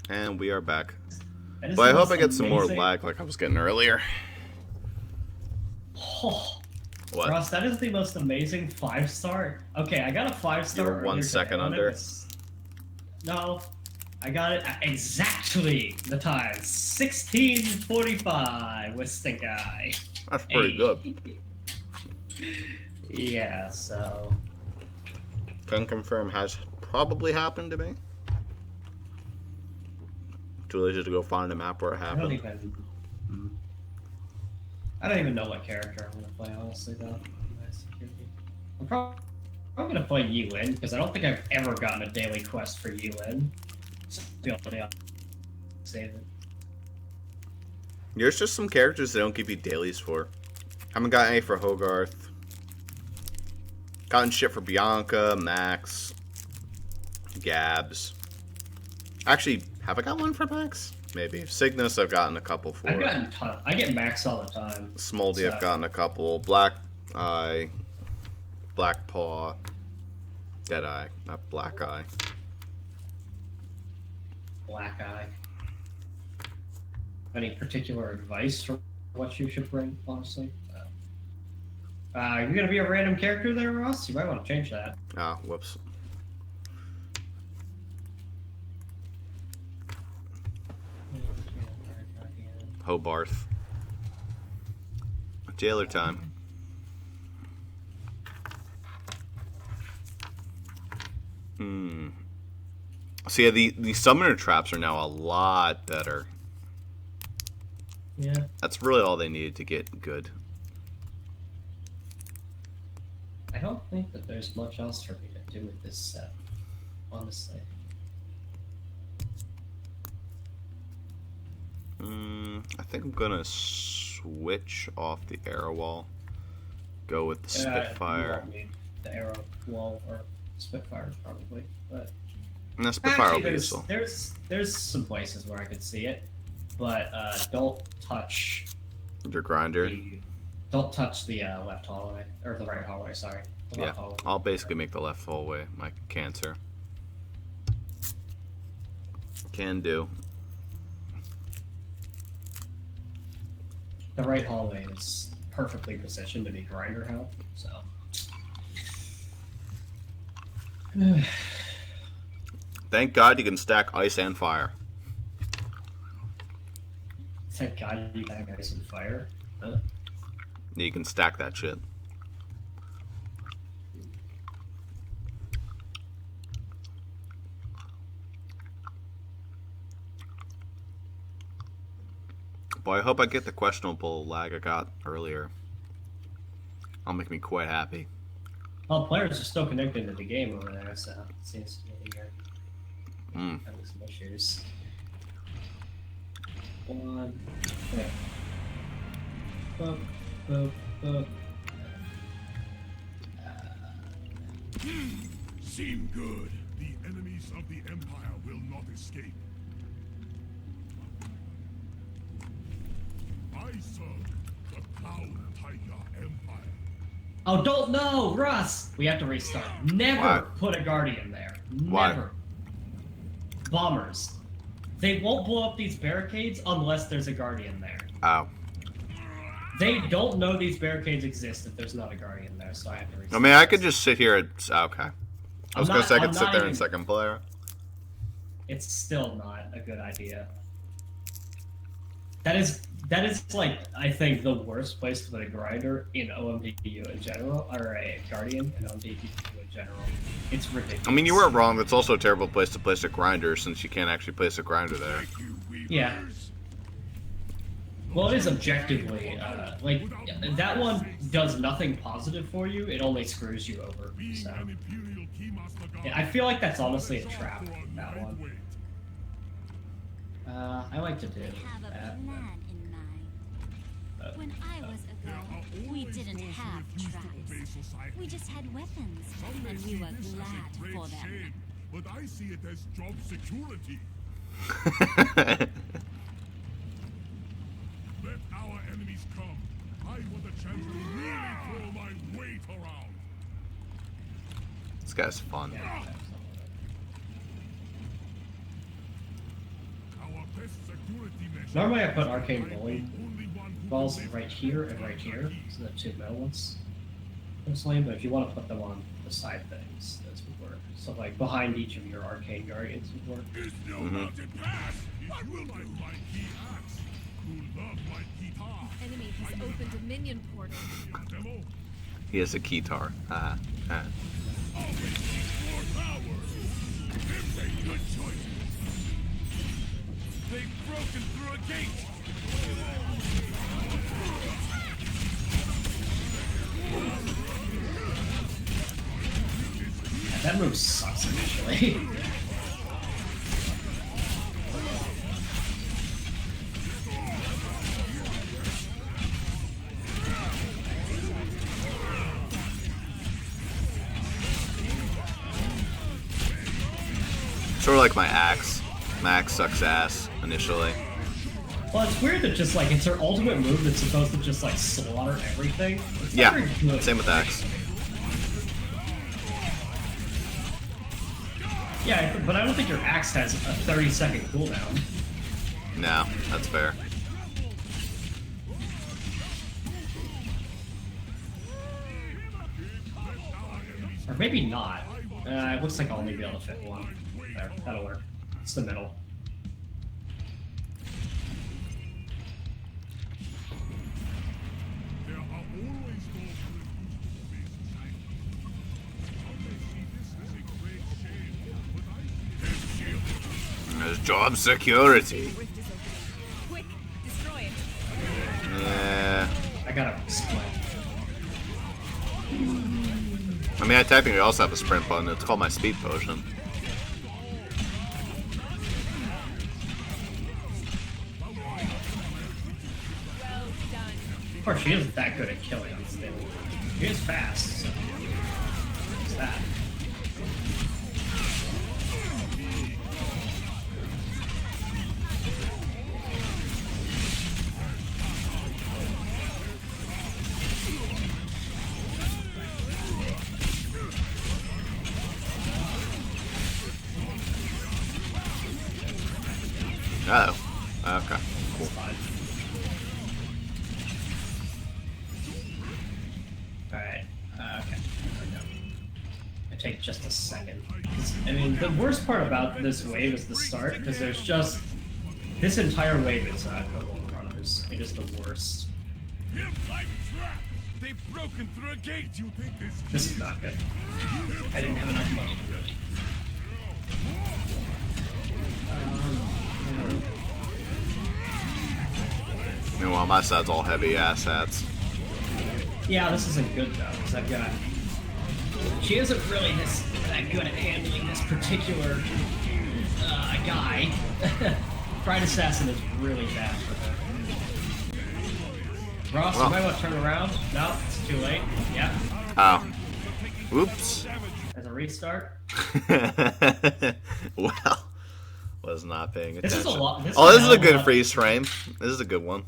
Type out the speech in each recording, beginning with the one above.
And we are back. That But I is the hope I most get some more amazing- lag like I was getting earlier. Oh, What? Ross, that is the most amazing 5-star. Okay, I got a 5-star. You were 1 second under? No, I got it at exactly the time. 16:45 with Stink Eye. That's pretty good. Yeah, so. Can confirm has probably happened to me. Too lazy to go find a map where it happened. I don't even know what character I'm gonna play, honestly, though. I'm probably gonna play Yulin, because I don't think I've ever gotten a daily quest for Yulin. So I'll save it. There's just some characters they don't give you dailies for. Haven't got any for Hogarth. Gotten shit for Bianca, Max, Gabs. Actually, have I got one for Max? Maybe. Cygnus I've gotten a couple for. I've gotten ton. I get Max all the time. Smoldy So. I've gotten a couple. Black Eye, Black Paw, Dead Eye, not Black Eye. Black Eye. Any particular advice for what you should bring, honestly? You're gonna be a random character there, Ross? You might want to change that. Ah, whoops. Hobarth. Jailer time. So yeah, the summoner traps are now a lot better. Yeah. That's really all they needed to get good. I don't think that there's much else for me to do with this set, honestly. I think I'm gonna switch off the arrow wall. Go with the Spitfire. You won't need the arrow wall or Spitfire probably, but No, Spitfire will be actually, useful. there's some places where I could see it, but don't touch Your grinder. don't touch the left hallway or the right hallway. Sorry, the Yeah, left hallway. I'll basically make the left hallway my cancer. Can do. The right hallway is perfectly positioned to be grinder help, so. Thank God you can stack ice and fire. Thank God you got guys in fire. You can stack that shit. Boy, I hope I get the questionable lag I got earlier. That'll make me quite happy. Well, players are still connected to the game over there, so it seems to me you're having some issues. One. Okay. Boop, boop, boop. Seem good. The enemies of the Empire will not escape. I serve the Cloud Tiger Empire. Oh, don't know, Russ. We have to restart. Never Why? put a guardian there. Why? Never. Bombers. They won't blow up these barricades unless there's a guardian there. Ow. They don't know these barricades exist if there's not a guardian there, so I have to restart. I mean, I could just sit here and... Okay. I was I'm gonna not- say I could I'm sit not there even- in second player. It's still not a good idea. That is like, I think, the worst place to put a grinder in OMDU in general, or a guardian in OMDU in general. It's ridiculous. I mean, you weren't wrong. That's also a terrible place to place a grinder since you can't actually place a grinder there. Thank you, Weavers. Yeah. Well, it is objectively, like, that one does nothing positive for you, it only screws you over, Being so. an Imperial Keymaster Guard, Yeah, I feel like that's honestly a is trap, also a that one. lightweight. I like to do We have a that. plan in mind. When I was a There girl, are we always didn't those who have refuse to obey traps. society. We just had weapons, Some may and see we were this as a glad great for them. shame, but I see it as job security. Let our enemies come. I want a chance to really throw my weight around. This guy's fun. Yeah, Normally I put arcane bowling balls right here and right here, so the two metal ones. Personally, but if you want to put them on the side things, this would work. So like behind each of your arcane guardians would work. Enemy has opened a minion portal. He has a keytar. They've broken through a gate. Yeah, that move sucks initially. Sort of like my axe. My axe sucks ass initially. Well, it's weird that just like it's her ultimate move that's supposed to just like slaughter everything. It's not Yeah, very good. same with axe. Yeah, but I don't think your axe has a 30-second cooldown. No, that's fair. Or maybe not. It looks like I'll only be able to fit one. There, that'll work. It's the middle. There are always those who There's job security. Rift is open. Quick, destroy it. Yeah. I got a split. I mean, I technically also have a sprint button. It's called my speed potion. Well done. Of course, she isn't that good at killing on still. She is fast, so what's that? Oh. Okay. Cool. Alright, okay. There we go. It takes just a second. I mean, the worst part about this wave is the start, because there's just... This entire wave is Kobold runners. It is the worst. Him like trap. They've broken through a gate. You think This is not good. I didn't have enough money to really... Meanwhile, my side's all heavy ass hats. Yeah, this isn't good though, because I've got... She isn't really that good at handling this particular guy. Pride Assassin is really bad for her. Ross, you might want to turn around. No, it's too late. Yeah. Oh. Oops. As a restart. Well, was not paying attention. This is a lot. This is a good freeze frame. This is a good one.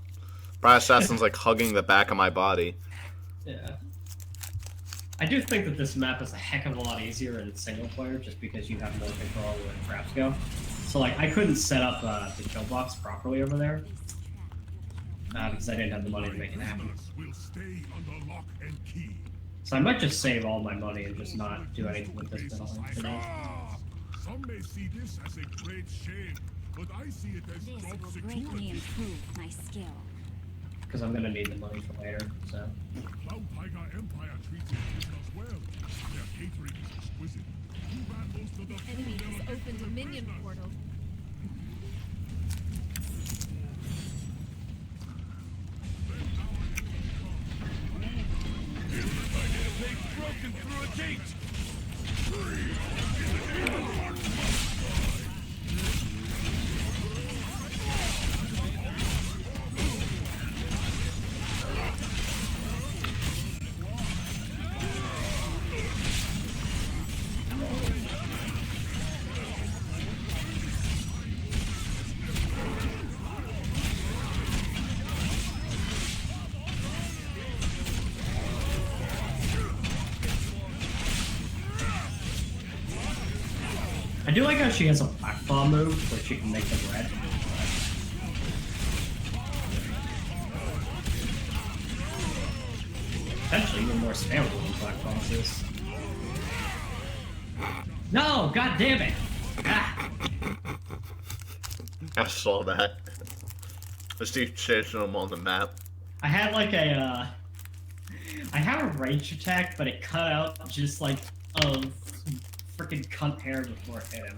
Pride Assassin's like hugging the back of my body. Yeah. I do think that this map is a heck of a lot easier in single player, just because you have more control where the traps go. So like, I couldn't set up the kill box properly over there because I didn't have the money to make it happen. will stay under lock and key. So I might just save all my money and just not do anything with this middle lane for now. Some may see this as a great shame, but I see it as This job will security. greatly improve my skill. Because I'm gonna need the money for later. So Cloud Tiger Empire treats it as well. Their catering is exquisite. You ran most of the Enemy food has opened a minion portal. They've broken through a gate. I do like how she has a black bomb move where she can make them red. potentially even more spammable than black bosses. No, god damn it! Ah. I saw that. Let's keep chasing them on the map. I had like a, I had a range attack, but it cut out just like a freaking cunt hair before it hit him.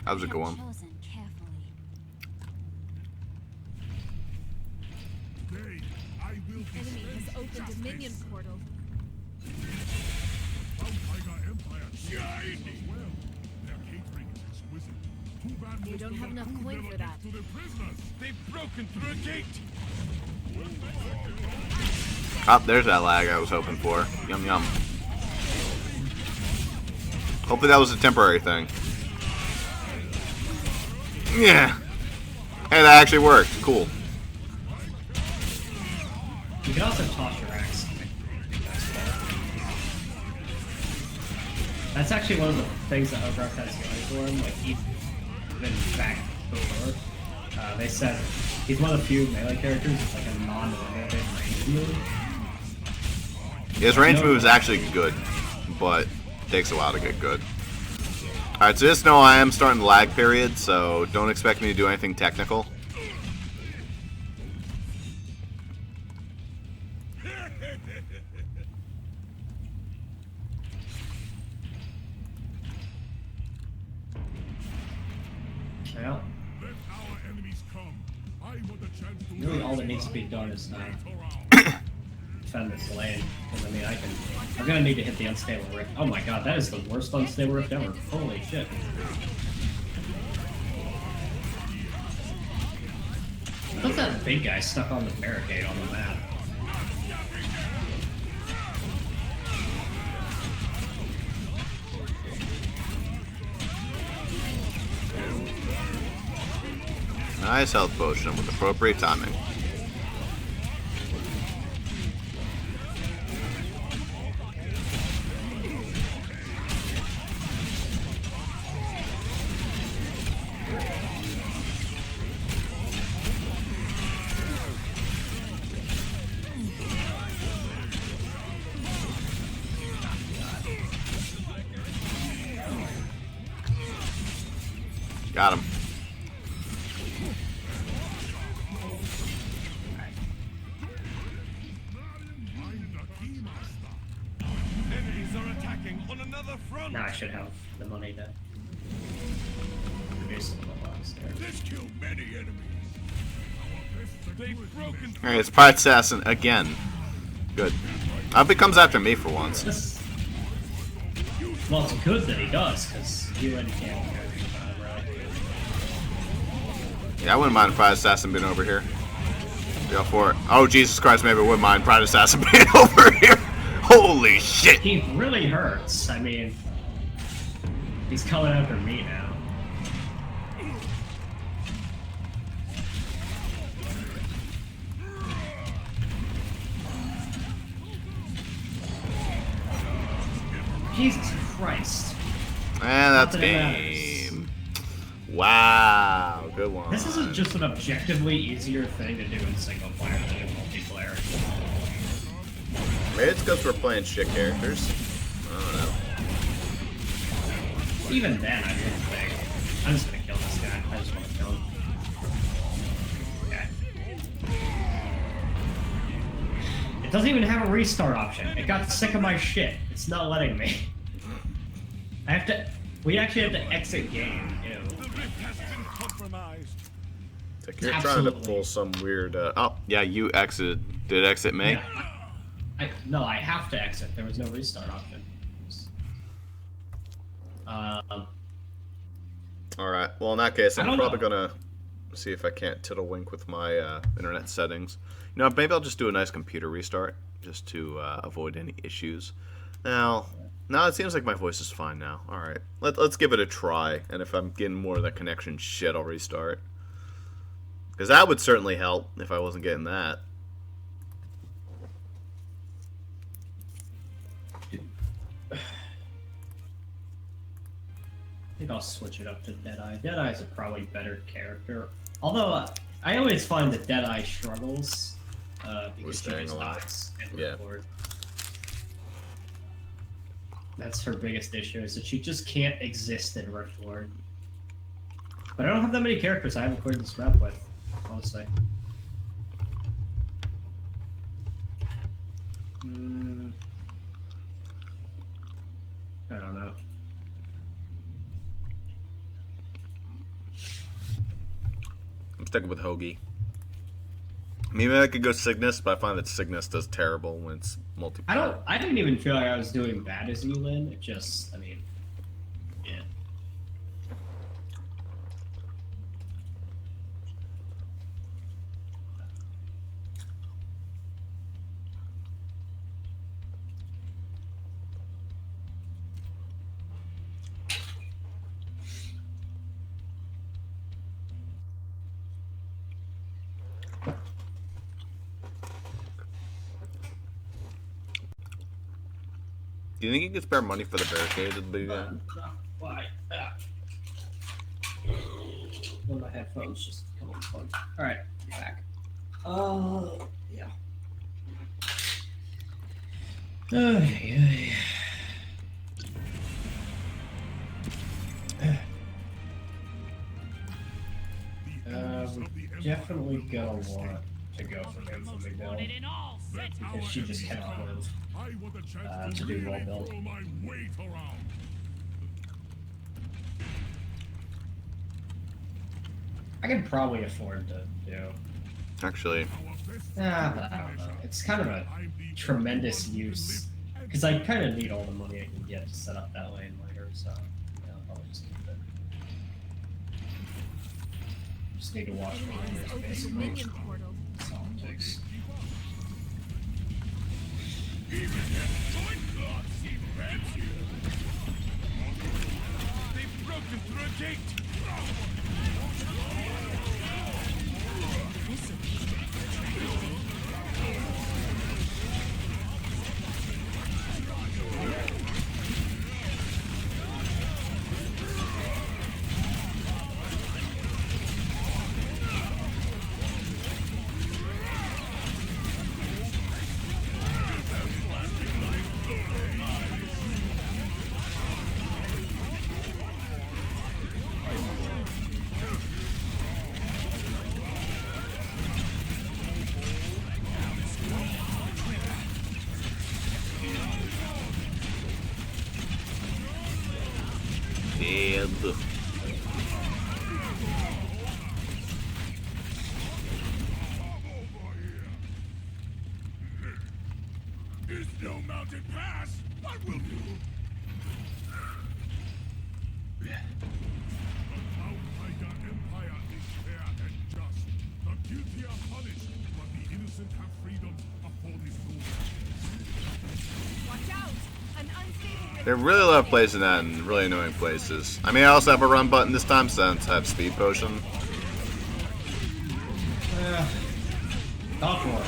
How's it going? Chosen carefully. Today, I will be Enemy has opened a minion portal. Tiger Empire Unchained as well. Their catering is exquisite. Too bad We most don't of have them enough crew coin never for get that. to their prisoners. They've broken through a gate. Oh, there's that lag I was hoping for. Yum yum. Hopefully that was a temporary thing. Yeah. Hey, that actually worked. Cool. You can also toss your axe. That's actually one of the things that Hogarth has going for him. Like even back before, they said he's one of the few melee characters with like a non-limited range move. His range move is actually good, but it takes a while to get good. Alright, so just know I am starting the lag period, so don't expect me to do anything technical. Yeah. Let our enemies come. I want a chance to Really, all that needs to be done is defend this lane. Because I mean, I'm gonna need to hit the unstable rift. Oh my god, that is the worst unstable rift ever. Holy shit. I thought that big guy stuck on the barricade on the map. Nice health potion with appropriate timing. Got him. Enemies are attacking on another front. Now I should have the money to reduce the box there. This killed many enemies. They've broken through. Alright, it's Pride Assassin again. Good. I hope he comes after me for once. This, well, it's good that he does, because you and can't go right. Yeah, I wouldn't mind Pride Assassin being over here. Go for it. Oh, Jesus Christ, maybe I wouldn't mind Pride Assassin being over here. Holy shit. He really hurts. I mean, he's coming after me now. Jesus Christ. And that's Nothing game. Wow, good one. This is just an objectively easier thing to do in single player than in multiplayer. Maybe it's because we're playing shit characters. I don't know. Even then, I didn't think. I'm just gonna kill this guy. I just want to kill him. Okay. It doesn't even have a restart option. It got sick of my shit. It's not letting me. I have to. We actually have to exit game. Ew. The rift has been compromised. It's like you're trying Absolutely. to pull some weird. Oh, yeah, you exited. Did it exit me? Yeah, no, I have to exit. There was no restart option. Alright, well, in that case, I I'm don't probably know. gonna see if I can't tiddlewink with my internet settings. You know, maybe I'll just do a nice computer restart just to avoid any issues. Now, it seems like my voice is fine now. Alright, let's give it a try, and if I'm getting more of that connection shit, I'll restart. Because that would certainly help if I wasn't getting that. think I'll switch it up to Deadeye. Deadeye's a probably better character. Although, I always find that Deadeye struggles because she staying just alive. dies and Yeah. record. That's her biggest issue, is that she just can't exist in Riftlord. But I don't have that many characters I haven't cleared this map with, honestly. I don't know. I'm sticking with Hoagie. Maybe I could go Cygnus, but I find that Cygnus does terrible when it's multiplayer. I didn't even feel like I was doing bad as Elin. It just, I mean, yeah. Do you think you could spare money for the barricade at the beginning? Why? One of my headphones just come unplugged. Alright, back. Yeah. Definitely gonna want to go for him from the build because she just cannot live to do roll build. I can probably afford to do. Actually, But I don't know. It's kind of a tremendous use because I kind of need all the money I can get to set up that lane later. So yeah, I'll probably just keep it. Just need to watch my Enemy has laners, opened a basically. minion portal. That's all it takes. They've broken through a gate. dead. Is no mountain pass. What will do? The Outsider Empire is fair and just. The guilty are punished, but the innocent have freedom upon this rule. Watch out! An unstable They really love placing that in really annoying places. I mean, I also have a run button this time since I have speed potion. Not for it.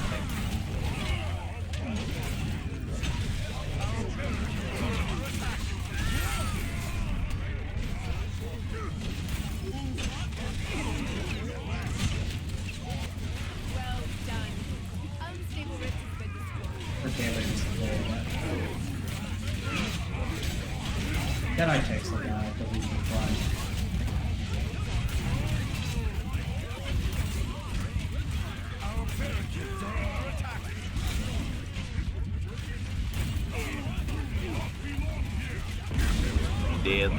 well done. Unstable rift has been destroyed. Her damage is low. That I takes the guy, but he's been fine. Dead.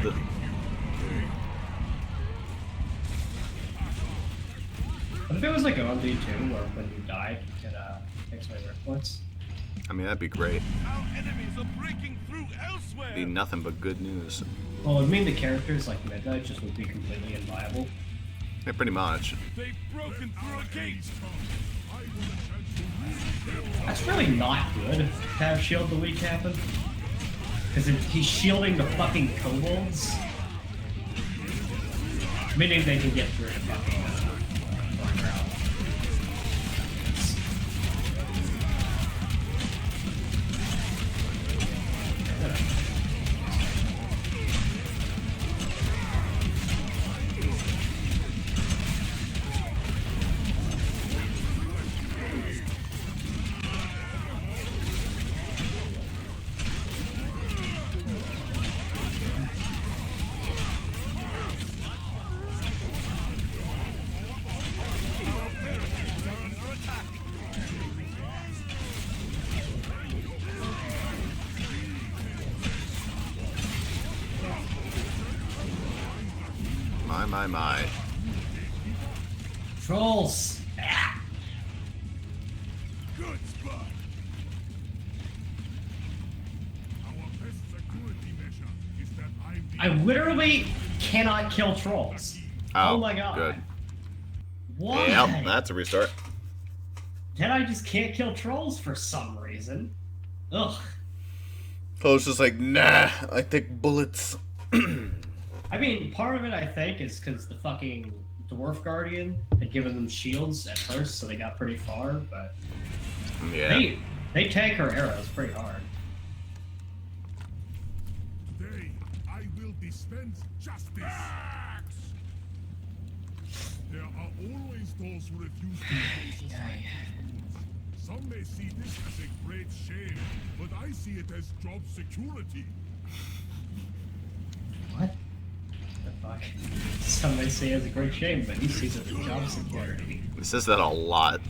What if it was like OMD 2 where when you died you could fix my rift points? I mean, that'd be great. Our enemies are breaking through elsewhere. Be nothing but good news. Well, it would mean the characters like Midnight just would be completely inviable. Yeah, pretty much. They've broken through a gate. That's really not good to have Shield the Weak happen. Because he's shielding the fucking kobolds. Meaning they can get through the fucking route. My. Trolls! Ah. Good spot. Our best security measure is that I literally cannot kill trolls. Oh my god. Good. Why? Yep, that's a restart. Then I just can't kill trolls for some reason. Ugh. I was just like, nah, I take bullets. I mean, part of it, I think, is because the fucking Dwarf Guardian had given them shields at first, so they got pretty far, but Yeah. they tank her arrows pretty hard. Today, I will dispense justice. There are always those who refuse to obey society. Some may see this as a great shame, but I see it as job security. What? The fuck? Some may say it's a great shame, but he sees it as job security. It says that a lot.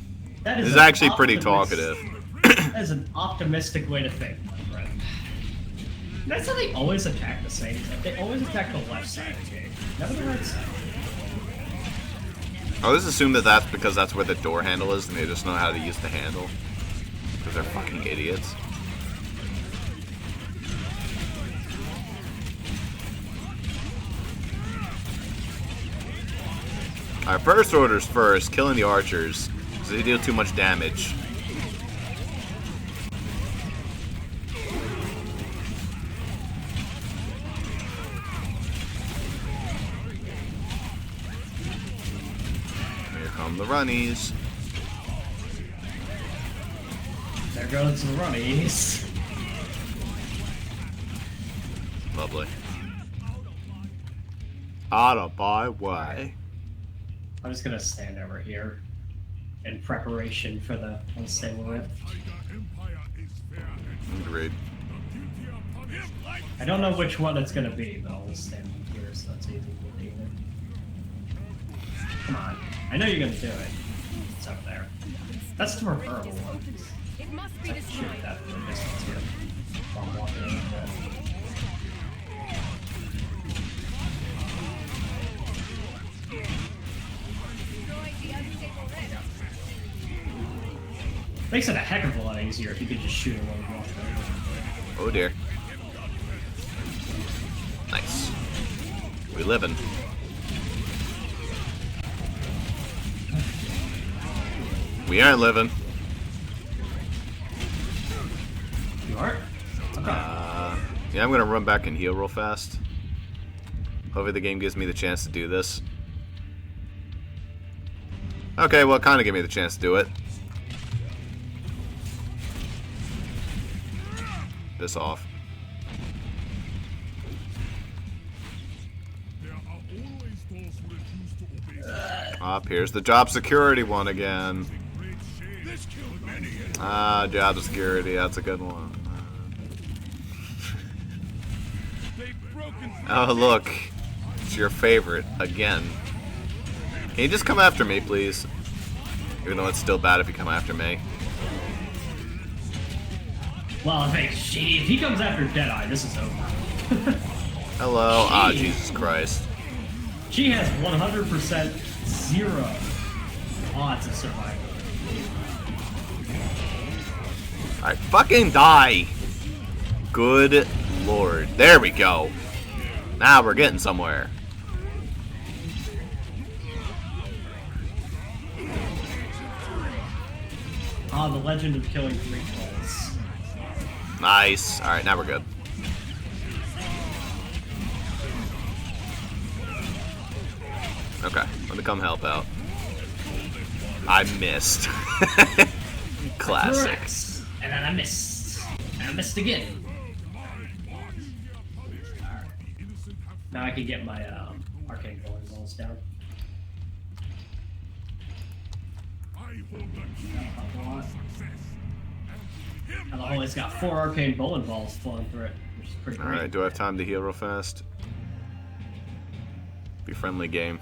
That is It's an actually pretty optimist- talkative. That is an optimistic way to think, my friend. That's how they always attack the same side. They always attack the left side of the game, never the right side. I always assume that that's because that's where the door handle is and they just know how to use the handle. Because they're fucking idiots. Our first order's first, killing the archers. Because they deal too much damage. Here come the runnies. There goes the runnies. Lovely. Out of my way. I'm just gonna stand over here in preparation for the unstable rift. Tiger Empire is fair and Agreed. the guilty are punished. I don't know which one it's gonna be, but I'll just stand here so it's easy to leave it. Come on. I know you're gonna do it. It's up there. That's the preferable one. It must be I can shoot destroyed. that from a distance here. While I'm walking over there. Destroy the unstable rift. Makes it a heck of a lot easier if you could just shoot it while you're walking over. Oh dear. Nice. We living. We aren't living. You aren't? Okay. Yeah, I'm gonna run back and heal real fast. Hopefully the game gives me the chance to do this. Okay, well, it kind of gave me the chance to do it. This off. There are always those who refuse to obey. Up here's the job security one again. Great shame. This killed many. Ah, job security, that's a good one. They've broken Oh, look. It's your favorite again. Can you just come after me, please? Even though it's still bad if you come after me. Well, if he comes after Deadeye, this is over. Hello. Ah, Jeez. Jesus Christ. She has 100% zero odds of survival. I fucking die. Good lord. There we go. Now we're getting somewhere. Ah, the legend of killing 3 trolls. Nice. Alright, now we're good. Okay, let me come help out. I missed. Classic. Correct. And then I missed. And I missed again. Alright. Now I can get my arcane bowling balls down. I hold the key Up a lot. to success. And I've always got 4 arcane bowling balls flowing through it, which is pretty great. Alright, do I have time to heal real fast? Be friendly game.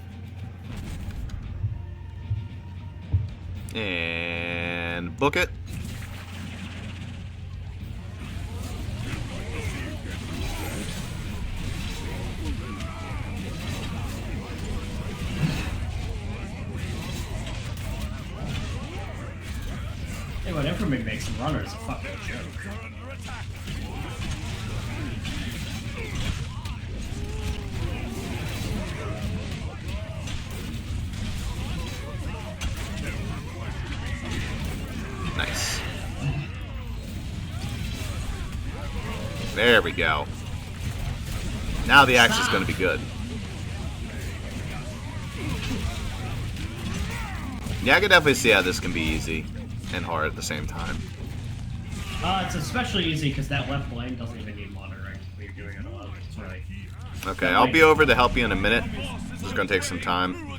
And book it. runner's a fucking joke. Nice. There we go. Now the axe is going to be good. Yeah, I can definitely see how this can be easy and hard at the same time. It's especially easy because that left lane doesn't even need monitoring when you're doing it alone. It's really... Okay, I'll be over to help you in a minute. It's going to take some time.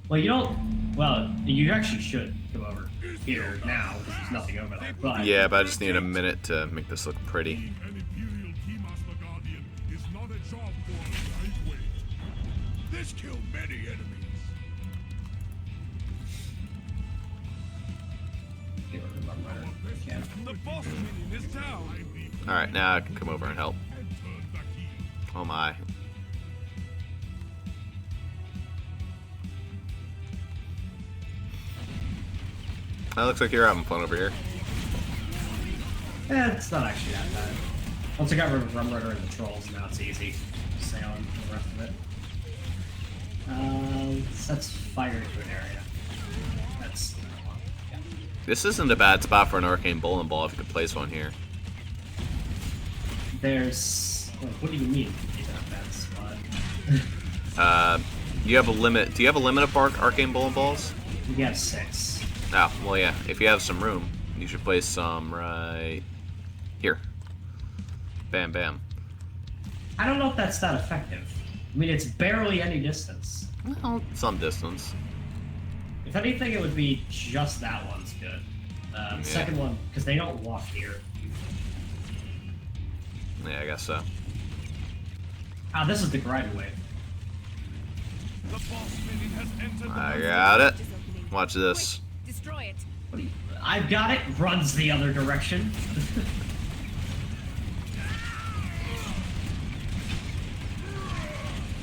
Well, you don't... Well, you actually should come over here now because there's nothing over there, but... Yeah, but I just need a minute to make this look pretty. An Imperial Keymaster Guardian is not a job for lightweight. This killed many enemies. Yeah. The boss minion is down. Alright, now I can come over and help. Oh my. That looks like you're having fun over here. It's not actually that bad. Once I got rid of Rum Rider and the trolls, now it's easy. Just stay on the rest of it. Sets fire into an area. That's yeah. This isn't a bad spot for an arcane bowling ball if you could place one here. There's... What do you mean? It's not a bad spot. You have a limit. Do you have a limit of arcane bowling balls? You have 6. Oh, well, yeah. If you have some room, you should place some right here. Bam, bam. I don't know if that's that effective. I mean, it's barely any distance. Well, some distance. If anything, it would be just that one's good. The second one, because they don't walk here. Yeah, I guess so. Ah, this is the grind wave. The boss minion has entered the I got it. Watch this. Destroy it. What do you... I've got it. Runs the other direction.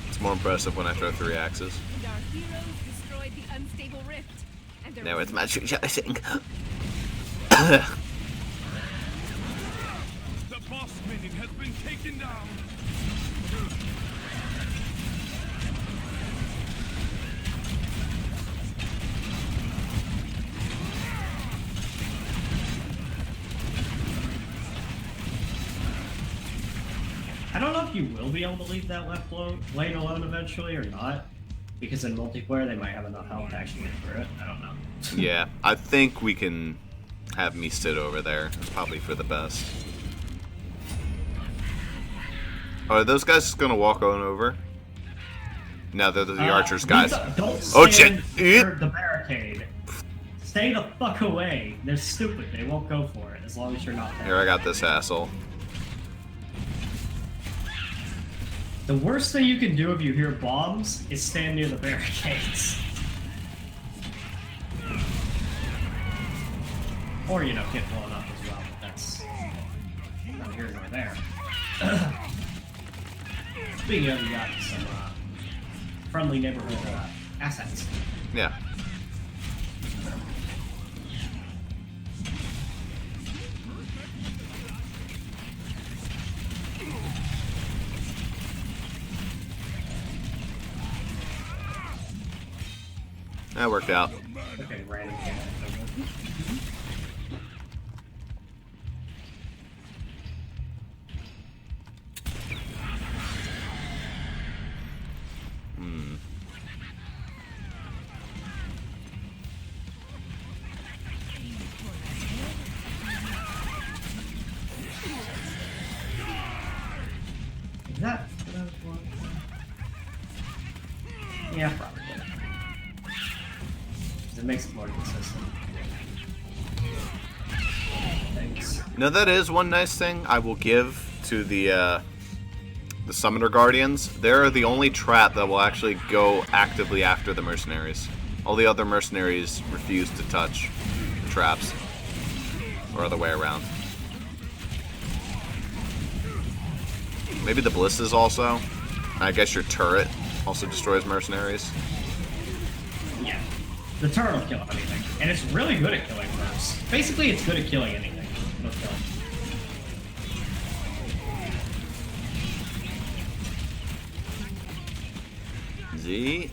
It's more impressive when I throw 3 axes. And our heroes destroyed the unstable rift. And there Now was it's my shooting. The boss minion has been taken down. I don't know if you will be able to leave that left lane alone eventually or not. Because in multiplayer, they might have enough health to actually get through it. I don't know. Yeah, I think we can have me sit over there. It's probably for the best. Are those guys just gonna walk on over? No, they're the archers, guys. Don't Oh, shit. near the barricade. Stay the fuck away. They're stupid. They won't go for it as long as you're not there. Here, I got this asshole. The worst thing you can do if you hear bombs is stand near the barricades. Or, you know, get blown up as well, but that's not here nor there. Speaking of, you got some friendly neighborhood assets. Yeah. That worked out. Okay, random cannon. Is that one? Yeah, probably. It makes it more consistent. Thanks. Now that is one nice thing I will give to the Summoner Guardians. They're the only trap that will actually go actively after the mercenaries. All the other mercenaries refuse to touch the traps. Or other way around. Maybe the ballistas also. I guess your turret also destroys mercenaries. Yeah. The turret will kill anything. And it's really good at killing Orcs. Basically, it's good at killing anything. It'll kill. Z.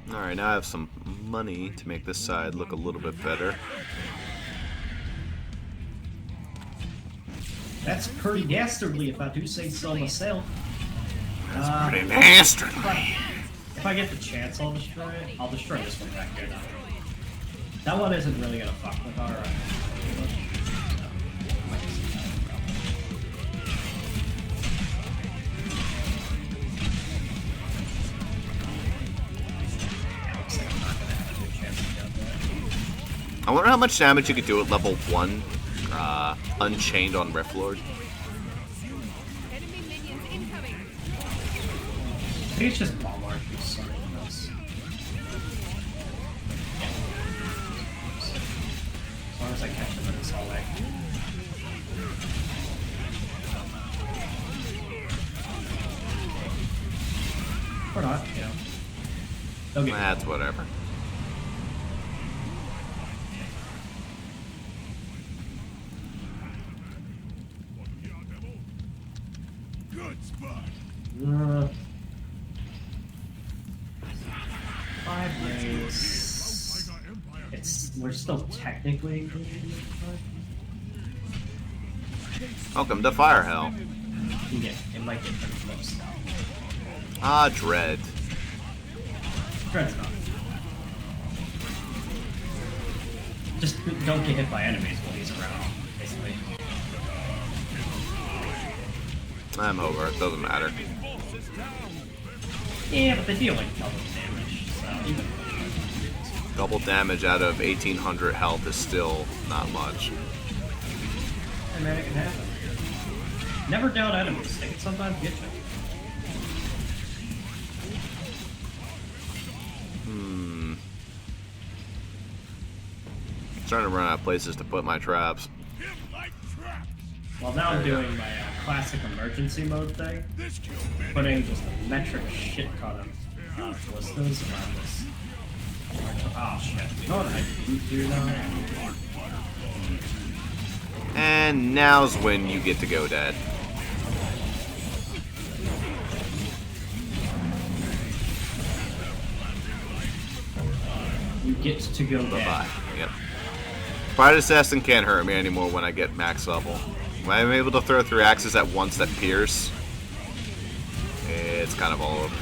Alright, now I have some money to make this side look a little bit better. That's pretty dastardly if I do say so myself. That's pretty dastardly. If I get the chance, I'll destroy it. I'll destroy this one back here now. That one isn't really gonna fuck with our... I wonder how much damage you could do at level 1, Unchained on Rifflord. Enemy minions incoming. I think it's just bomb archers. Sorry, else. As long as I catch them in this hallway. Or not, you know. They'll get That's whatever. Good spot. 5 ways. We're still technically. Welcome to Fire Hell. Yeah, it might get pretty close now. Ah, Dread. Dread's not. Just don't get hit by enemies while he's around, basically. I'm over. It doesn't matter. Yeah, but they deal like double damage, so even. Double damage out of 1800 health is still not much. And man, it can happen. Never doubt enemies. They can sometimes get you. Starting to run out of places to put my traps. Well, now I'm There you doing my classic emergency mode thing. Putting just a metric shit ton of ballistas around this. Oh shit. You know what I do now? And now's when you get to go dead. You get to go dead. Bye-bye. Yep. Pride Assassin can't hurt me anymore when I get max level. When I'm able to throw 3 axes at once that pierce, it's kind of all over.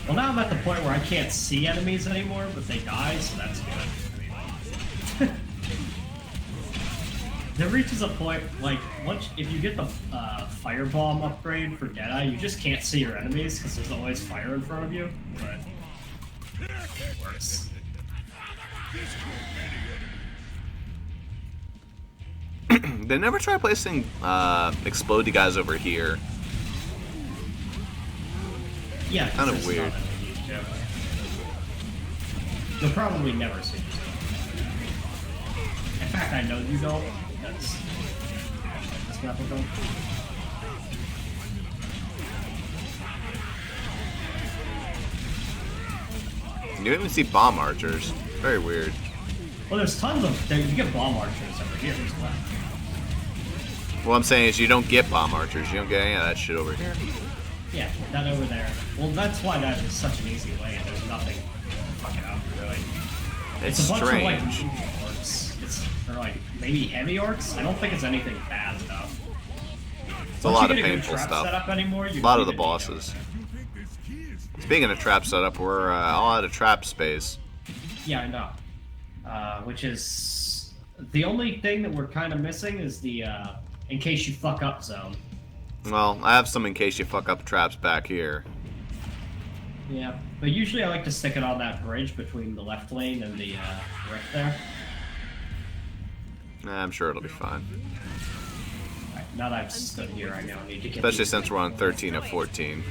Well, now I'm at the point where I can't see enemies anymore, but they die, so that's good. There reaches a point, like, once if you get the firebomb upgrade for Deadeye, you just can't see your enemies because there's always fire in front of you. But it works. They never try placing explodey guys over here. Yeah, Kind of it's weird. not a huge joke. You'll probably never see this. In fact, I know you don't. That's not what don't. You don't even see bomb archers. Very weird. Well, there's tons of. You get bomb archers over here as well. What I'm saying is you don't get bomb archers. You don't get any of that shit over here. Yeah, that over there. Well, that's why that is such an easy way. There's nothing fucking up, really. It's a bunch strange. of, like, medium orcs. Or, like, maybe heavy orcs? I don't think it's anything bad enough. It's a lot of painful stuff. Anymore, A lot of the bosses. Speaking of trap setup, we're all out of trap space. Yeah, I know. Which is... The only thing that we're kind of missing is the, in case you fuck up zone. Well, I have some in case you fuck up traps back here. Yeah, but usually I like to stick it on that bridge between the left lane and the rift there. I'm sure it'll be fine. Right, now that I've stood here, I now need to get... Especially since we're on 13 of 14.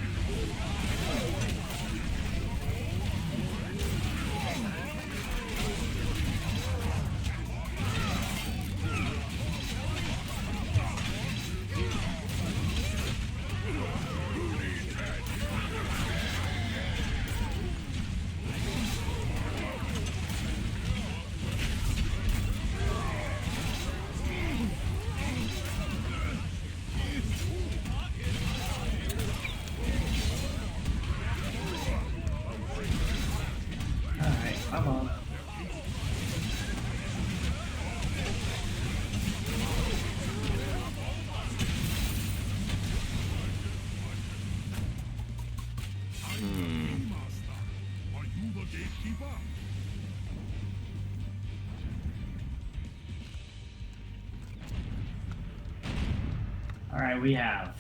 Alright, we have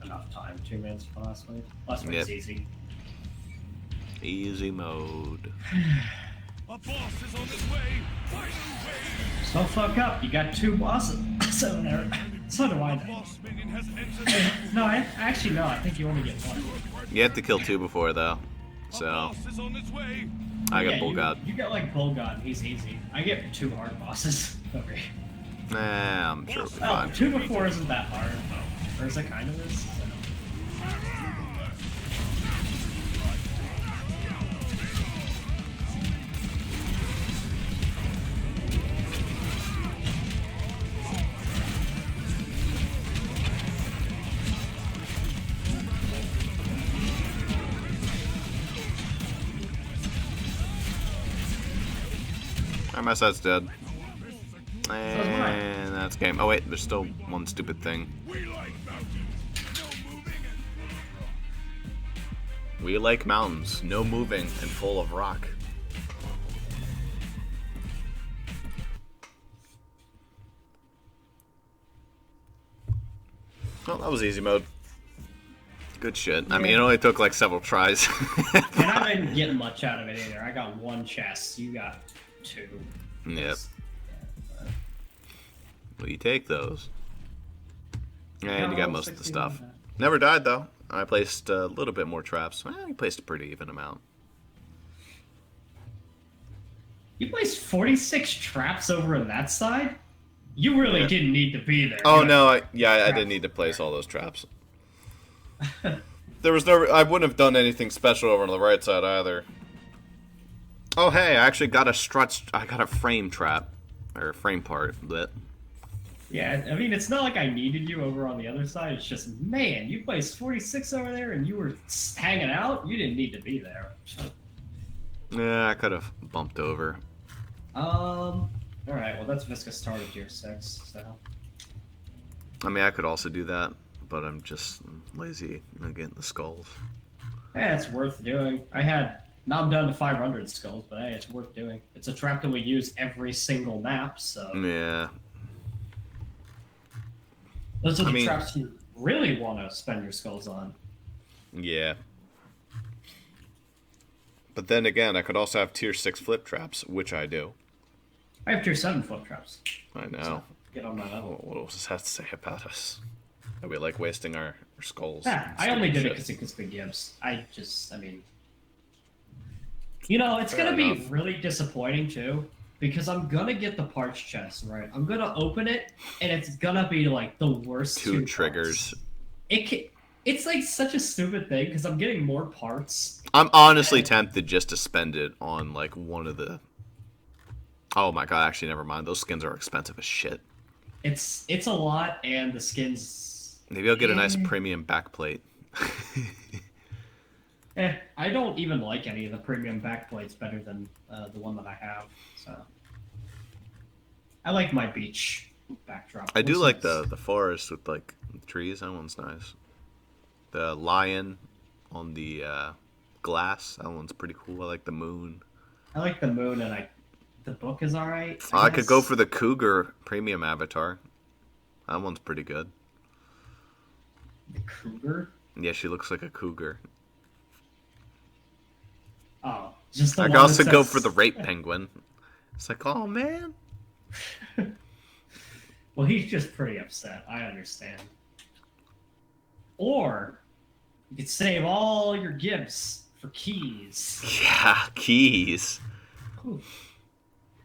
enough time. 2 minutes for last wave. Last wave's easy. Easy mode. A boss is on his way. Final wave. Don't fuck up. You got 2 bosses over there. So do I. Boss minion has entered. No, actually no. I think you only get 1. You have to kill 2 before though. A So boss is on his way. I got Bull God. You get like Bull God. He's easy. I get 2 hard bosses. Okay. Nah, I'm sure it'll be Oh, fine. 2 before isn't that hard. Or is it kind of is? Alright, my side's dead. And that's game. Oh wait, there's still one stupid thing. We like mountains. No moving and We like mountains, no moving, and full of rock. Well, that was easy mode. Good shit. I mean, it only took like several tries. And I didn't get much out of it either. I got 1 chest. You got 2. Yep. Well, you take those. And you got most of the stuff. Never died, though. I placed a little bit more traps. Well, you placed a pretty even amount. You placed 46 traps over on that side? You really didn't need to be there. Oh, no. I didn't need to place all those traps. There was no... I wouldn't have done anything special over on the right side, either. Oh, hey, I actually got a strut... I got a frame trap. Or a frame part, but... Yeah, I mean, it's not like I needed you over on the other side. It's just, man, you placed 46 over there and you were hanging out? You didn't need to be there. Yeah, I could have bumped over. Alright, well, that's Viscous started tier 6, so... I mean, I could also do that, but I'm just lazy getting the skulls. Hey, it's worth doing. Now I'm down to 500 skulls, but hey, it's worth doing. It's a trap that we use every single map, so... Yeah. Those are the traps you really want to spend your skulls on. Yeah. But then again, I could also have tier 6 flip traps, which I do. I have tier 7 flip traps. I know. So get on my level. What does that say about us? That we like wasting our skulls. Yeah, I only did it because it gives me gibbs. I mean... You know, it's going to be really disappointing, too. Because I'm going to get the parch chest, right? I'm going to open it, and it's going to be, like, the worst 2 triggers. It's, like, such a stupid thing, because I'm getting more parts. I'm honestly tempted just to spend it on, like, one of the... Oh my god, actually, never mind. Those skins are expensive as shit. It's a lot, and the skins... Maybe I'll get a nice premium backplate. I don't even like any of the premium backplates better than the one that I have, so... I like my beach backdrop. I do like the forest with, like, trees. That one's nice. The lion on the glass. That one's pretty cool. I like the moon. I like the moon, and the book is alright. I could go for the cougar premium avatar. That one's pretty good. The cougar? Yeah, she looks like a cougar. Oh, just the I one could also that go says... for the rape penguin. It's like, oh man. Well, he's just pretty upset. I understand. Or you could save all your gifts for keys. Yeah, keys. Ooh.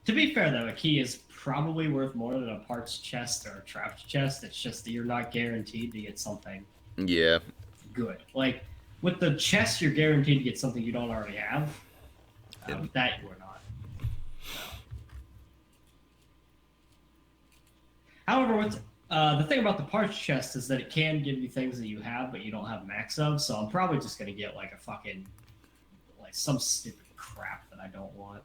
To be fair, though, a key is probably worth more than a parts chest or a trapped chest. It's just that you're not guaranteed to get something Yeah. good. Like, with the chest, you're guaranteed to get something you don't already have. With that, you are not. However, the thing about the parts chest is that it can give you things that you have, but you don't have max of, so I'm probably just going to get, like, a fucking... like, some stupid crap that I don't want.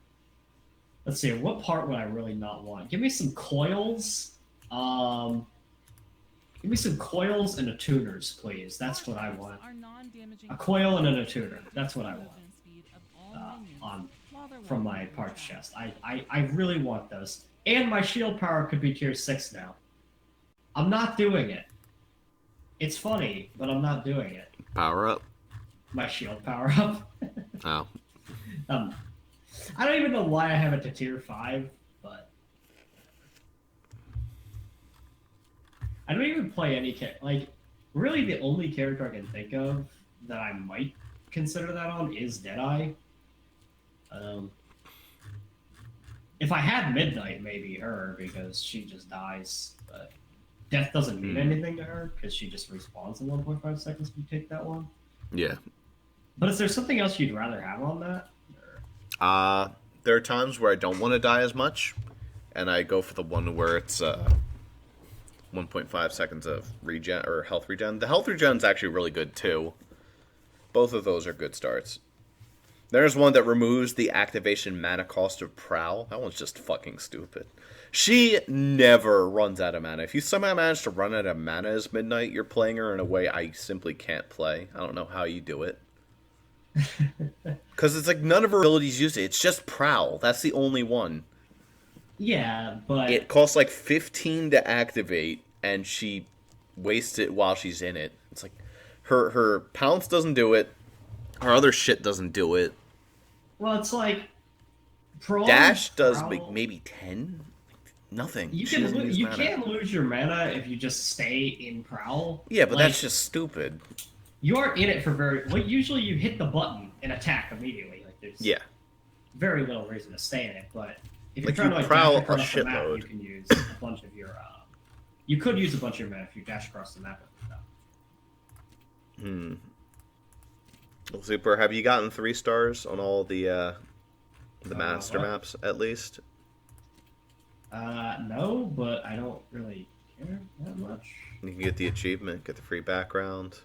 Let's see, what part would I really not want? Give me some coils. Give me some coils and attuners, please. That's what I want. A coil and an attuner. That's what I want. From my parts chest. I really want those. And my shield power could be tier 6 now. I'm not doing it. It's funny, but I'm not doing it. Power up. My shield power up. Oh. I don't even know why I have it to tier 5, but I don't even play any like really the only character I can think of that I might consider that on is Deadeye. If I had Midnight, maybe her because she just dies, but death doesn't mean anything to her because she just respawns in 1.5 seconds if you take that one. Yeah. But is there something else you'd rather have on that? There are times where I don't want to die as much, and I go for the one where it's 1.5 seconds of regen or health regen. The health regen is actually really good too. Both of those are good starts. There's one that removes the activation mana cost of Prowl. That one's just fucking stupid. She never runs out of mana. If you somehow manage to run out of mana as Midnight, you're playing her in a way I simply can't play. I don't know how you do it. Because it's like none of her abilities use it. It's just Prowl. That's the only one. Yeah, but It costs like 15 to activate, and she wastes it while she's in it. It's like her Pounce doesn't do it. Her other shit doesn't do it. well, it's like Dash does Prowl- like maybe 10. Nothing. You She can doesn't use you mana. can't lose your mana if you just stay in Prowl. Yeah, but Like, that's just stupid. you are in it for very well. Usually, you hit the button and attack immediately. Like there's Yeah. very little reason to stay in it. But if Like, you're trying you to like prowl dash across a the map, shitload. you can use a bunch of your. You could use a bunch of your mana if you dash across the map. Well, Zuper, have you gotten 3 stars on all the master what? maps at least? No, but I don't really care that much. You can get the achievement, get the free background.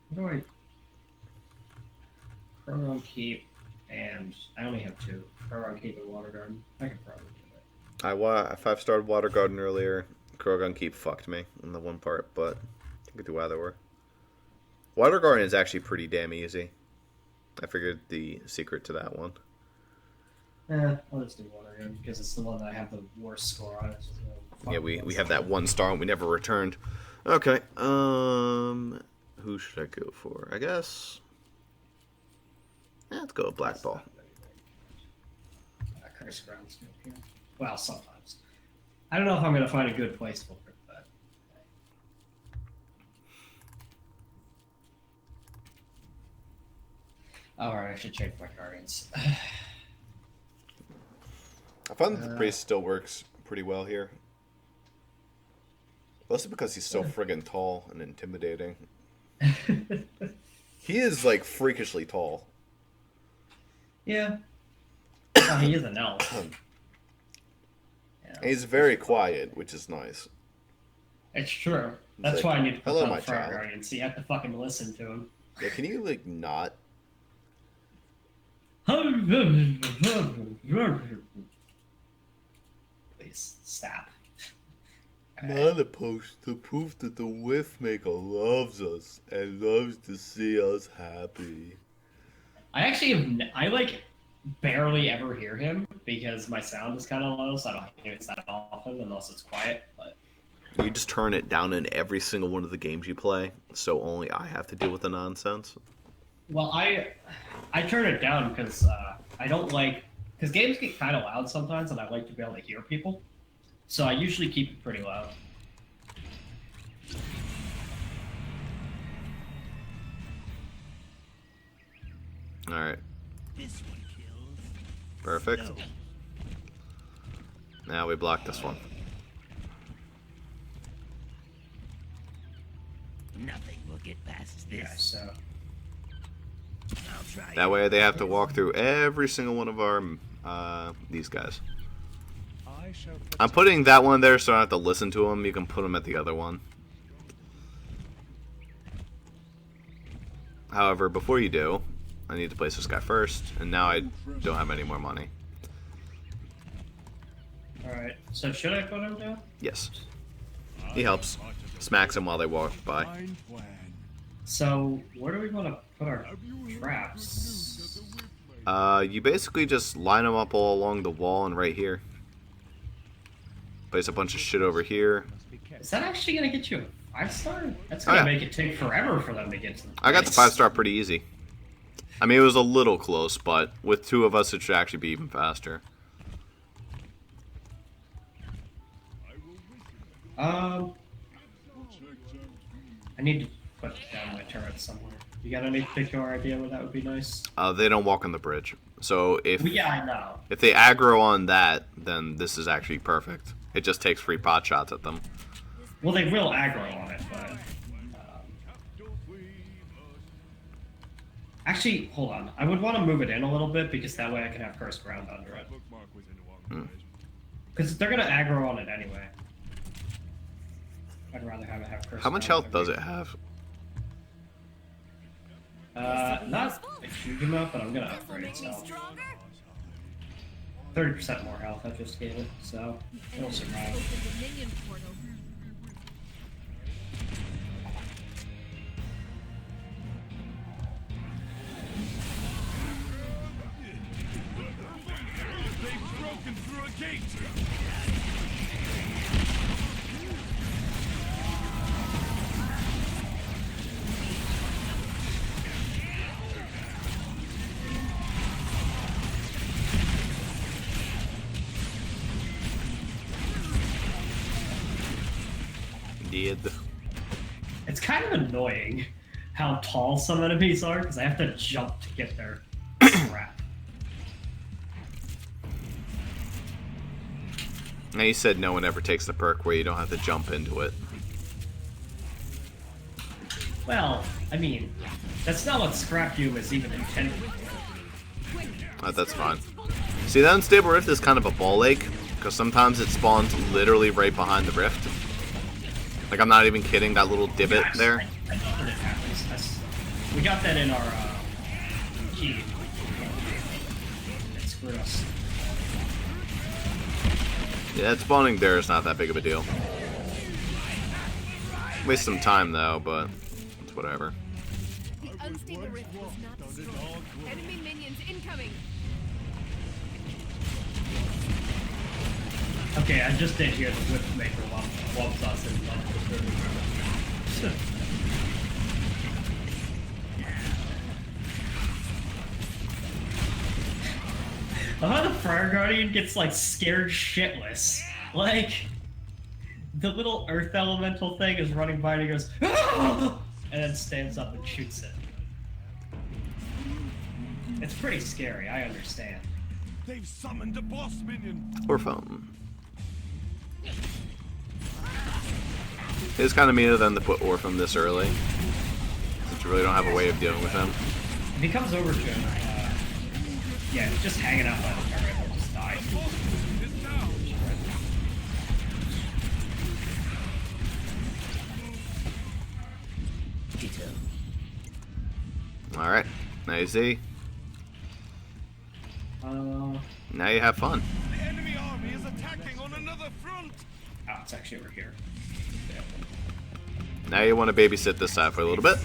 What do I? Program Keep, and I only have 2. Program Keep and Water Garden. I could probably do it. I 5-starred Water Garden earlier. Krogan Keep fucked me in the one part, but I could do either way. Water Garden is actually pretty damn easy. I figured the secret to that one. I'll just do Water Garden because it's the one that I have the worst score on. It's just, Yeah, we have that 1 star and we never returned. Okay, who should I go for? I guess... let's go with Black Ball. Curse Ground's good here. Well, sometimes. I don't know if I'm going to find a good place for it, but... Alright, I should change my Guardians. I find that the priest still works pretty well here. Mostly because he's so friggin' tall and intimidating. He is, like, freakishly tall. Yeah. Oh, he is an elf. Yeah. And he's very quiet, which is nice. It's true. That's like, why I need to put "Hello, on my Fire child." Guardian, so you have to fucking listen to him. Yeah, can you, like, not? Please, stop. Not a post to prove that the Whiff Maker loves us and loves to see us happy. I actually have, I like barely ever hear him because my sound is kind of low, so I don't hear it that often unless it's quiet. But You just turn it down in every single one of the games you play, so only I have to deal with the nonsense. well, I turn it down because I don't like because games get kind of loud sometimes, and I like to be able to hear people. So I usually keep it pretty loud. Alright, This one kills. perfect. No. Now we block this one. Nothing will get past Yeah. this. So I'll try. That way they have to walk through every single one of our, these guys. I shall I'm putting that one there so I don't have to listen to them. You can put them at the other one. However, before you do, I need to place this guy first, and now I don't have any more money. all right. So should I put him down? Yes. He helps. Smacks them while they walk by. fine plan. So where do we want to put our Have you heard traps? the news that the Whiff Maker You basically just line them up all along the wall and right here. Place a bunch of shit over here. Is that actually gonna get you a 5-star? That's Oh, gonna yeah. make it take forever for them to get to the I got the place. 5-star pretty easy. I mean, it was a little close, but with 2 of us, it should actually be even faster. I need to put down my turret somewhere. You got any particular idea where that would be nice? They don't walk on the bridge. So if Well, yeah, I know. if they aggro on that, then this is actually perfect. It just takes free pot shots at them. Well, they will aggro on it, but... Actually, hold on. I would want to move it in a little bit, because that way I can have first ground under it. Because they're going to aggro on it anyway. I'd rather have it have first How much ground health does it have? Not a huge amount, but I'm going to upgrade it, so... 30% more health I just gave it, so it'll survive. Open the minion portal. They've broken through a gate. Did. It's kind of annoying how tall some enemies are, because I have to jump to get their crap. Now you said no one ever takes the perk where you don't have to jump into it. Well, I mean, that's not what Scrap You was even intended for. That's fine. See, that unstable rift is kind of a ball lake, because sometimes it spawns literally right behind the rift. Like, I'm not even kidding, that little divot Yes, there. I know that it happens. We got that in our key. It screwed us. Yeah, that spawning there is not that big of a deal. Waste some time, though, but it's whatever. The unstable rift was not destroyed. Enemy minions incoming. Okay, I just did hear the whip maker wobbles us in love. How the Fire Guardian gets like scared shitless. Like the little earth elemental thing is running by and he goes, "Ah!" and then stands up and shoots it. It's pretty scary, I understand. They've summoned a boss minion. Or phone. It's kind of mean of them to put Orphan this early, since you really don't have a way of dealing with him. If he comes over to him, yeah, he's just hanging out by the turret, he'll just die. It's down. Alright, now you see. Now you have fun. The enemy army is attacking on another front. Oh, it's actually over here. Now you want to babysit this side for a little bit.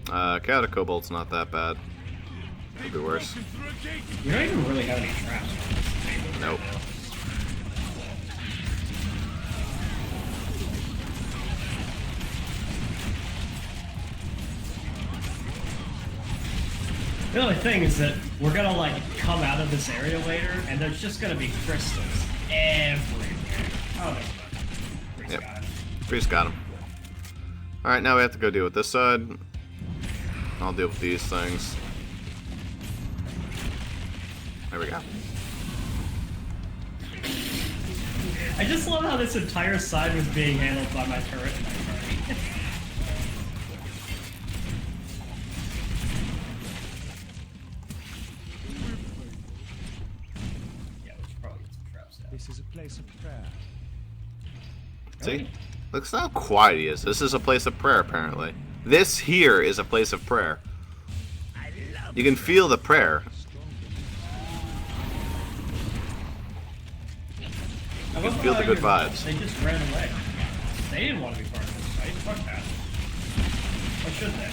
Chaotic Cobalt's not that bad. Could be worse. You don't even really have any traps. Nope. The only thing is that we're gonna like come out of this area later, and there's just gonna be crystals everywhere. Oh, there's none. Priest Yep. got it. Priest got him. Alright, now we have to go deal with this side. I'll deal with these things. There we go. I just love how this entire side was being handled by my turret and my party. Yeah, we should probably get some traps down. This is a place of prayer. See? Looks how quiet he is. This is a place of prayer, apparently. This here is a place of prayer. You can feel the prayer. I can love feel how the good you- vibes. They just ran away. They didn't want to be part of this fight. Fuck that. Why should they?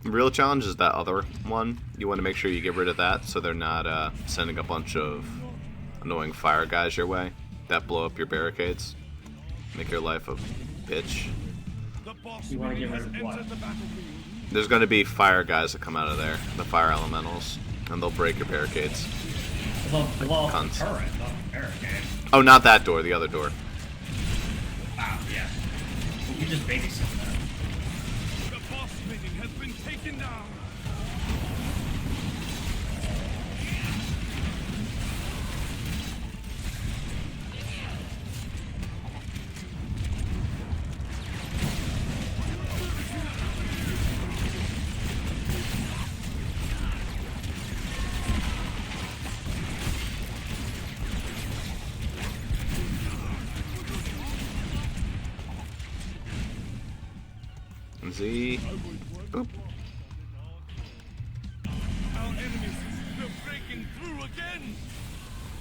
The real challenge is that other one. You want to make sure you get rid of that so they're not sending a bunch of annoying fire guys your way that blow up your barricades. Make your life a bitch. You want to get rid of what? There's going to be fire guys that come out of there, the fire elementals, and they'll break your barricades. They'll blow up the Cunts. turret, not the barricade. Oh, not that door, the other door. Wow, yeah. You just babysit that. The boss minion has been taken down. Z. Boop. Our enemies, they're breaking through again.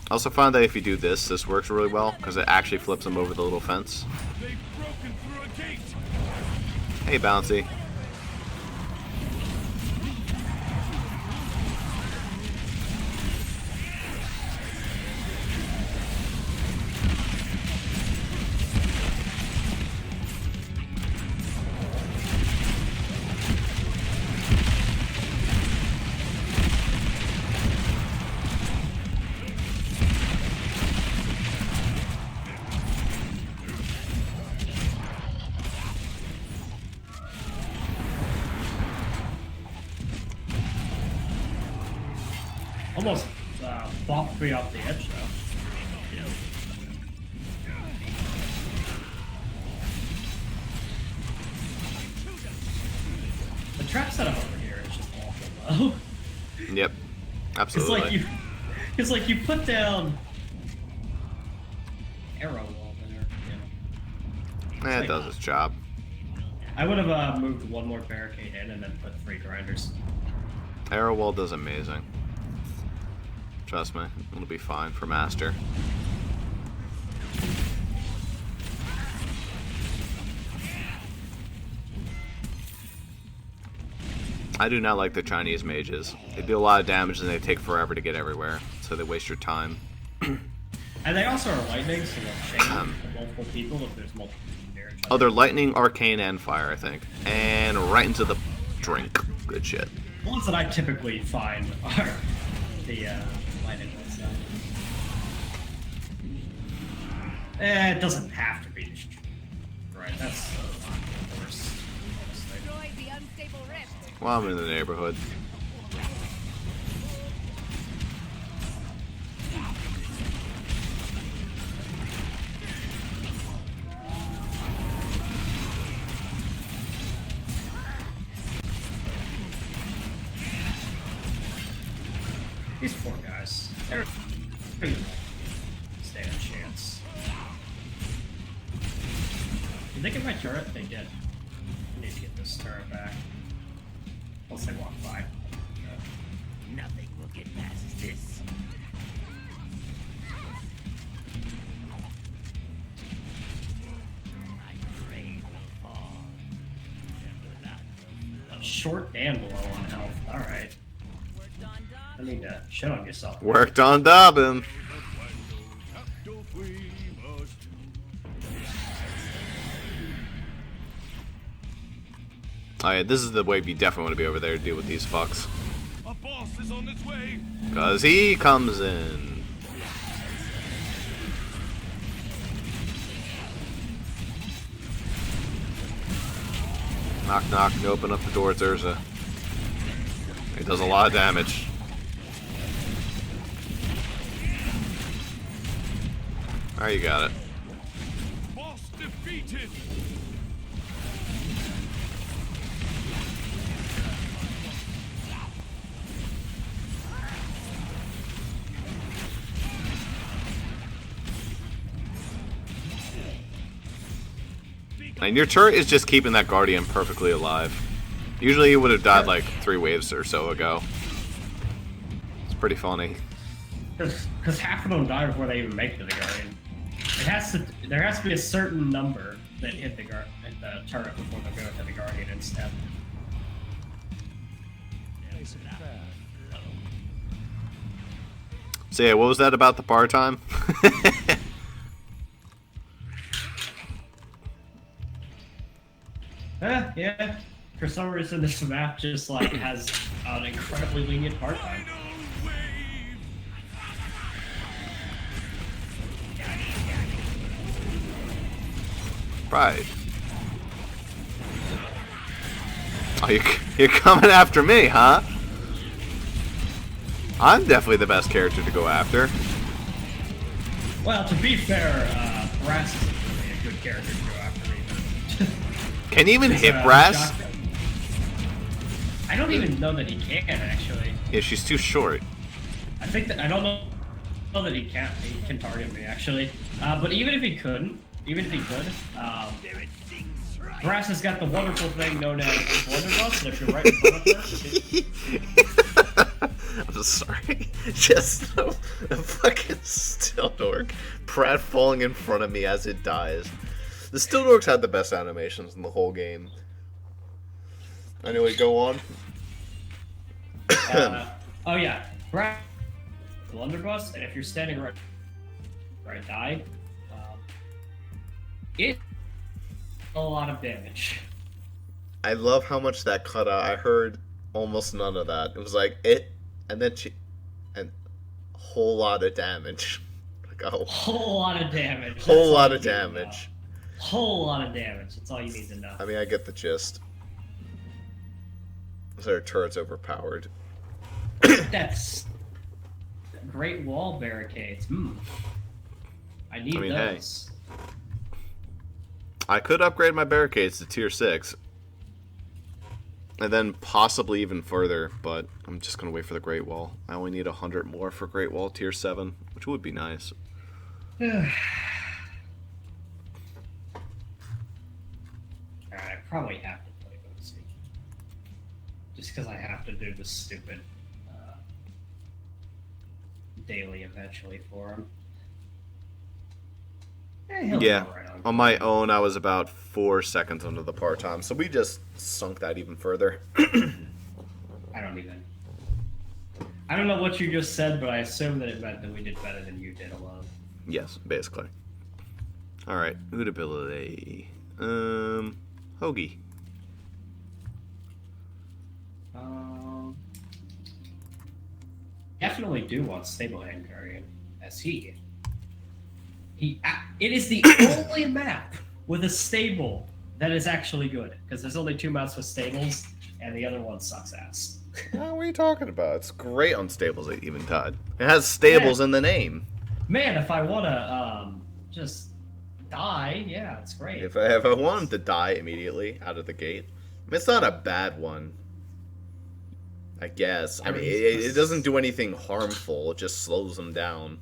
I also found that if you do this, this works really well because it actually flips them over the little fence. They've broken through a gate. Hey, Bouncy. Almost bopped me off the edge, though. The trap setup over here is just awful, though. Yep. Absolutely. It's like you put down arrow wall there. It does its job. I would have moved one more barricade in and then put 3 grinders. Arrow wall does amazing. Trust me, it'll be fine for Master. I do not like the Chinese mages. They do a lot of damage and they take forever to get everywhere, so they waste your time. And they also are lightning, so they'll chain multiple people if there's multiple people near each other. Oh, they're lightning, arcane, and fire, I think. And right into the drink. Good shit. The ones that I typically find are the lightning ones. It doesn't have to be. Right, that's the worst. Destroy the unstable rift. Well, I'm in the neighborhood. These 4 guys, they're pretty stand a chance. Did they get my turret? They did. I need to get this turret back. Once they walk by. Nothing will get past this. My prey will fall. Short and low on health. Alright. I need to shit on yourself. Worked on Dobbin. Oh yeah, this is the wave you definitely want to be over there to deal with these fucks. A boss is on its way. Cause he comes in. Knock knock, you open up the door, it's Urza. He does a lot of damage. Alright, you got it. Boss defeated. And your turret is just keeping that Guardian perfectly alive. Usually he would have died like 3 waves or so ago. It's pretty funny. Because half of them die before they even make it to the Guardian. There has to be a certain number that hit the turret before they go to the Guardian instead. So yeah, what was that about the bar time? Yeah. For some reason, this map just like has an incredibly lenient part time. Right. Oh, you're coming after me, huh? I'm definitely the best character to go after. Well, to be fair, Brass isn't really a good character to go after either. Can you even hit Brass? I don't even know that he can actually. Yeah, she's too short. I think that I don't know that he can target me actually. But even if he couldn't, even if he could, Brass has got the wonderful thing known as Blunderbuss, and if you're right in front of her, I'm sorry. Just a fucking still dork. Pratt falling in front of me as it dies. The still dorks had the best animations in the whole game. Anyway, go on. oh yeah, Brass Blunderbuss, and if you're standing right die, it a lot of damage. I love how much that cut out. I heard almost none of that. It was like it, and then and a whole lot of damage. Like a whole lot of damage. Whole lot of damage. Whole lot of damage. That's all you need to know. I mean, I get the gist. Their turret's overpowered. That's Great Wall barricades. I need those. Hey. I could upgrade my barricades to tier 6. And then possibly even further, but I'm just going to wait for the Great Wall. I only need 100 more for Great Wall tier 7, which would be nice. Alright, I probably have to play Bossy. Just because I have to do the stupid daily eventually for him. Yeah, on my own, I was about 4 seconds under the par time, so we just sunk that even further. I don't know what you just said, but I assume that it meant that we did better than you did alone. Yes, basically. Alright, Hood ability. Hoagie. Definitely do want Stable Hand Guardian, as it is the only map with a stable that is actually good, because there's only 2 maps with stables, and the other one sucks ass. What are you talking about? It's great on Stables at Eventide. It has stables in the name. Man, if I want to just die, yeah, it's great. If I wanted to die immediately out of the gate, I mean, it's not a bad one. I guess. I mean, it doesn't do anything harmful. It just slows them down.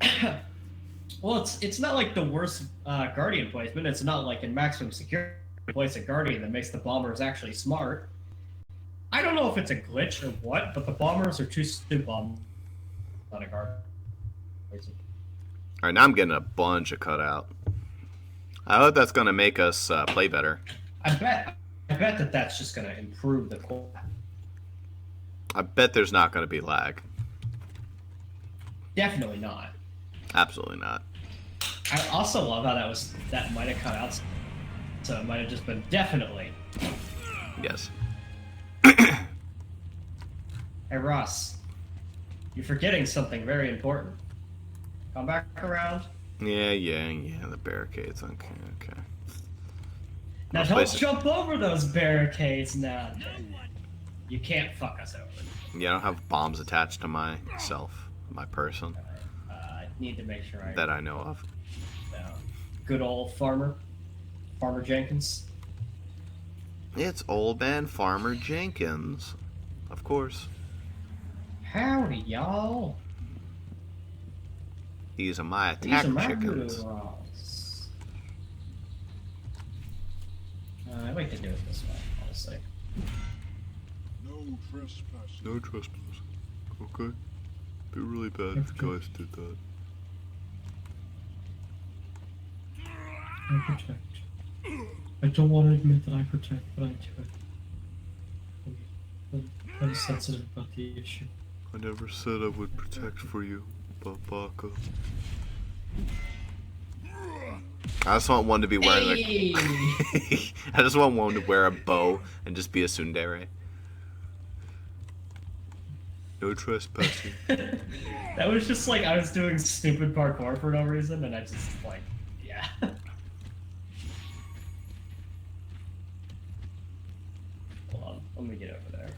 Well, it's not like the worst Guardian placement. It's not like in maximum security place a Guardian that makes the bombers actually smart. I don't know if it's a glitch or what, but the bombers are too stupid on a Guardian. Alright, now I'm getting a bunch of cutout. I hope that's going to make us play better. I bet that that's just going to improve the quality. I bet there's not going to be lag. Definitely not. Absolutely not. I also love how that might have cut out, so it might have just been definitely. Yes. Hey Ross, you're forgetting something very important. Come back around. Yeah, the barricades. Okay. Now don't jump over those barricades now. You can't fuck us over. Yeah, I don't have bombs attached to myself, my person. I need to make sure that I know of. Good old Farmer Jenkins. It's old man Farmer Jenkins, of course. Howdy, y'all. These are my attack chickens. I like to do it this way, honestly. No trespass. No trespass. Okay. Be really bad if you guys did that. I protect. I don't want to admit that I protect, but I do it. I'm sensitive about the issue. I never said I would protect for you, Babaka. I just want one to be wearing Hey! I just want one to wear a bow and just be a tsundere. No trespassing. That was just like I was doing stupid parkour for no reason, and I just like, yeah. Hold on, let me get over there.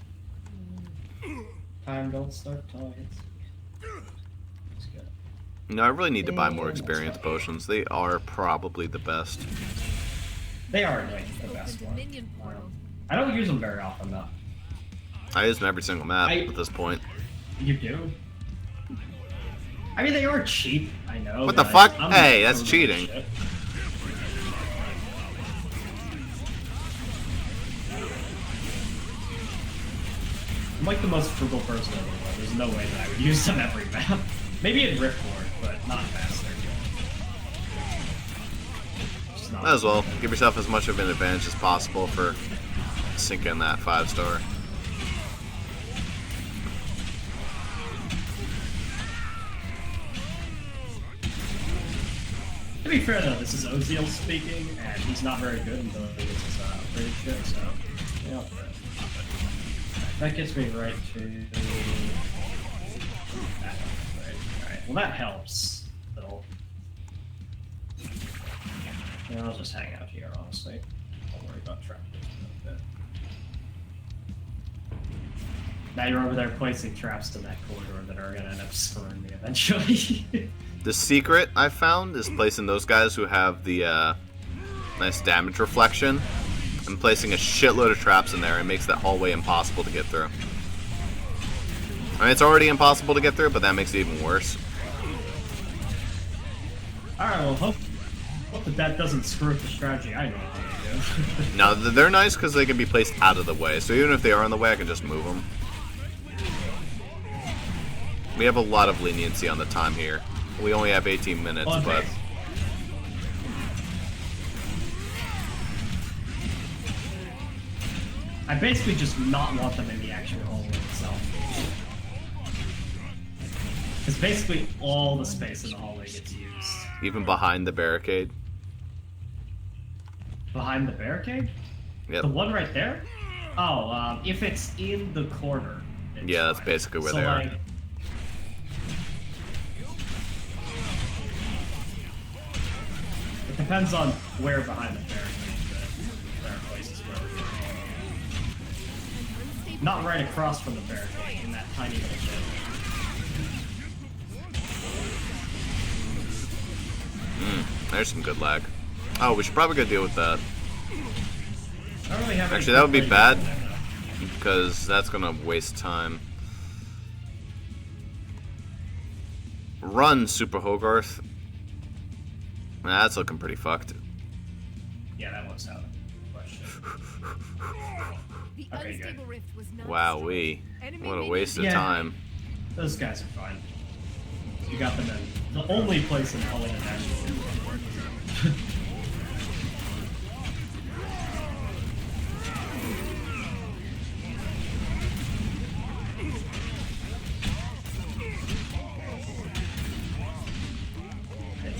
Time don't start till it's good. No, I really need to buy more experience potions. They are probably the best. They are like the best one. I don't use them very often though. I use them every single map at this point. You do? I mean, they are cheap, I know. What the but fuck? I'm Hey, that's totally cheating. shit. I'm like the most frugal person in the world. There's no way that I would use them every map. Maybe in Riftboard, but not faster. Might as well. Give yourself as much of an advantage as possible for sinking that 5-star. To be fair though, this is Oziel speaking, and he's not very good until he gets his upgraded shit, so yeah. That gets me right to that. Alright, well that helps. Little. Yeah, I'll just hang out here, honestly. Don't worry about traffic a bit. Now you're over there placing traps in that corridor that are gonna end up screwing me eventually. The secret I found is placing those guys who have the nice damage reflection and placing a shitload of traps in there. It makes that hallway impossible to get through. I mean, it's already impossible to get through, but that makes it even worse. Alright, well, hope that doesn't screw up the strategy I know what to do. No, they're nice because they can be placed out of the way. So even if they are in the way, I can just move them. We have a lot of leniency on the time here. We only have 18 minutes, but... I basically just not want them in the actual hallway itself. Because basically all the space in the hallway gets used. Even behind the barricade? Behind the barricade? Yep. The one right there? Oh, if it's in the corner. Yeah, that's basically where they are. It depends on where behind the barricade there are places where we're not right across from the barricade in that tiny little bit. There's some good lag. Oh, we should probably go deal with that. I don't really have Actually, that would be bad because that's gonna waste time. Run, Super Hogarth. That's looking pretty fucked. Yeah, that was out of question. The Okay, unstable rift was not Wowee. Enemy What a minions- waste of Yeah. time. Those guys are fine. You got them in the only place in hell that actually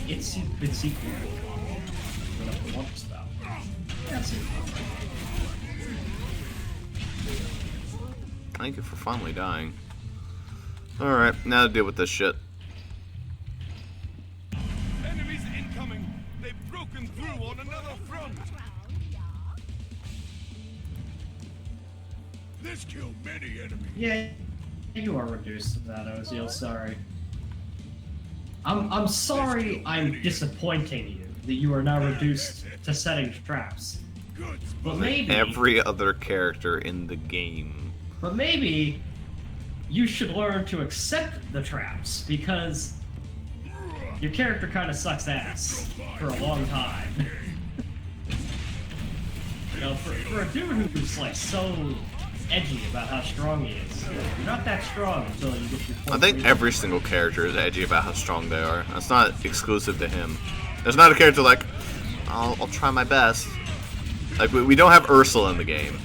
It's cool. What I want about. That's it. Thank you for finally dying. Alright, now to deal with this shit. Enemies incoming! They've broken through on another front! This killed many enemies. Yeah, you are reduced to that, Oziel. Sorry. I'm sorry I'm disappointing you that you are now reduced to setting traps. Good. But maybe Every other character in the game. But maybe you should learn to accept the traps because your character kind of sucks ass for a long time. You know, for a dude who's like so edgy about how strong he is, you're not that strong until you get your. I think every single character is edgy about how strong they are. That's not exclusive to him. There's not a character like, I'll try my best. Like, we don't have Ursula in the game.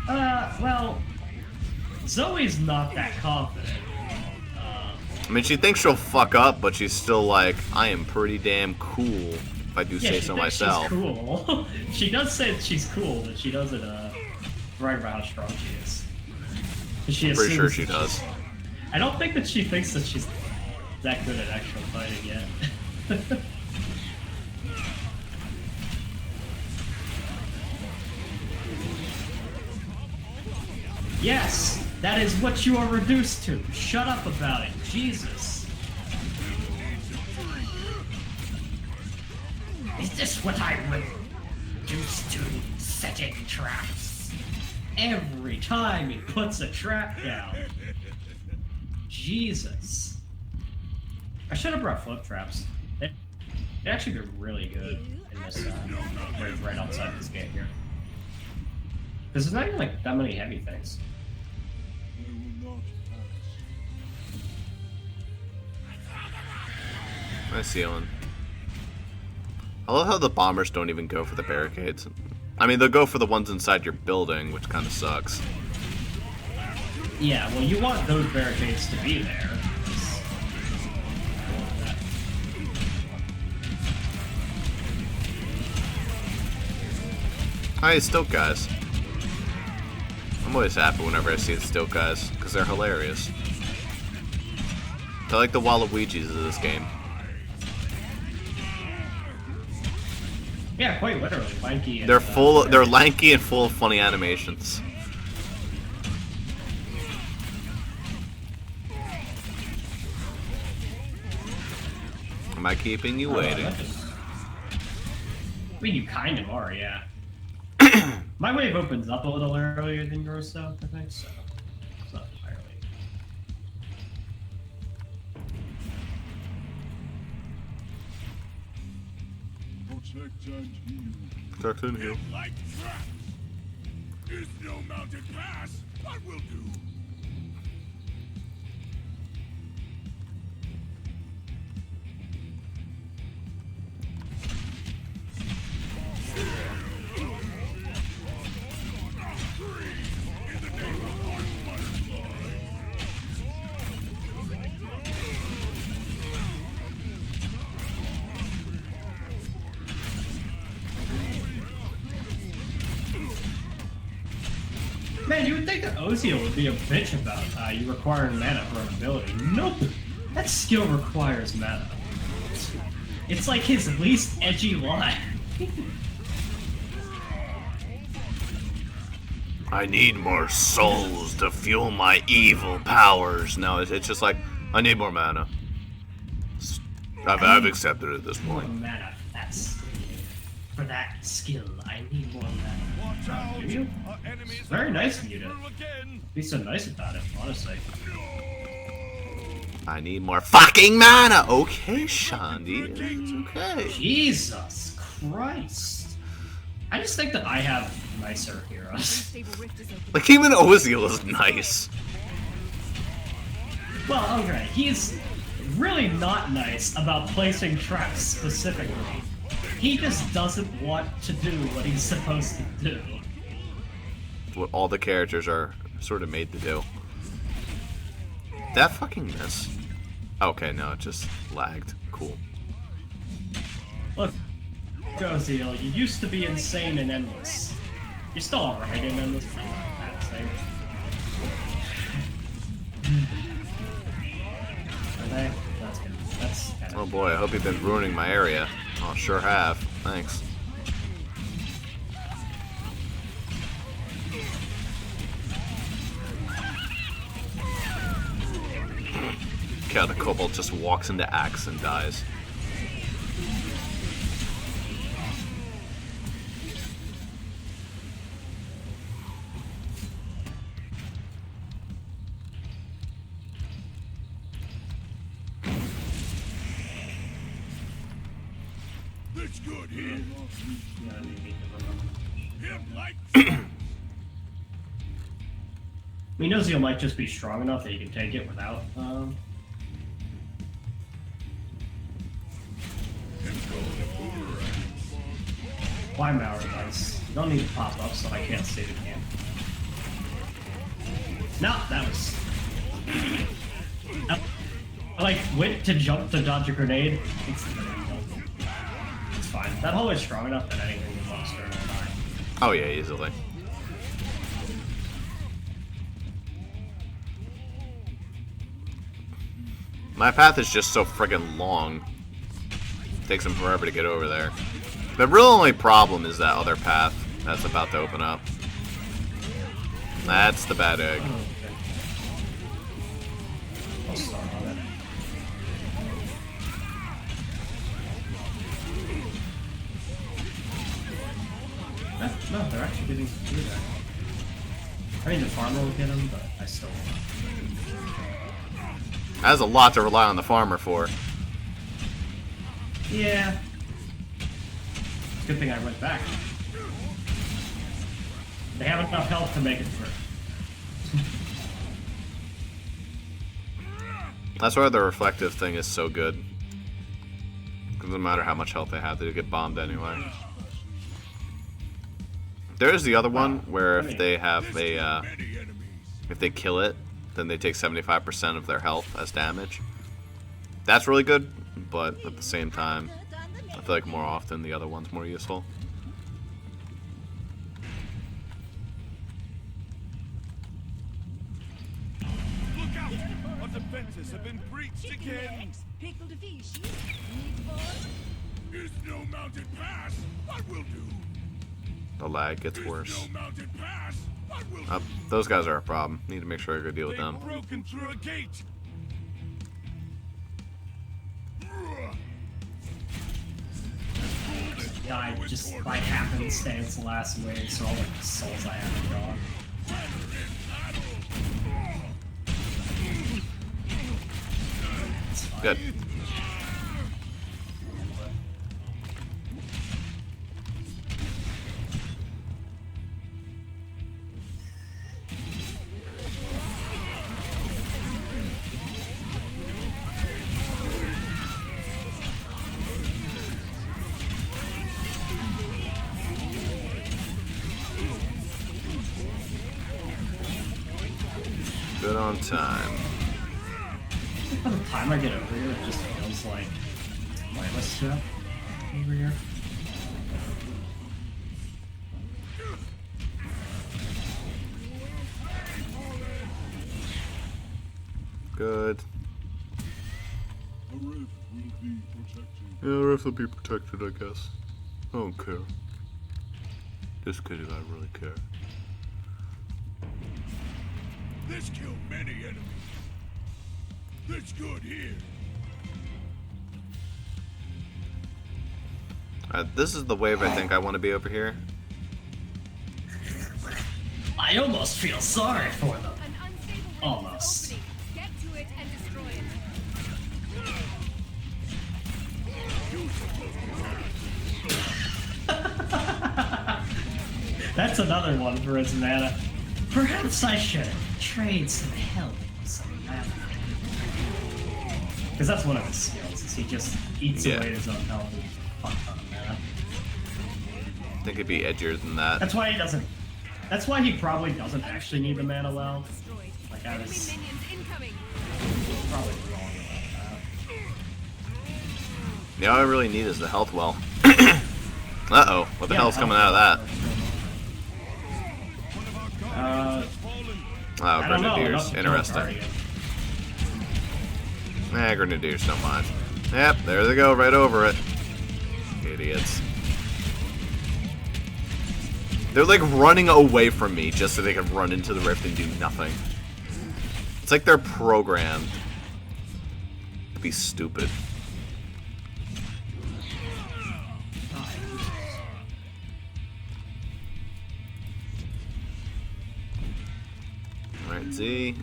Well, Zoe's not that confident. I mean, she thinks she'll fuck up, but she's still like, I am pretty damn cool, if I do say so myself. She's cool. She does say that she's cool, but she doesn't brag about how strong she is. She Pretty sure she does. I don't think that she thinks that she's that good at actual fighting yet. Yes, that is what you are reduced to. Shut up about it, Jesus. Is this what I'm reduced to? Setting traps? Every time he puts a trap down. Jesus. I should have brought flip traps. They'd actually be really good in this, right outside this gate here. Because there's not even like that many heavy things. Nice ceiling. I love how the bombers don't even go for the barricades. I mean, they'll go for the ones inside your building, which kind of sucks. Yeah, well, you want those barricades to be there. Hi, stilt guys. I'm always happy whenever I see the stilt guys, because they're hilarious. They're like the Waluigi's of this game. Yeah, quite literally, lanky. And, They're lanky and full of funny animations. Am I keeping you waiting? I mean, you kind of are, yeah. My wave opens up a little earlier than yours, though, I think, so it's not entirely. Protect and heal. Like traps. Is no mountain pass. That will do. Man, you would think that Ozio would be a bitch about you requiring mana for an ability. Nope! That skill requires mana. It's like his least edgy line. I need more souls to fuel my evil powers. No, it's just like, I need more mana. I've accepted it at this More point. mana, for that skill, I need more mana. Do you? It's very nice of you to be so nice about it, honestly. I need more fucking mana! Okay, Shandi, it's okay. Jesus Christ. I just think that I have nicer heroes. Unstable rift is open. Like, even Ozil is nice. Well, okay, he's really not nice about placing traps specifically. He just doesn't want to do what he's supposed to do. What all the characters are sort of made to do. That fucking miss. Okay, no, it just lagged. Cool. Look, Goziel, you used to be insane and endless. You're still alright in endless. Are they? That's good. That's kind Oh of... boy, I hope you've been ruining my area. Oh, sure have. Thanks. God, the kobold just walks into axe and dies. That's good here. Him like I mean, Ozio might just be strong enough that he can take it without, Why Mauer dice? You don't need to pop up, so I can't save the camp. No, that was... I like went to jump to dodge a grenade. It's fine. That hole is strong enough that anything is lost during the time. Oh yeah, easily. My path is just so friggin' long. Takes him forever to get over there. The real only problem is that other path that's about to open up. That's the bad egg. Oh, okay. I'll start on it. No, they're actually getting through that. I mean, the farmer will get them, but I still won't. That is a lot to rely on the farmer for. Yeah. It's a good thing I went back. They have enough health to make it through. That's why the reflective thing is so good. Doesn't matter how much health they have, they get bombed anyway. There's the other one where if they have a, if they kill it, then they take 75% of their health as damage. That's really good, but at the same time, I feel like more often the other one's more useful. Look out! Our defenses have been breached again! Pickled fish. Meatballs. Is no mounted pass! What will do? The lag gets Is worse. no mounted pass! What will do? Those guys are a problem. Need to make sure I go deal with They've them. broken through a gate! Died just by happenstance last wave, so all the souls I have are gone. It's fine. Good. Good on time. By the time I get over here, it just feels like pointless shit over here. Good. The rift will be protected. Yeah, the rest will be protected, I guess. I don't care. Just kidding, I really care. This killed many enemies. That's good here. This is the wave I think I want to be over here. I almost feel sorry for them. An unstable rift Almost. is opening. Get to it and destroy it. That's another one for his mana. Perhaps I should trade some help with some mana. Because that's one of his skills, is he just eats Yeah. away his own health with a fuck ton of mana. I think it'd be edgier than that. That's why he doesn't. That's why he probably doesn't actually need the mana well. Destroyed. Like I Enemy was minions incoming. probably wrong about The all I really need is the health well. Uh-oh, what the that. hell's coming out of that? I Oh, don't know. Grenadiers. enough to kill a Interesting. target. Grenadiers don't mind. Yep, there they go, right over it. Idiots. They're like running away from me just so they can run into the rift and do nothing. It's like they're programmed to be stupid. Alright, Z.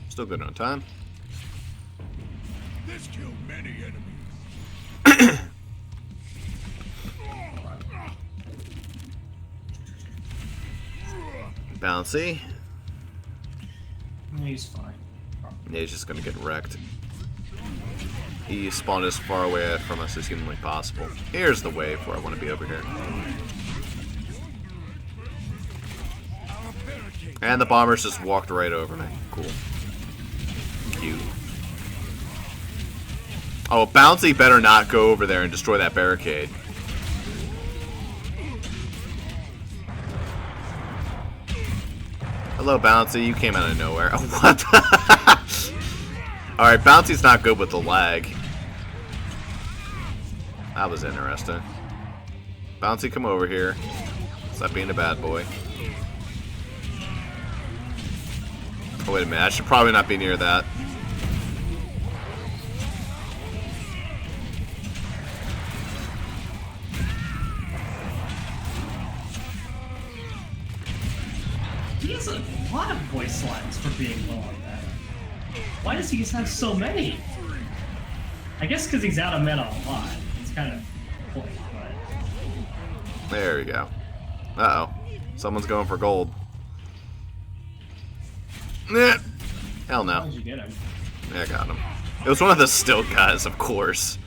Still good on time. This killed many enemies. Bouncy. He's fine. Yeah, he's just gonna get wrecked. He spawned as far away from us as humanly possible. Here's the wave where I want to be over here. Our barricade And the bombers just walked right over me. Cool. Cute. Oh, Bouncy better not go over there and destroy that barricade. Hello, Bouncy. You came out of nowhere. Oh, what? Alright, Bouncy's not good with the lag. That was interesting. Bouncy, come over here. Stop being a bad boy. Oh, wait a minute. I should probably not be near that. He has a lot of voice lines for being low on that. Why does he just have so many? I guess because he's out of meta a lot. It's kind of cool, but... There we go. Uh-oh. Someone's going for gold. Hell no. How did you get him? Yeah, I got him. It was one of the stilt guys, of course.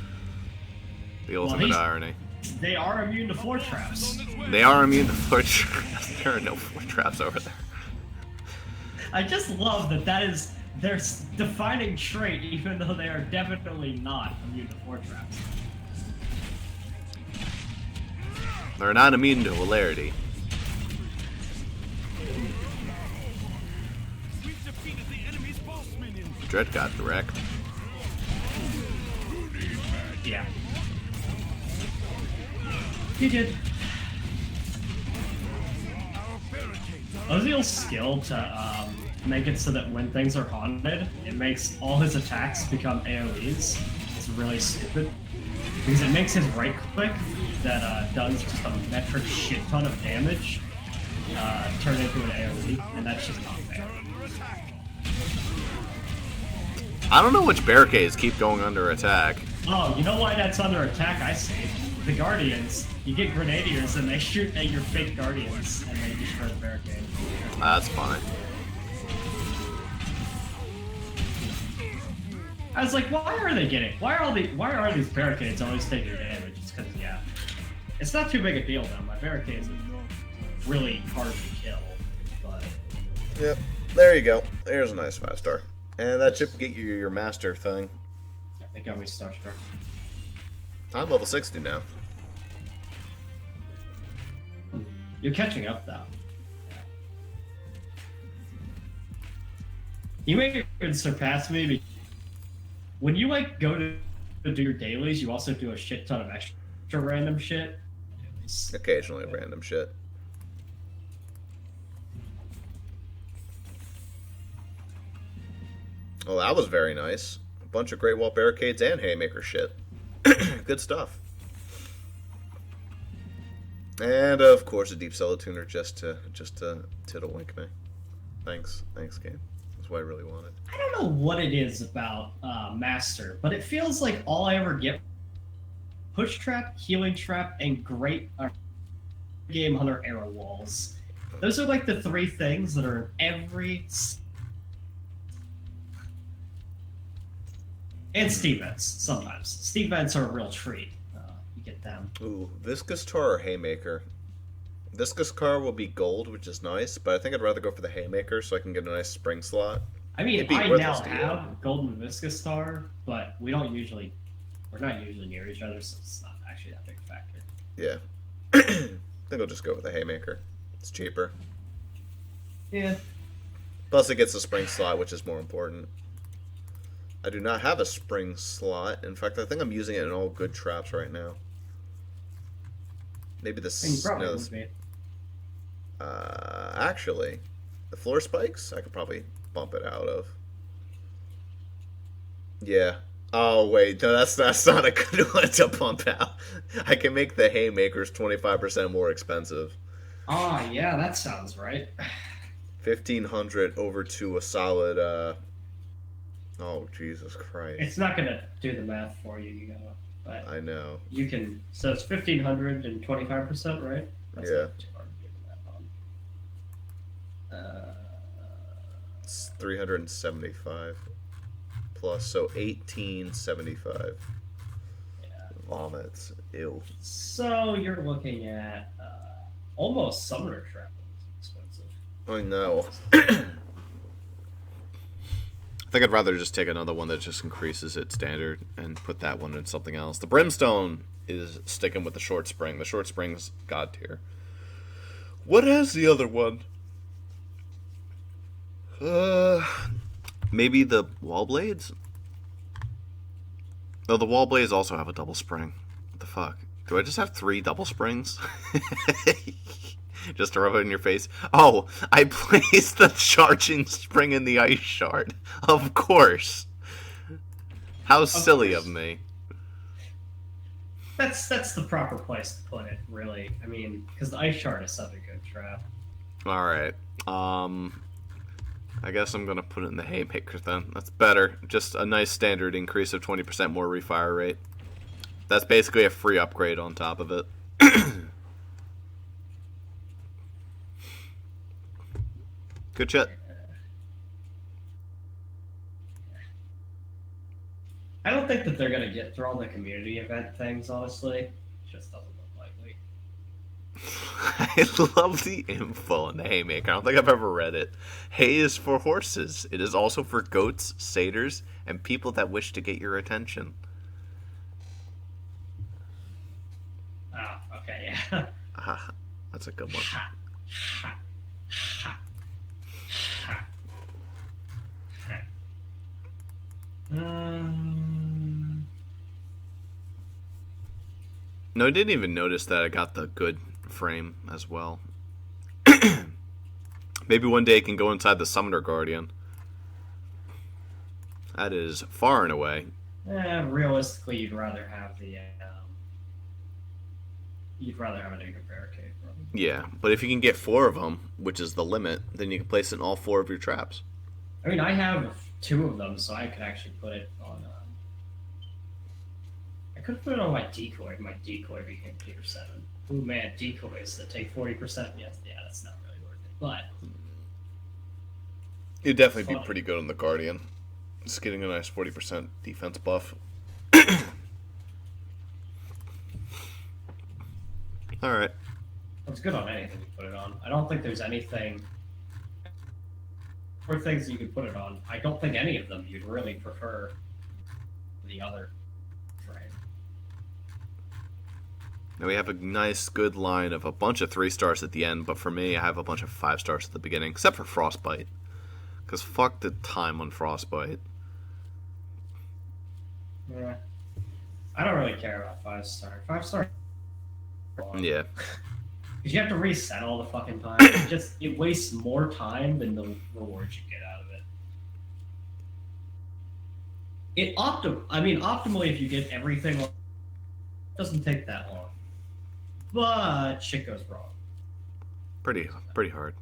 The ultimate irony. They are immune to floor traps. They are immune to floor traps. There are no floor traps over there. I just love that is their defining trait, even though they are definitely not immune to floor traps. They're not immune to hilarity. Dread got direct. Yeah. He did. Ozil's skill to make it so that when things are haunted, it makes all his attacks become AoEs. It's really stupid. Because it makes his right click that does just a metric shit ton of damage turn into an AoE, and that's just not fair. I don't know which barricades keep going under attack. Oh, you know why that's under attack, I see. The Guardians. You get Grenadiers and they shoot at your fake Guardians and they destroy the barricade. That's fine. I was like, why are these barricades always taking damage? It's because, yeah. It's not too big a deal though. My barricades are really hard to kill, but... Yep. There you go. There's a nice 5-star. And that should get you your master thing. I think I'm starstruck. I'm level 60 now. You're catching up though. You may even surpass me because when you like go to do your dailies, you also do a shit ton of extra random shit. Occasionally random shit. Well, that was very nice. A bunch of Great Wall barricades and haymaker shit. Good stuff. And of course, a deep cellar tuner just to tiddlewink me. Thanks, game. That's what I really wanted. I don't know what it is about Master, but it feels like all I ever get: push trap, healing trap, and great game hunter arrow walls. Those are like the three things that are in every. And Steve Vents, sometimes. Steve Vents are a real treat. You get them. Ooh, Viscous Tar or Haymaker? Viscous Tar will be gold, which is nice, but I think I'd rather go for the Haymaker so I can get a nice spring slot. I mean, It'd be I worthless now to have Golden Viscous Tar, but we're not usually near each other, so it's not actually that big a factor. Yeah. I think I'll just go with the Haymaker. It's cheaper. Yeah. Plus it gets a spring slot, which is more important. I do not have a spring slot. In fact, I think I'm using it in all good traps right now. Maybe this... And you probably no, would be. Actually, the floor spikes, I could probably bump it out of. Yeah. Oh, wait. No, that's not a good one to bump out. I can make the Haymakers 25% more expensive. Oh, yeah, that sounds right. 1,500 over to a solid... Oh, Jesus Christ. It's not going to do the math for you, you know. But I know. you can... So it's 1,500 and 25%, right? That's Yeah. not too hard to do the math on. It's 375 plus, so 1875. Yeah. Vomits. Ew. So you're looking at almost Summoner Trap. It's expensive. I know. I think I'd rather just take another one that just increases its standard and put that one in something else. The Brimstone is sticking with the Short Spring. The Short Spring's God tier. What has the other one? Maybe the Wall Blades? No, the Wall Blades also have a double spring. What the fuck? Do I just have 3 double springs? Just to rub it in your face? Oh, I placed the charging spring in the ice shard. Of course. How silly of me. That's the proper place to put it, really. I mean, because the ice shard is such a good trap. Alright. I guess I'm going to put it in the Haymaker then. That's better. Just a nice standard increase of 20% more refire rate. That's basically a free upgrade on top of it. Good shit. I don't think that they're going to get through all the community event things, honestly. It just doesn't look likely. I love the info on the Haymaker. I don't think I've ever read it. Hay is for horses. It is also for goats, satyrs, and people that wish to get your attention. Oh, okay, yeah. That's a good one. No, I didn't even notice that I got the good frame as well. Maybe one day I can go inside the Summoner Guardian. That is far and away. Realistically, you'd rather have the you'd rather have a negative barricade. Probably. Yeah, but if you can get 4 of them, which is the limit, then you can place it in all 4 of your traps. I mean, I have 2 of them, so I could actually put it on. I could put it on my decoy. My decoy became tier 7. Ooh, man, decoys that take 40%. Yes, yeah, that's not really worth it. But It'd definitely be pretty good on the Guardian. Just getting a nice 40% defense buff. Alright. it's good on anything you put it on. I don't think there's anything or things you could put it on. I don't think any of them you'd really prefer the other frame. Now we have a nice, good line of a bunch of 3 stars at the end, but for me, I have a bunch of 5 stars at the beginning, except for Frostbite. Because fuck the time on Frostbite. Yeah. I don't really care about 5-star. 5-star. Yeah. Because you have to reset all the fucking time. It wastes more time than the rewards you get out of it. Optimally, if you get everything, it doesn't take that long. But shit goes wrong. Pretty hard.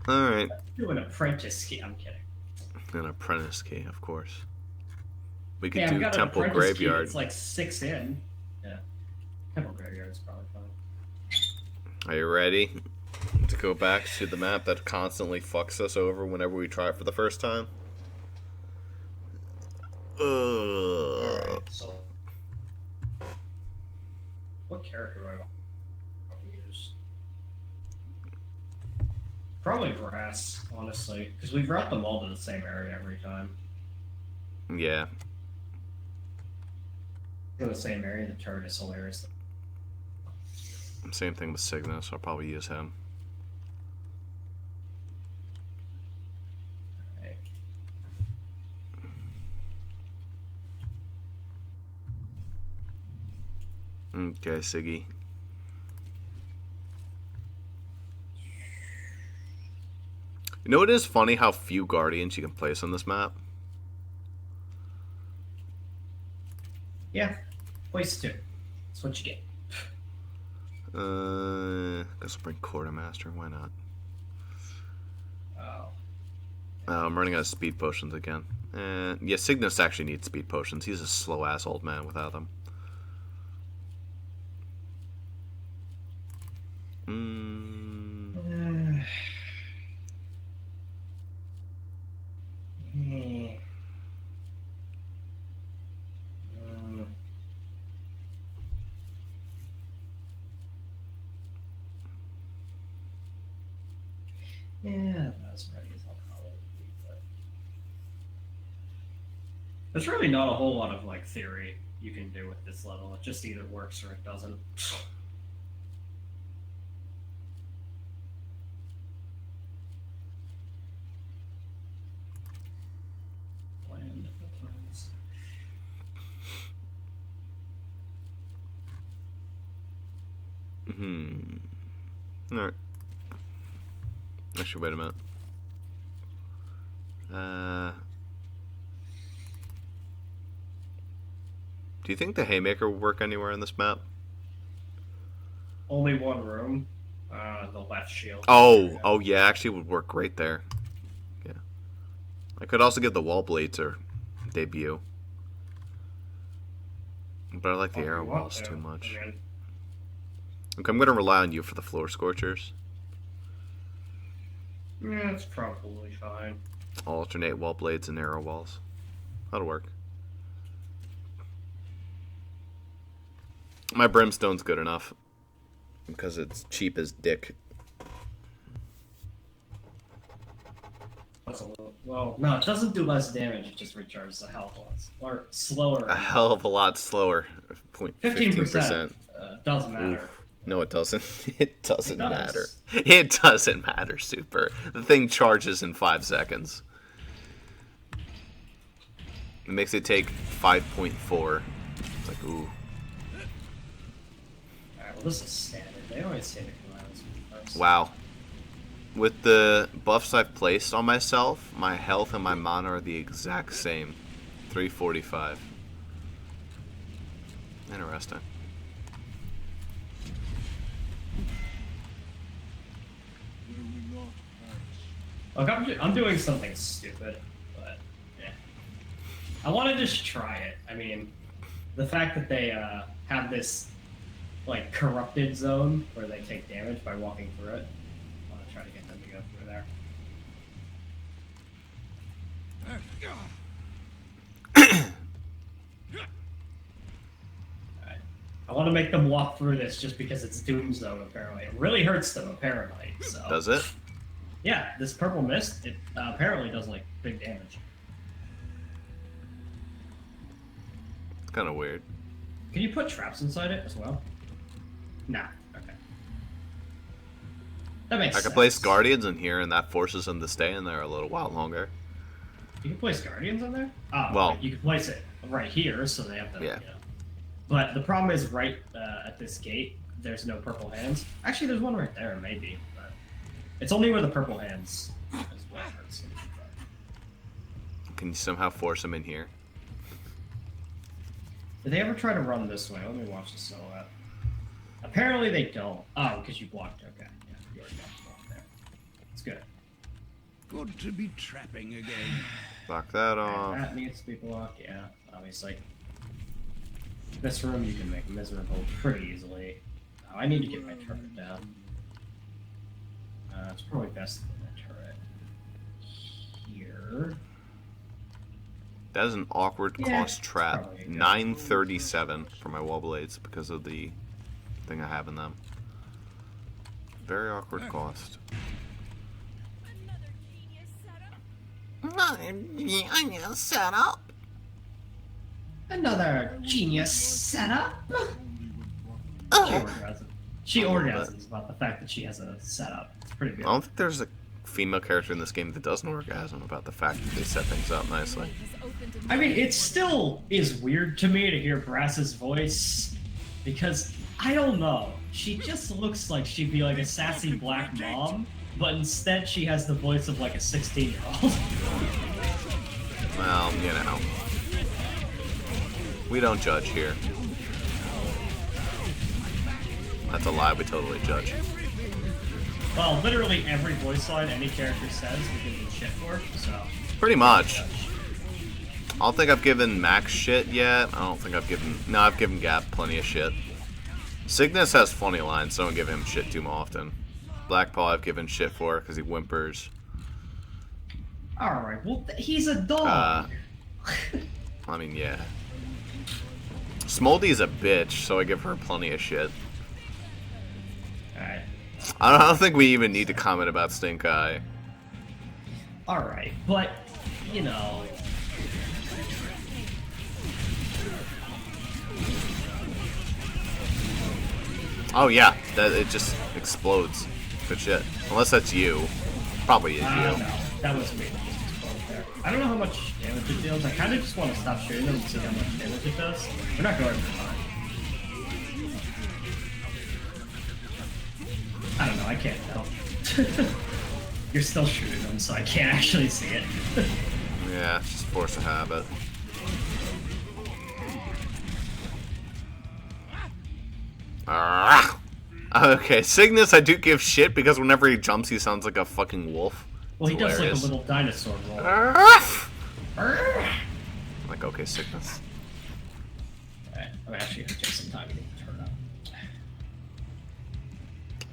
Alright. Do an apprentice key. I'm kidding. An apprentice key, of course. We could Yeah, do I've got an Temple apprentice key. Graveyard. It's like 6 in. Yeah. Temple Graveyard is probably fine. Are you ready to go back to the map that constantly fucks us over whenever we try it for the first time? Alright, so what character do I want to use? Probably grass, honestly, because we route them all to the same area every time. Yeah. In the same area, the turret is hilarious. Same thing with Cygnus. I'll probably use him. Alright. Okay, Siggy. You know, it is funny how few Guardians you can place on this map. Yeah, place 2. That's what you get. Guess I'll bring Quartermaster. Why not? Oh. I'm running out of speed potions again. Yeah, Cygnus actually needs speed potions. He's a slow-ass old man without them. Yeah, that's ready as I'll call it. But there's really not a whole lot of like theory you can do with this level. It just either works or it doesn't. Land of Thrones. Alright. Actually, wait a minute. Do you think the haymaker will work anywhere in this map? Only one room. The left shield. Oh yeah, actually would work great there. Yeah. I could also get the wall blades or debut. But I like the arrow walls too much. Okay. Okay, I'm gonna rely on you for the floor scorchers. Yeah, it's probably fine. I'll alternate wall blades and arrow walls. That'll work. My brimstone's good enough. Because it's cheap as dick. That's a little, well, no, it doesn't do less damage, it just recharges the health loss. Or slower. A hell of a lot slower. 15%. Doesn't matter. Oof. No, it doesn't. It doesn't It does. matter. It doesn't matter, Zuper. The thing charges in 5 seconds. It makes it take 5.4. It's like, ooh. Alright, well, this is standard. They always say to come out as first. Wow. With the buffs I've placed on myself, my health and my mana are the exact same. 345. Interesting. Look, I'm doing something stupid, but yeah. I want to just try it. I mean, the fact that they have this like corrupted zone where they take damage by walking through it. I want to try to get them to go through there. Alright. I want to make them walk through this just because it's Doom Zone, apparently. It really hurts them, apparently. So. Does it? Yeah, this purple mist, it apparently does like big damage. It's kind of weird. Can you put traps inside it as well? Nah. Okay. That makes I sense. could place guardians in here, and that forces them to stay in there a little while longer. You can place guardians in there? Oh, Well- right, you can place it right here, so they have to. Yeah. You know. But the problem is, right at this gate, there's no purple hands. Actually, there's one right there, maybe. But it's only where the purple hands is what hurts. Can you somehow force them in here? Did they ever try to run this way? Let me watch the silhouette. Apparently they don't. Oh, because you blocked. Okay. Yeah, you already got blocked there. It's good. Good to be trapping again. Lock that off. That needs to be blocked, yeah, obviously. This room you can make miserable pretty easily. Oh, I need to get my turret down. It's probably best to put my turret here. That is an awkward Yeah, cost trap. probably a good- 937 for my wall blades because of the thing I have in them. Very awkward cost. Another genius setup. Another genius setup. She orgasms about the fact that she has a setup. It's pretty good. I don't think there's a female character in this game that doesn't orgasm about the fact that they set things up nicely. I mean, it still is weird to me to hear Brass's voice because I don't know. She just looks like she'd be like a sassy black mom, but instead she has the voice of like a 16-year-old. Well, you know. We don't judge here. That's a lie, we totally judge. Well, literally every voice line any character says we give them shit for, so. Pretty much. I don't think I've given Max shit yet. I don't think I've given... No, I've given Gap plenty of shit. Cygnus has funny lines, so I don't give him shit too often. Blackpaw I've given shit for because he whimpers. Alright, well, he's a dog. I mean, yeah. Smoldy's a bitch, so I give her plenty of shit. Alright. I don't think we even need to comment about Stink Eye. Alright, but, you know... Oh yeah, that it just explodes. Good shit. Unless that's you. Probably is you. No, that was me. There. I don't know how much damage it deals. I kind of just want to stop shooting them and see how much damage it does. We're not going for time. I don't know, I can't tell. You're still shooting them, so I can't actually see it. Yeah, it's just force of habit. Okay, Cygnus I do give shit because whenever he jumps he sounds like a fucking wolf. Well, he It's does like a hilarious. little dinosaur roll. I'm like, okay, Cygnus. Alright, I'm actually gonna take some time to get the turn up.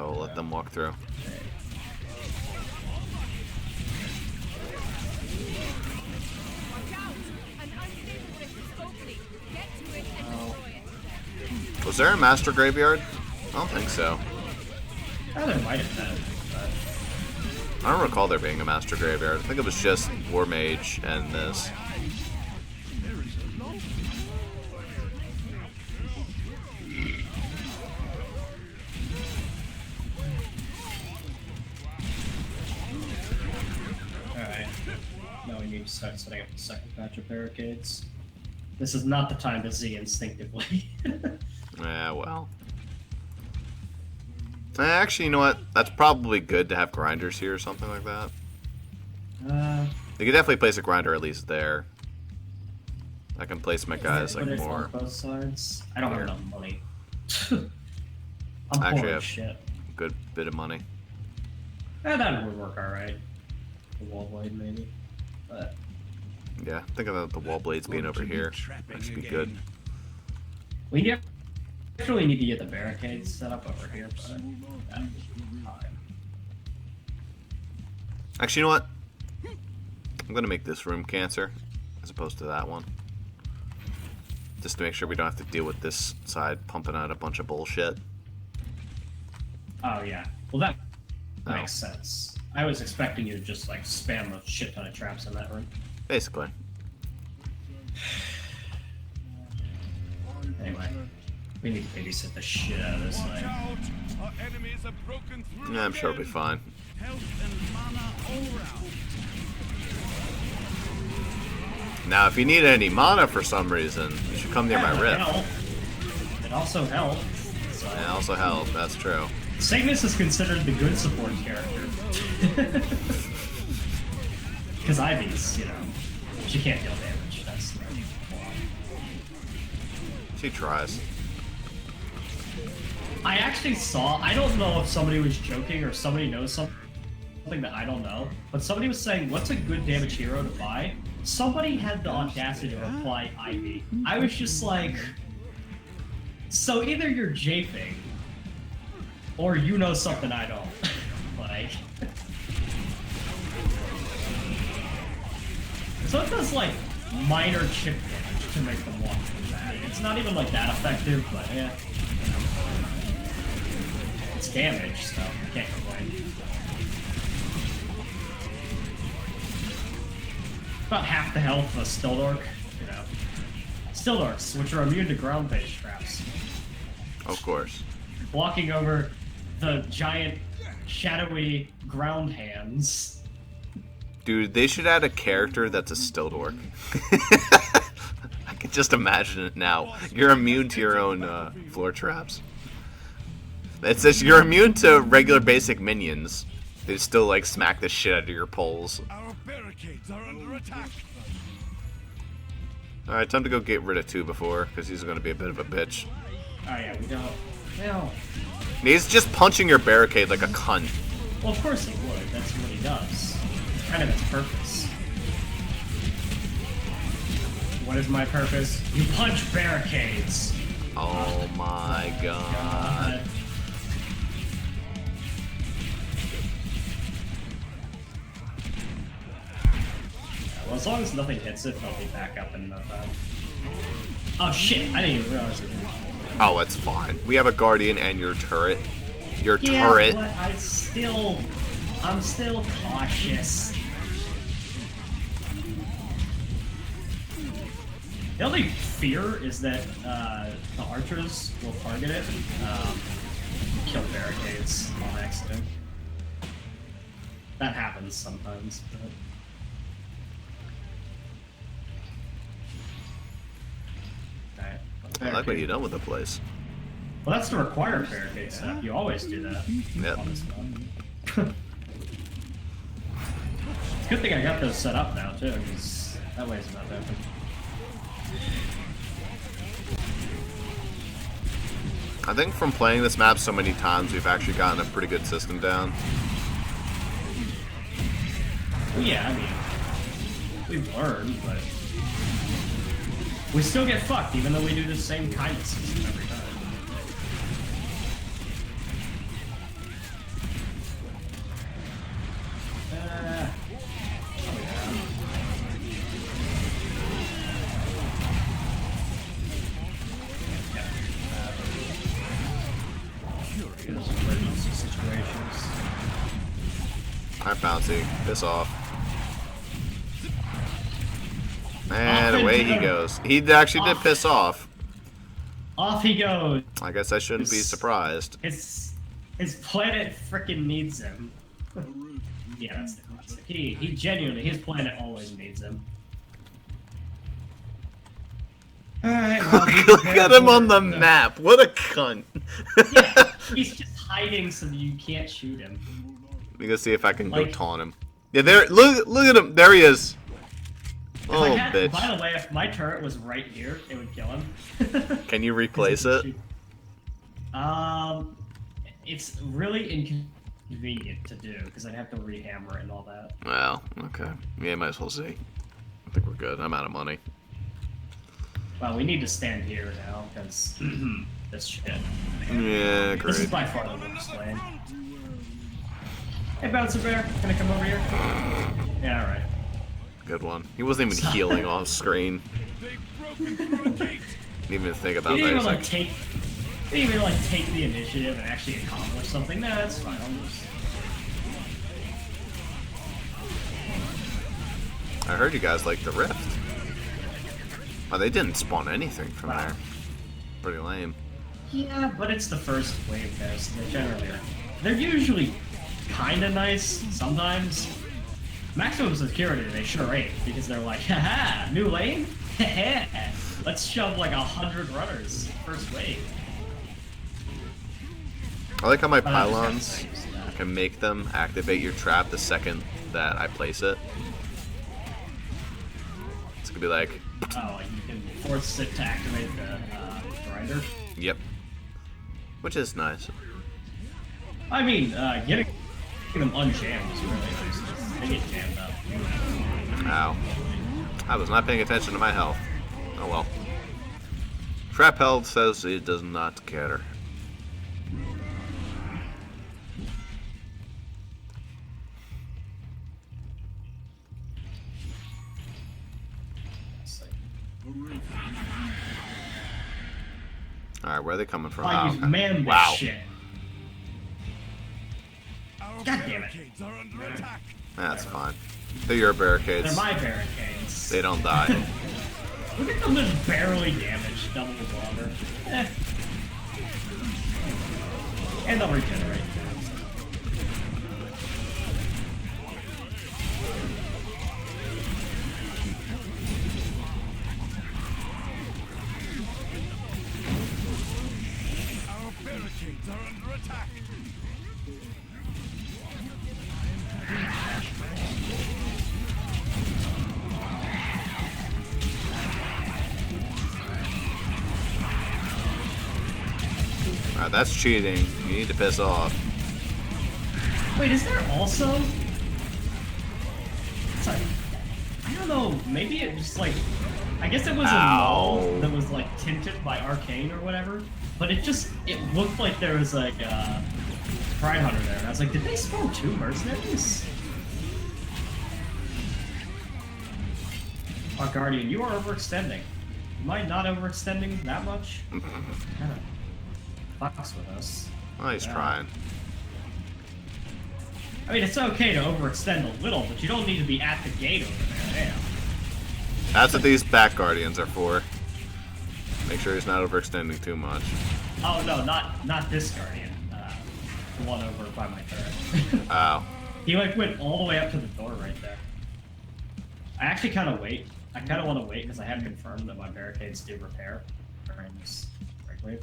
Oh, let them walk through. Watch out! An unstable rift is opening. Get to it and destroy it. Was there a master graveyard? I don't think so. Oh, there might have been, but... I don't recall there being a master graveyard. I think it was just War Mage and this. Alright. Now we need to start setting up the second batch of barricades. This is not the time to Z instinctively. Yeah, well. Actually, you know what? That's probably good to have grinders here or something like that. You could definitely place a grinder at least there. I can place my guys like Put it more. on both sides. I don't have enough money. Actually, I'm poor I as have- shit. Good bit of money. That would work alright. The wall blade maybe. But Yeah, think about the wall blades being over here. That should be good. we definitely need to get the barricades set up over here, but time. Actually, you know what? I'm gonna make this room cancer as opposed to that one. Just to make sure we don't have to deal with this side pumping out a bunch of bullshit. Oh yeah. Well that Oh. makes sense. I was expecting you to just like spam a shit ton of traps in that room. Basically. Anyway. We need to babysit the shit out of this thing. Our enemies have broken through. Yeah, I'm sure it'll be fine. Health and mana all round. Now, if you need any mana for some reason, you should come near my rift. It also helped. So. And also help, that's true. Cygnus is considered the good support character. Because Ivy's, you know, she can't deal damage. That's the main flaw. She tries. I actually saw, I don't know if somebody was joking or somebody knows something that I don't know, but somebody was saying, what's a good damage hero to buy? Somebody had the audacity to reply Ivy. I was just like, so either you're japing, or you know something I don't. Like, so it does like minor chip damage to make them walk through that. It's not even like that effective, but yeah. It's damage, so I can't complain. About half the health of a Still Orc, you know. Still Orcs, which are immune to ground-based traps. Of course. Walking over the giant, shadowy ground hands. Dude, they should add a character that's a stilt orc. I can just imagine it now. You're immune to your own floor traps. It says you're immune to regular basic minions. They still like smack the shit out of your poles. Our barricades are under attack. Alright, time to go get rid of 2 before, because he's going to be a bit of a bitch. Oh yeah, we don't. No. He's just punching your barricade like a cunt. Well, of course he would. That's what he does. It's kind of his purpose. What is my purpose? You punch barricades. Oh my god. Well, as long as nothing hits it, they'll be back up in no time. Oh shit, I didn't even realize it. Oh, it's fine. We have a guardian and your turret. your Yeah, turret. but I'm still cautious. The only fear is that the archers will target it and kill barricades on accident. That happens sometimes, but... Alright. I like what you've done with the place. Well, that's the required barricade stuff. You always do that. Yep. On this map. It's a good thing I got those set up now, too, because that way it's not open. I think from playing this map so many times, we've actually gotten a pretty good system down. Well, yeah, I mean, we've learned, but we still get fucked, even though we do the same kind of system every time. Oh yeah. Curious emergency situations. Alright, Bouncy. Piss off. And away he goes. He actually did piss off. Off he goes. I guess I shouldn't be surprised. His planet frickin' needs him. Yeah, that's the classic. He genuinely, his planet always needs him. Alright, well, Look at him on the map. What a cunt. Yeah, he's just hiding so that you can't shoot him. Let me go see if I can go Like- taunt him. Yeah, there. Look at him. There he is. If Oh, I had, bitch. by the way, if my turret was right here, it would kill him. Can you replace it? It's really inconvenient to do because I'd have to rehammer it and all that. Well, okay. Yeah, might as well see. I think we're good. I'm out of money. Well, we need to stand here now because this shit. Yeah, This is great. by far the worst lane. Hey, Bouncer Bear, can I come over here? Yeah, alright. Good one. He wasn't even healing off screen. Didn't even think about He didn't even that. like take. He didn't even like take the initiative and actually accomplish something. Nah, that's fine. I'll just... I heard you guys like the rift. Oh, they didn't spawn anything from Wow. there. Pretty lame. Yeah, but it's the first wave test. They generally are. They're usually kind of nice sometimes. Maximum security, they sure ain't because they're like, haha, new lane? Haha, let's shove like 100 runners first wave. I like how my But I just got pylons things, can make them activate your trap the second that I place it. It's gonna be like, Oh, like you can force it to activate the grinder. yep. Which is nice. I mean, getting them unjammed is really nice. They get jammed up. Ow. I was not paying attention to my health. Oh well. Trap health says it does not care. Alright, where are they coming from? I Oh, use okay. man this Wow. shit. Our God damn it. barricades are under attack. That's fine. They're your barricades. They're my barricades. They don't die. Look at them just barely damaged, double longer. Eh. And they'll regenerate. Our barricades are under attack. Alright, that's cheating. You need to piss off. Wait, is there also... Sorry. I don't know, maybe it just like... I guess it was a null Ow. that was like tinted by Arcane or whatever, but it looked like there was like Pride Hunter there, and I was like, did they spawn 2 mercenaries? Oh, Guardian, you are overextending. Am I not overextending that much? Kind of fucks with us. Oh, he's trying. I mean, it's okay to overextend a little, but you don't need to be at the gate over there. Damn. That's what these back guardians are for. Make sure he's not overextending too much. Oh no, not this guardian. The one over by my turret. Oh. He like went all the way up to the door right there. I actually kind of wait. I kind of want to wait because I haven't confirmed that my barricades do repair during this break wave.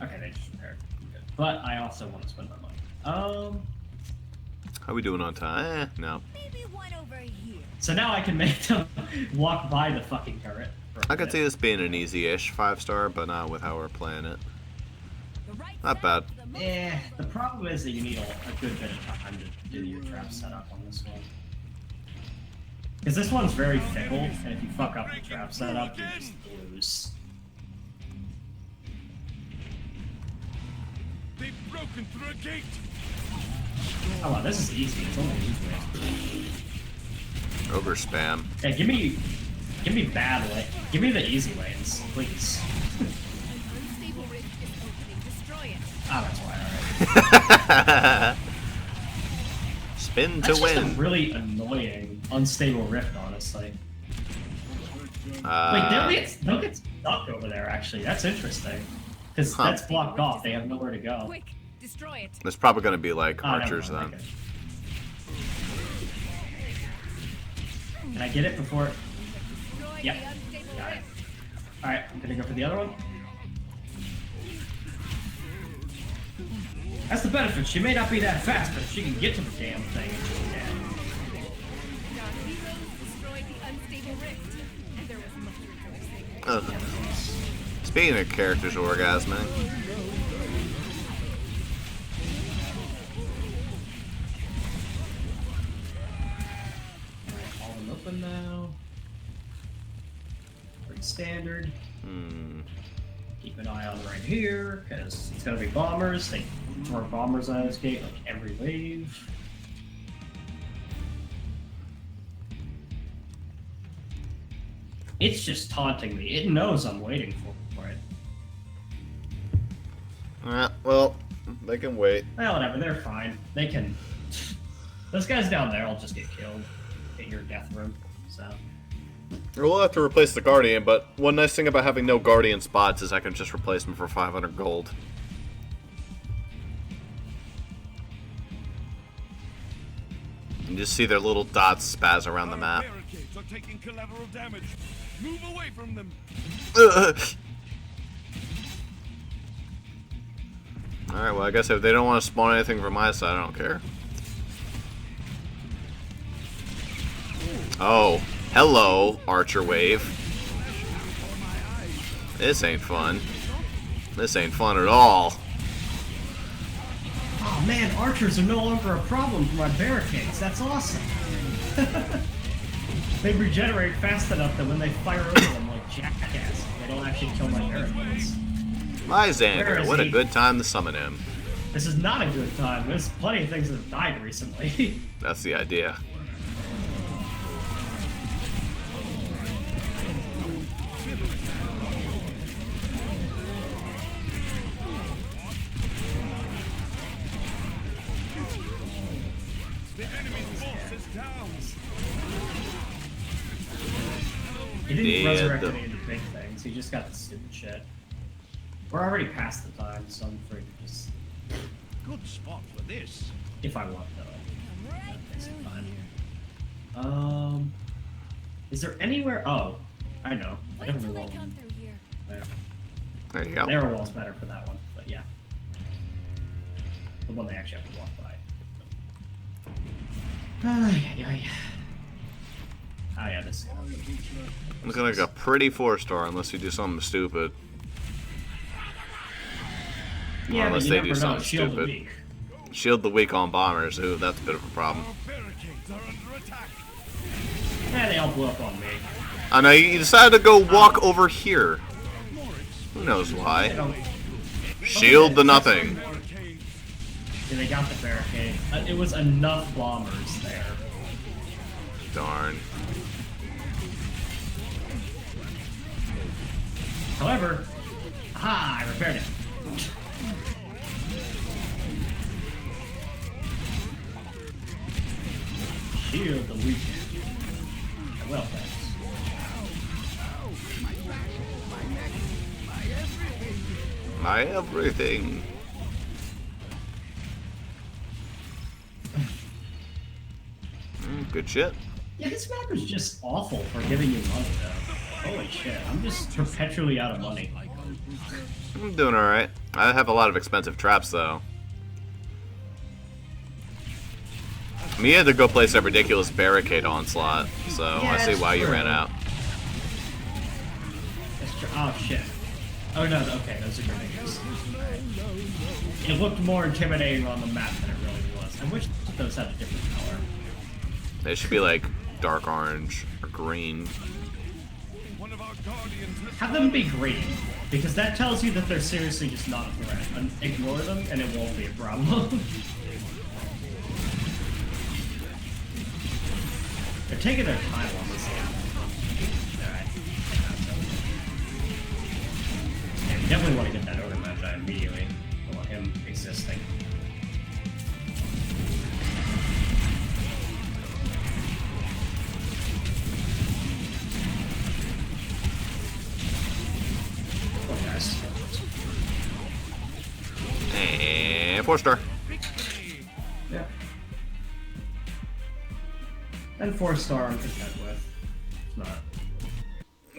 Okay, they just repaired. Good. But I also want to spend my money. How we doing on time? No. Maybe one over here. So now I can make them walk by the fucking turret. For a I could bit. see this being an easy-ish 5-star, but not with how we're playing it. The right Not side bad. is the most The problem is that you need a good bit of time to do your trap setup on this one. Because this one's very fickle, and if you fuck up the trap setup, you just lose. They've broken through a gate. Oh wow, this is easy. It's only easy. Over spam. Yeah, give me bad lane. Give me the easy lanes, please. An unstable rift is opening. Destroy it. Ah, that's why. Alright. Spin to That's just a win. really annoying, unstable rift, honestly. Wait, they'll get stuck over there. Actually, that's interesting. Because Huh. that's blocked off. They have nowhere to go. Quick, destroy it. There's probably going to be like Oh, never archers mind, then. okay. Can I get it before? Destroy Yep. the unstable Got it. rift. Alright, I'm gonna go for the other one. That's the benefit. She may not be that fast, but if she can get to the damn thing, she can. Our heroes destroyed the unstable rift. And there was much rejoicing. Ugh. Speaking of characters orgasming, Alright, all them open now. Pretty standard. Keep an eye on right here, because it's gonna be bombers. They throw bombers out of this gate like every wave. It's just taunting me. It knows I'm waiting for it. well, they can wait. Well, whatever, they're fine. They can... Those guys down there will just get killed in your death room, so... We'll have to replace the guardian, but one nice thing about having no guardian spots is I can just replace them for 500 gold. You just see their little dots spaz around the map. Barricades are taking collateral damage. Move away from them. Alright, well I guess if they don't want to spawn anything from my side, I don't care. Oh, hello, Archer Wave. This ain't fun. This ain't fun at all. Oh man, archers are no longer a problem for my barricades. That's awesome. They regenerate fast enough that when they fire over them like jackasses, they don't actually kill my barricades. My Where Xander, is what a he? good time to summon him. This is not a good time. There's plenty of things that have died recently. That's the idea. The enemy's force is down. He didn't resurrect Dead. any of the big things. He just got the stupid shit. We're already past the time, so I'm free to just... Good spot for this. If I want, though. come right It's through fine. here. Is there anywhere... Oh, I know. I Wait don't till know. they come through here. There you go. Narrow wall's better for that one, but yeah. The one they actually have to walk by. Oh yeah, this is gonna be... Looking like a pretty 4-star unless you do something stupid. Yeah, but unless you they never do know. something Shield the stupid. weak. Shield the weak on bombers. Ooh, that's a bit of a problem. Our barricades are under attack. Yeah, they all blew up on me. I know, you decided to go walk over here. Who knows They why? don't... Shield the nothing. Barricades. Yeah, they got the barricade. It was enough bombers there. Darn. However, aha, I repaired it. heal the weak. Well, thanks. My everything. Good shit. Yeah, this map is just awful for giving you money, though. Holy shit, I'm just perpetually out of money. I'm doing alright. I have a lot of expensive traps, though. Me had to go place a ridiculous barricade onslaught, so Yeah, I see it's why you true. ran out. That's true. Oh, shit. Oh, no, okay, those are grenades. It looked more intimidating on the map than it really was. I wish those had a different color. They should be like dark orange or green. One of our guardians has Have them be green, because that tells you that they're seriously just not a threat. And ignore them, and it won't be a problem. They're taking their time on this game. Alright. Yeah, we definitely want to get that order map done immediately. I want him existing. Oh, guys. And 4-star. Yeah. And 4-star I'm content with. It's not.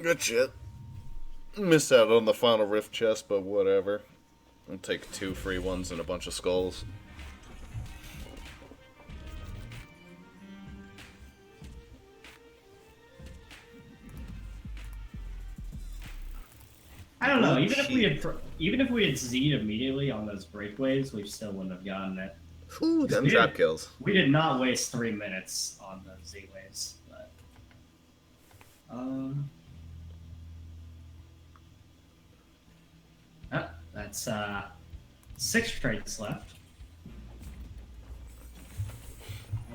Good shit. Missed out on the final rift chest, but whatever. I'll take 2 free ones and a bunch of skulls. I don't know. Even if we had Z'd immediately on those breakaways, we still wouldn't have gotten it. Ooh, them We trap did- kills. We did not waste 3 minutes on the Z waves, but that's 6 trades left.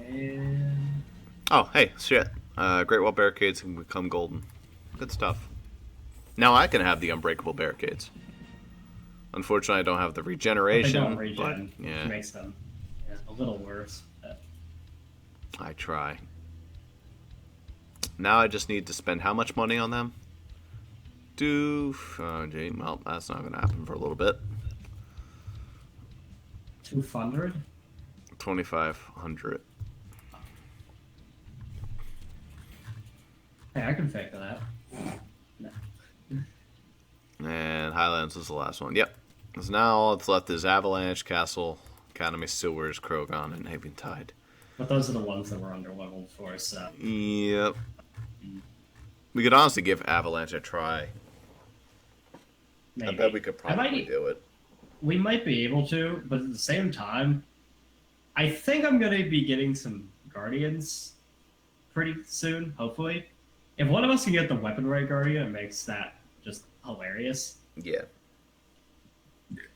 And Oh, hey, shit. Great Wall barricades can become golden. Good stuff. Now I can have the unbreakable barricades. Unfortunately, I don't have the they regeneration. don't regen, But, yeah, which makes them a little worse. But I try. Now I just need to spend how much money on them? Gee, well, that's not going to happen for a little bit. 200. 2,500. Hey, I can fake that. No. And Highlands is the last one. Yep. So now all that's left is Avalanche, Castle, Academy, Sewers, Krogon, and Haventide. But those are the ones that were underleveled for, so. Yep. We could honestly give Avalanche a try. Maybe. I bet we could probably might- do it. We might be able to, but at the same time, I think I'm going to be getting some Guardians pretty soon, hopefully. If one of us can get the Weapon Ray Guardian, it makes that just hilarious. Yeah.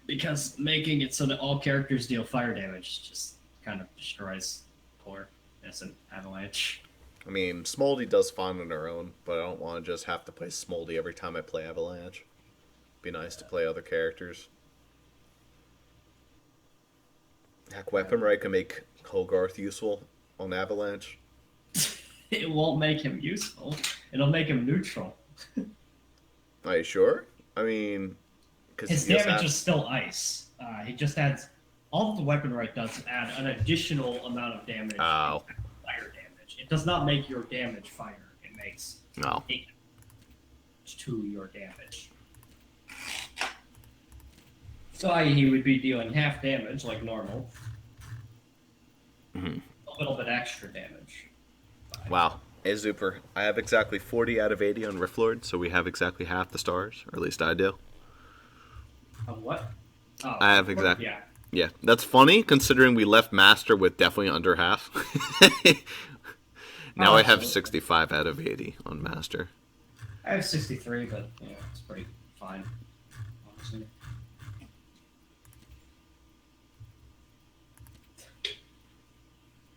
Because making it so that all characters deal fire damage just kind of destroys poor innocent Avalanche. I mean, Smoldy does fine on her own, but I don't want to just have to play Smoldy every time I play Avalanche. Be nice to play other characters. Heck, Weapon Ray can make Hogarth useful on Avalanche. It won't make him useful. It'll make him neutral. Are you sure? I mean, because His damage is still ice. He just adds... All the Weapon Right does is add an additional amount of damage. Oh. Fire damage. It does not make your damage fire. It makes No. it to your damage. So i.e. he would be dealing half damage like normal. Mhm. A little bit extra damage. Wow. Hey, Zuper, I have exactly 40 out of 80 on Riftlord, so we have exactly half the stars, or at least I do. Of what? Oh, I have exact- Yeah. Yeah, that's funny, considering we left Master with definitely under half. Now Oh, I have absolutely. 65 out of 80 on Master. I have 63, but yeah, it's pretty fine. Honestly.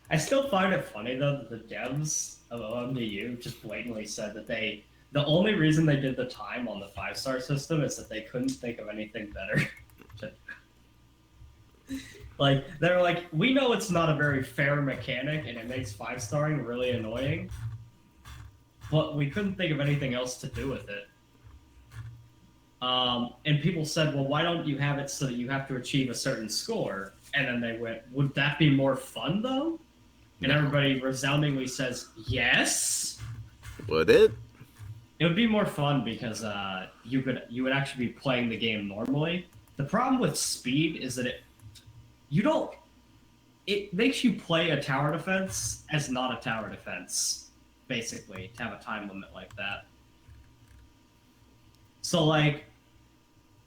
I still find it funny though that the devs of OMDU just blatantly said that the only reason they did the time on the 5-star system is that they couldn't think of anything better. Like, they're like, we know it's not a very fair mechanic, and it makes 5-starring really annoying, but we couldn't think of anything else to do with it. And people said, well, why don't you have it so that you have to achieve a certain score? And then they went, would that be more fun, though? And everybody resoundingly says, yes. Would it? It would be more fun because you would actually be playing the game normally. The problem with speed is that it makes you play a tower defense as not a tower defense, basically, to have a time limit like that. So, like,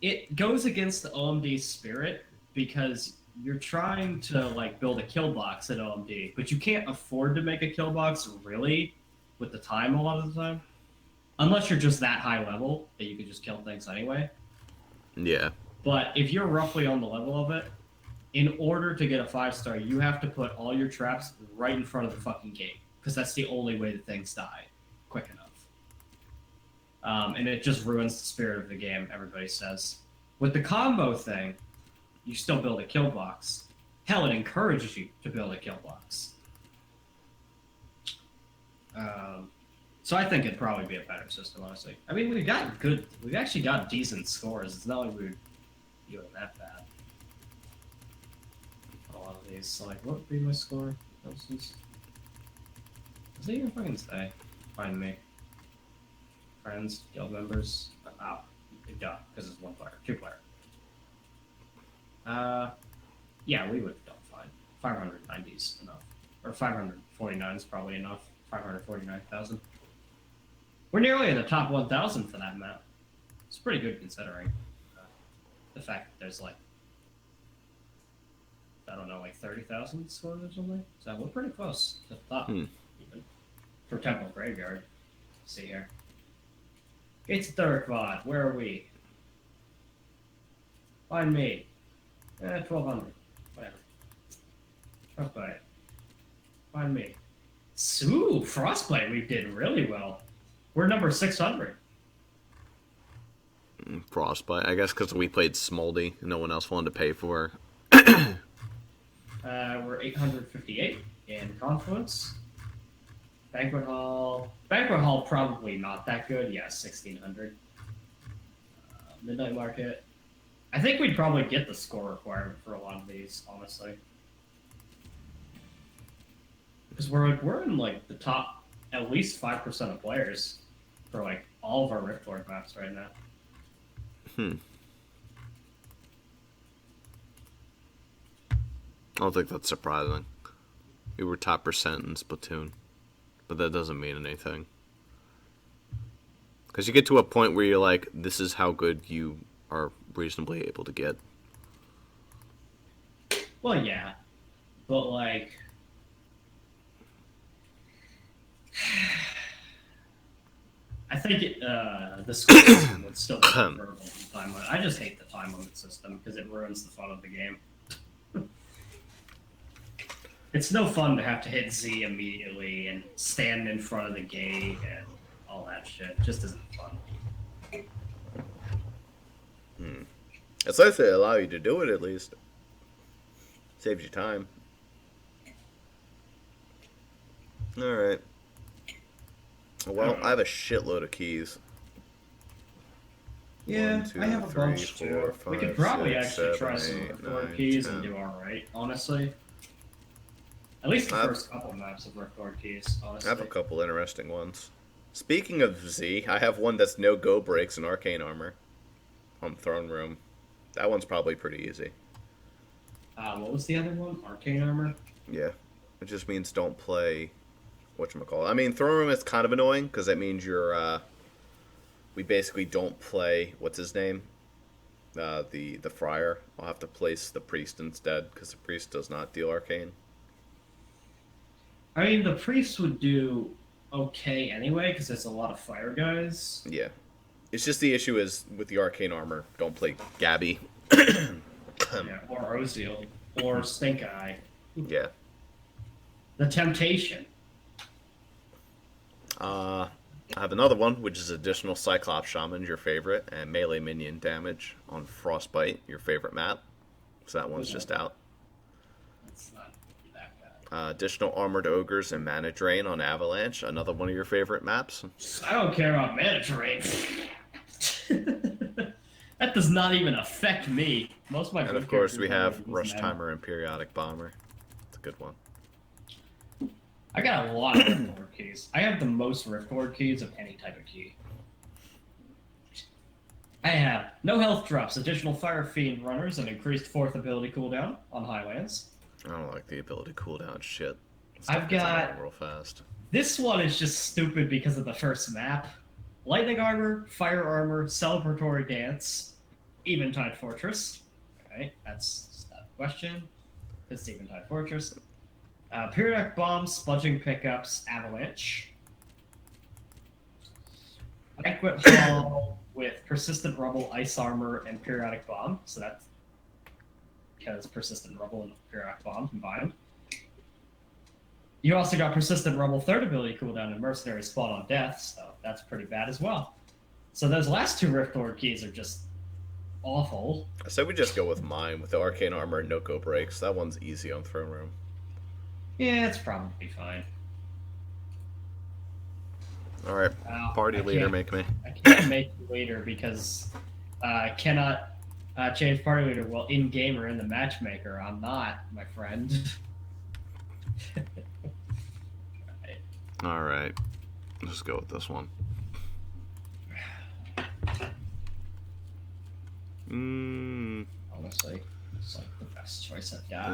it goes against the OMD spirit because you're trying to, like, build a kill box at OMD, but you can't afford to make a kill box, really, with the time a lot of the time. Unless you're just that high level that you can just kill things anyway. Yeah. But if you're roughly on the level of it, in order to get a 5-star, you have to put all your traps right in front of the fucking gate. Because that's the only way that things die quick enough. And it just ruins the spirit of the game, everybody says. With the combo thing, you still build a kill box. Hell, it encourages you to build a kill box. So I think it'd probably be a better system, honestly. I mean, we've actually got decent scores. It's not like we're doing that bad. A lot of these, so like, what would be my score? Does it even fucking stay? Find me. Friends, guild members. Oh, duh, because it's 1 player, 2 player. Yeah, we would have done fine. 590 is enough. Or 549 is probably enough. 549,000. We're nearly in the top 1,000 for that map. It's pretty good considering the fact that there's like, I don't know, like 30,000 scores or something. So we're pretty close to the top, even for Temple Graveyard. Let's see here. It's Durkvod. Where are we? Find me. 1,200. Whatever. Frostbite. Find me. Ooh, Frostbite. We did really well. We're number 600. Frostbite, I guess, because we played Smoldy and no one else wanted to pay for. We're 858 in Confluence. Banquet Hall. Banquet Hall probably not that good. Yeah, 1,600. Midnight Market. I think we'd probably get the score requirement for a lot of these, honestly. Because we're in like the top at least 5% of players for like all of our Rift Lord maps right now. I don't think that's surprising. We were top percent in Splatoon, but that doesn't mean anything. Because you get to a point where you're like, this is how good you are reasonably able to get. Well, yeah, but like, I think the score system would still be preferable to the time limit. I just hate the time limit system because it ruins the fun of the game. It's no fun to have to hit Z immediately and stand in front of the gate and all that shit. It just isn't fun. It's nice they allow you to do it at least. Saves you time. Alright. Well, I have a shitload of keys. Yeah, 1, 2, I have a 3, bunch 4, too. 5, We could probably 6, actually 7, try some 8, record 9, keys 10. and do alright, honestly. At least the first couple maps of record keys, honestly. I have a couple interesting ones. Speaking of Z, I have one that's no go breaks and arcane armor on Throne Room. That one's probably pretty easy. What was the other one? Arcane armor? Yeah. It just means don't play whatchamacallit. I mean, Throne Room is kind of annoying because that means you're, we basically don't play, what's his name? The Friar. I'll have to place the Priest instead because the Priest does not deal arcane. I mean, the priest would do okay anyway, because there's a lot of fire guys. Yeah. It's just the issue is, with the arcane armor, don't play Gabby. Yeah, or Oziel, or Stink Eye. Yeah. The Temptation. I have another one, which is additional Cyclops Shaman, your favorite, and melee minion damage on Frostbite, your favorite map. So that one's just out. It's not that bad. Additional armored ogres and mana drain on Avalanche. Another one of your favorite maps. I don't care about mana terrain. That does not even affect me. Most of my And of course we have Rush Timer and Periodic Bomber. It's a good one. I got a lot of Ripcord keys. I have the most Ripcord keys of any type of key. I have no health drops, additional Fire Fiend runners, and increased 4th ability cooldown on Highlands. I don't like the ability cooldown shit. I've got... real fast. This one is just stupid because of the first map. Lightning Armor, Fire Armor, Celebratory Dance, Eventide Fortress. Okay, that's a question. It's Eventide Fortress. Periodic Bomb, Spudging Pickups, Avalanche. Banquet Hall with Persistent Rubble, Ice Armor, and Periodic Bomb. So that's because Persistent Rubble and Periodic Bomb combined. You also got Persistent Rubble 3rd ability cooldown and Mercenary Spawn on Death, so that's pretty bad as well. So those last 2 Ripcord keys are just awful. I said we just go with mine with the Arcane Armor and no-go breaks. That one's easy on Throne Room. Yeah, it's probably fine. Alright, party leader, make me. I can't make you later because I cannot change party leader while in-game or in the matchmaker. I'm not, my friend. Alright, let's go with this one. Honestly, it's like the best choice I've got.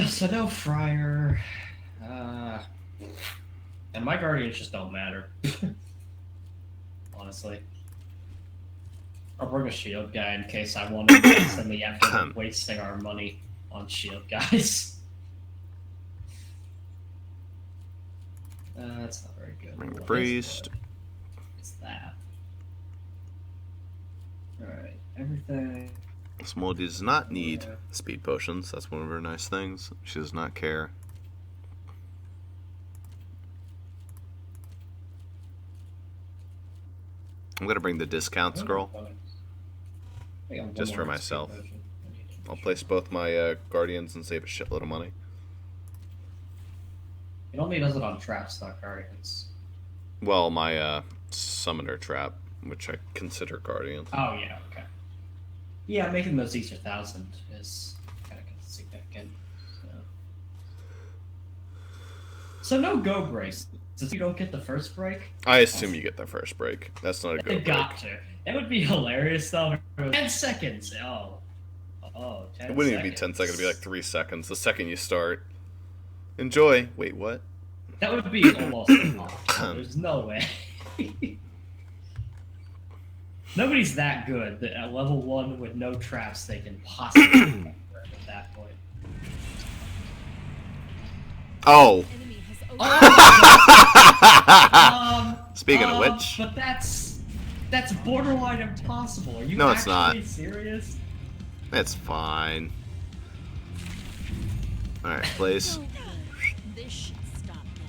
So no Friar. And my Guardians just don't matter. Honestly. I'll bring a shield guy in case I want to waste the effort of wasting our money on shield guys. That's not very good. Bring the priest. It's that. Alright, everything. Small does not need speed potions. That's one of her nice things. She does not care. I'm gonna bring the discount scroll. Just for myself. I'll place both my guardians and save a shitload of money. It only does it on traps, not guardians. Well, my summoner trap, which I consider guardians. Oh yeah, okay. Yeah, making those each 1,000 is kind of significant. So no go breaks. Since you don't get the first break. I assume you get the first break. That's not a go break. Got to. That would be hilarious though. 10 seconds. Oh, 10 It wouldn't even be 10 seconds. It'd be like 3 seconds. The second you start. Enjoy. Wait, what? That would be almost impossible. There's no way. Nobody's that good that at level 1 with no traps they can possibly at that point. Oh. Speaking of which. But that's borderline impossible. Are you no, it's actually not. serious? It's fine. Alright, place. This should stop them.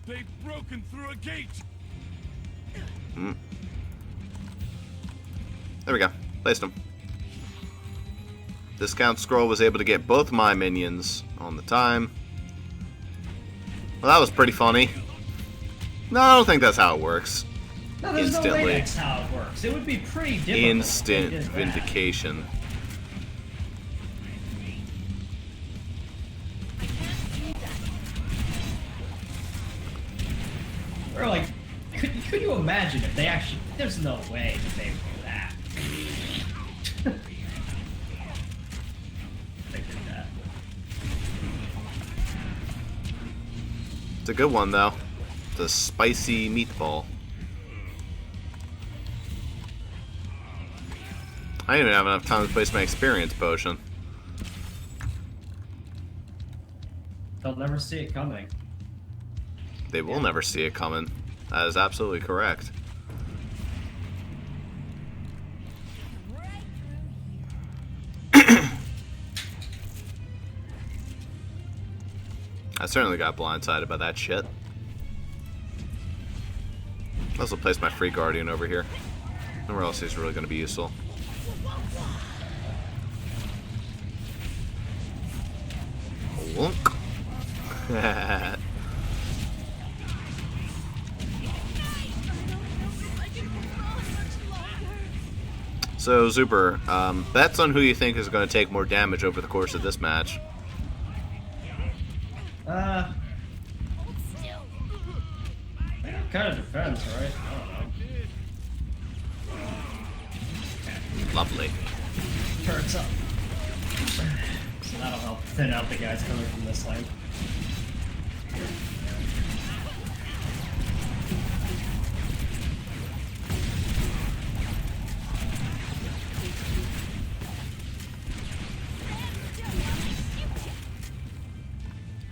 They've broken through a gate. There we go. Placed them. Discount scroll was able to get both my minions on the time. Well, that was pretty funny. No, I don't think that's how it works. No, there's Instantly. no way that's how it works. It would be pretty difficult. Instant vindication. Or like, could you imagine if they actually? There's no way that they would do that. They did that. It's a good one though. It's a spicy meatball. I didn't even have enough time to place my experience potion. They'll never see it coming. They will never see it coming. That is absolutely correct. I certainly got blindsided by that shit. I also placed my free guardian over here. Nowhere else he's really going to be useful. Blunk. So, Zuper, bets on who you think is going to take more damage over the course of this match. It kind of depends, right? I don't know. Lovely. Turns up. So that'll help thin out the guys coming from this lane.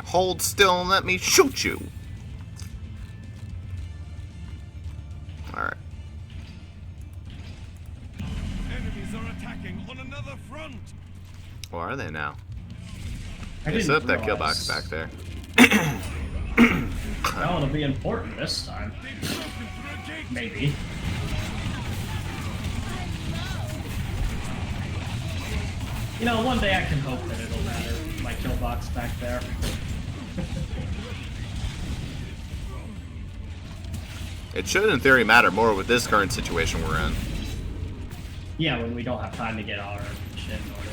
Hold still and let me shoot you. Alright. Enemies are attacking on another front. Where are they now? I They didn't set up that kill realize- box back there. Well, it'll be important this time. They've broken through a gate. Maybe. You know, one day I can hope that it'll matter. My kill box back there. It should, in theory, matter more with this current situation we're in. Yeah, when we don't have time to get our shit in order.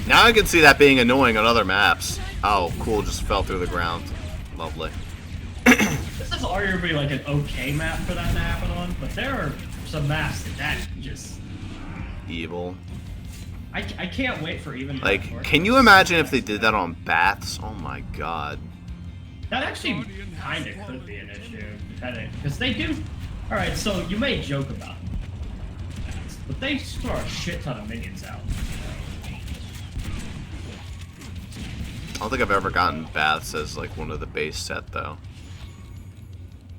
Now I can see that being annoying on other maps. Oh, cool, just fell through the ground. Lovely. This is arguably like an okay map for that to happen on, but there are some maps that just... Evil. I can't wait for even... Like, can you imagine if they did that on Baths? Oh my god. That actually kind of could be an issue, depending, because they do... Alright, so you may joke about it, but they throw a shit ton of minions out. I don't think I've ever gotten Baths as like one of the base set though.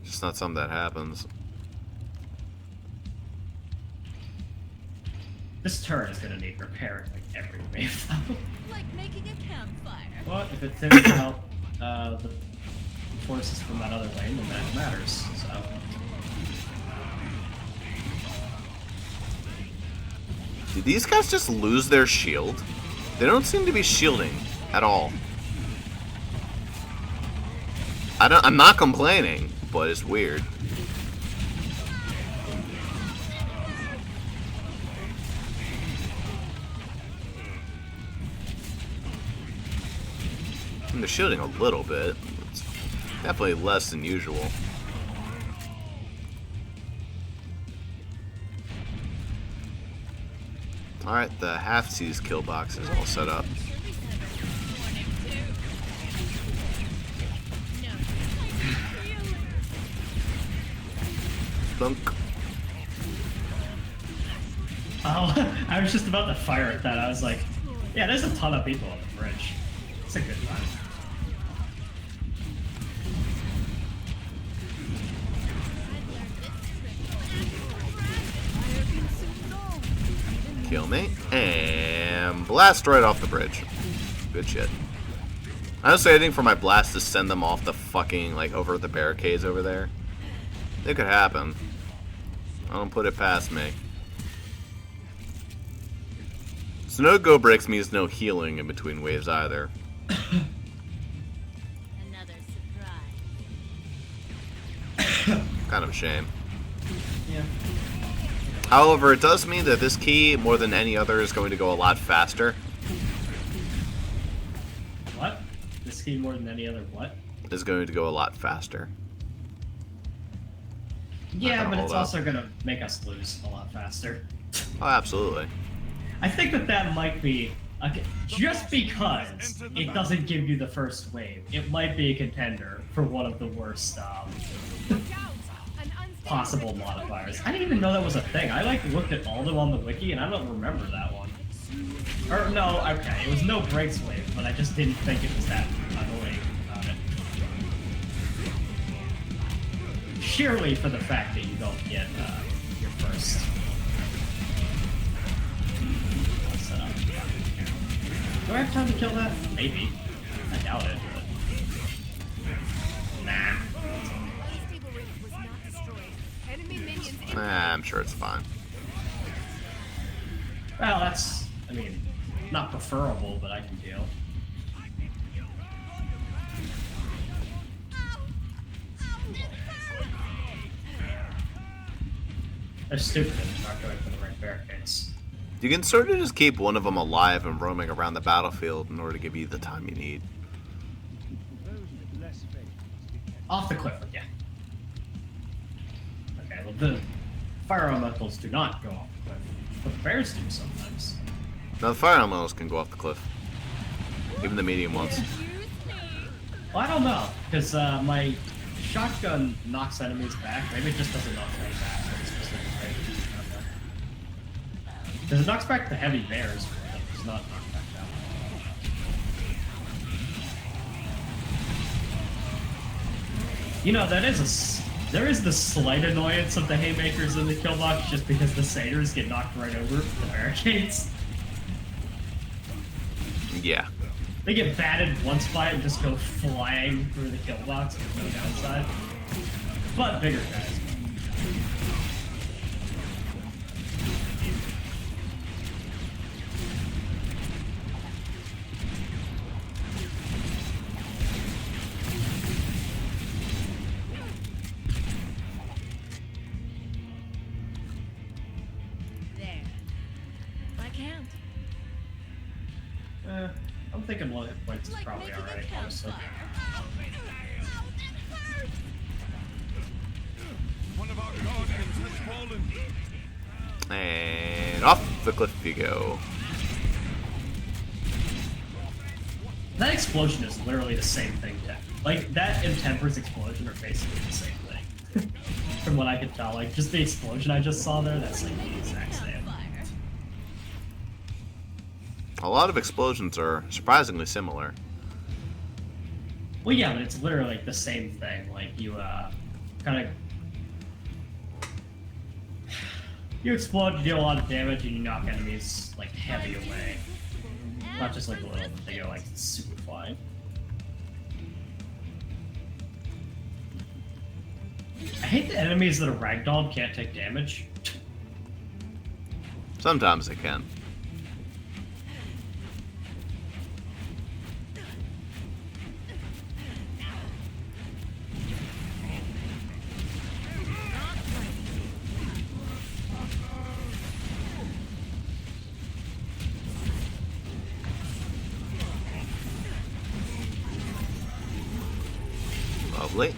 Just not something that happens. This turret is gonna need repairing like every wave though. Like making a campfire. But if it thins out the forces from that other lane, then that matters. So Did these guys just lose their shield? They don't seem to be shielding at all. I'm not complaining, but it's weird. And they're shielding a little bit. It's definitely less than usual. Alright, the half-seas kill box is all set up. Dunk. oh, I was just about to fire at that. I was like, yeah, there's a ton of people on the bridge. It's a good time. Kill me. And blast right off the bridge. Good shit. I was waiting for my blast to send them off the fucking, like, over the barricades over there. It could happen. I don't put it past me. So no go breaks means no healing in between waves either. Another surprise. Kind of a shame. Yeah. However, it does mean that this key, more than any other, is going to go a lot faster. What? This key more than any other what? Is going to go a lot faster. Yeah, gonna but hold it's up. also gonna make us lose a lot faster. Oh, absolutely. I think that might be just because it doesn't give you the first wave. It might be a contender for one of the worst Watch out! An unstable possible rift is modifiers. opening. I didn't even know that was a thing. I like looked at all of them on the wiki, and I don't remember that one. Or no, okay, it was no breaks wave, but I just didn't think it was that annoying about it. Surely for the fact that you don't get your first. Set up. Do I have time to kill that? Maybe. I doubt it. But... Nah. Unstable rift was not destroyed. Enemy minions in I'm sure it's fine. Well, that's. I mean, Not preferable, but I can deal. They're stupid and not going for the right barricades. You can sort of just keep one of them alive and roaming around the battlefield in order to give you the time you need. Off the cliff, yeah. Okay, well the fire elementals do not go off the cliff, but the bears do sometimes. Now the fire elementals can go off the cliff. Even the medium ones. Well, I don't know, because my shotgun knocks enemies back. Maybe it just doesn't knock them back. It's just like a range. Because it knocks back the heavy bears, but it does not knock back down. You know, there is the slight annoyance of the haymakers in the kill box just because the satyrs get knocked right over the barricades. Yeah. They get batted once by it and just go flying through the kill box with no downside. But bigger guys. There. I can't. I'm thinking low hit points is probably alright, honestly. One of our guardians has fallen. And off the cliff you go. That explosion is literally the same thing, like, that and Temper's explosion are basically the same thing. From what I could tell, like, just the explosion I just saw there, that's like the exact same. A lot of explosions are surprisingly similar. Well, yeah, but it's literally like the same thing. Like, you, kind of... You explode, you deal a lot of damage, and you knock enemies, like, heavy away. Not just, like, a little, but they go, like, super flying. I hate the enemies that are ragdolled can't take damage. Sometimes they can. Lovely.